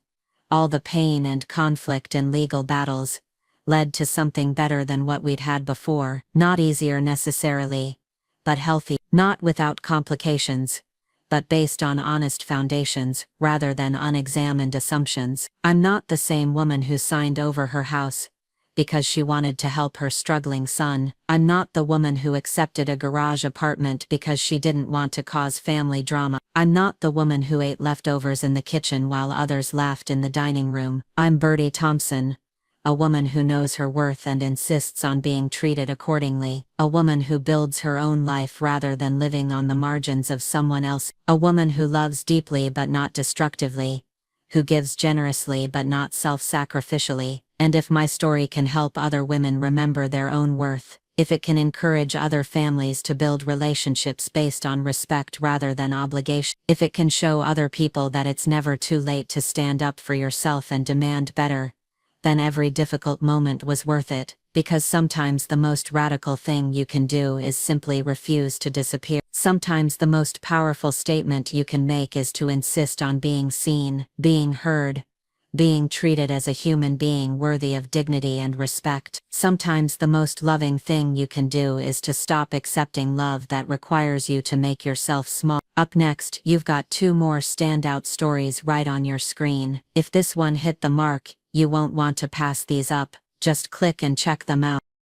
all the pain and conflict and legal battles, led to something better than what we'd had before. Not easier necessarily, but healthy. Not without complications, but based on honest foundations, rather than unexamined assumptions. I'm not the same woman who signed over her house because she wanted to help her struggling son. I'm not the woman who accepted a garage apartment because she didn't want to cause family drama. I'm not the woman who ate leftovers in the kitchen while others laughed in the dining room. I'm Bertie Thompson, a woman who knows her worth and insists on being treated accordingly. A woman who builds her own life rather than living on the margins of someone else. A woman who loves deeply but not destructively, who gives generously but not self-sacrificially. And if my story can help other women remember their own worth, if it can encourage other families to build relationships based on respect rather than obligation, if it can show other people that it's never too late to stand up for yourself and demand better, then every difficult moment was worth it, because sometimes the most radical thing you can do is simply refuse to disappear. Sometimes the most powerful statement you can make is to insist on being seen, being heard, being treated as a human being worthy of dignity and respect. Sometimes the most loving thing you can do is to stop accepting love that requires you to make yourself small. Up next, you've got 2 more standout stories right on your screen. If this one hit the mark, you won't want to pass these up. Just click and check them out.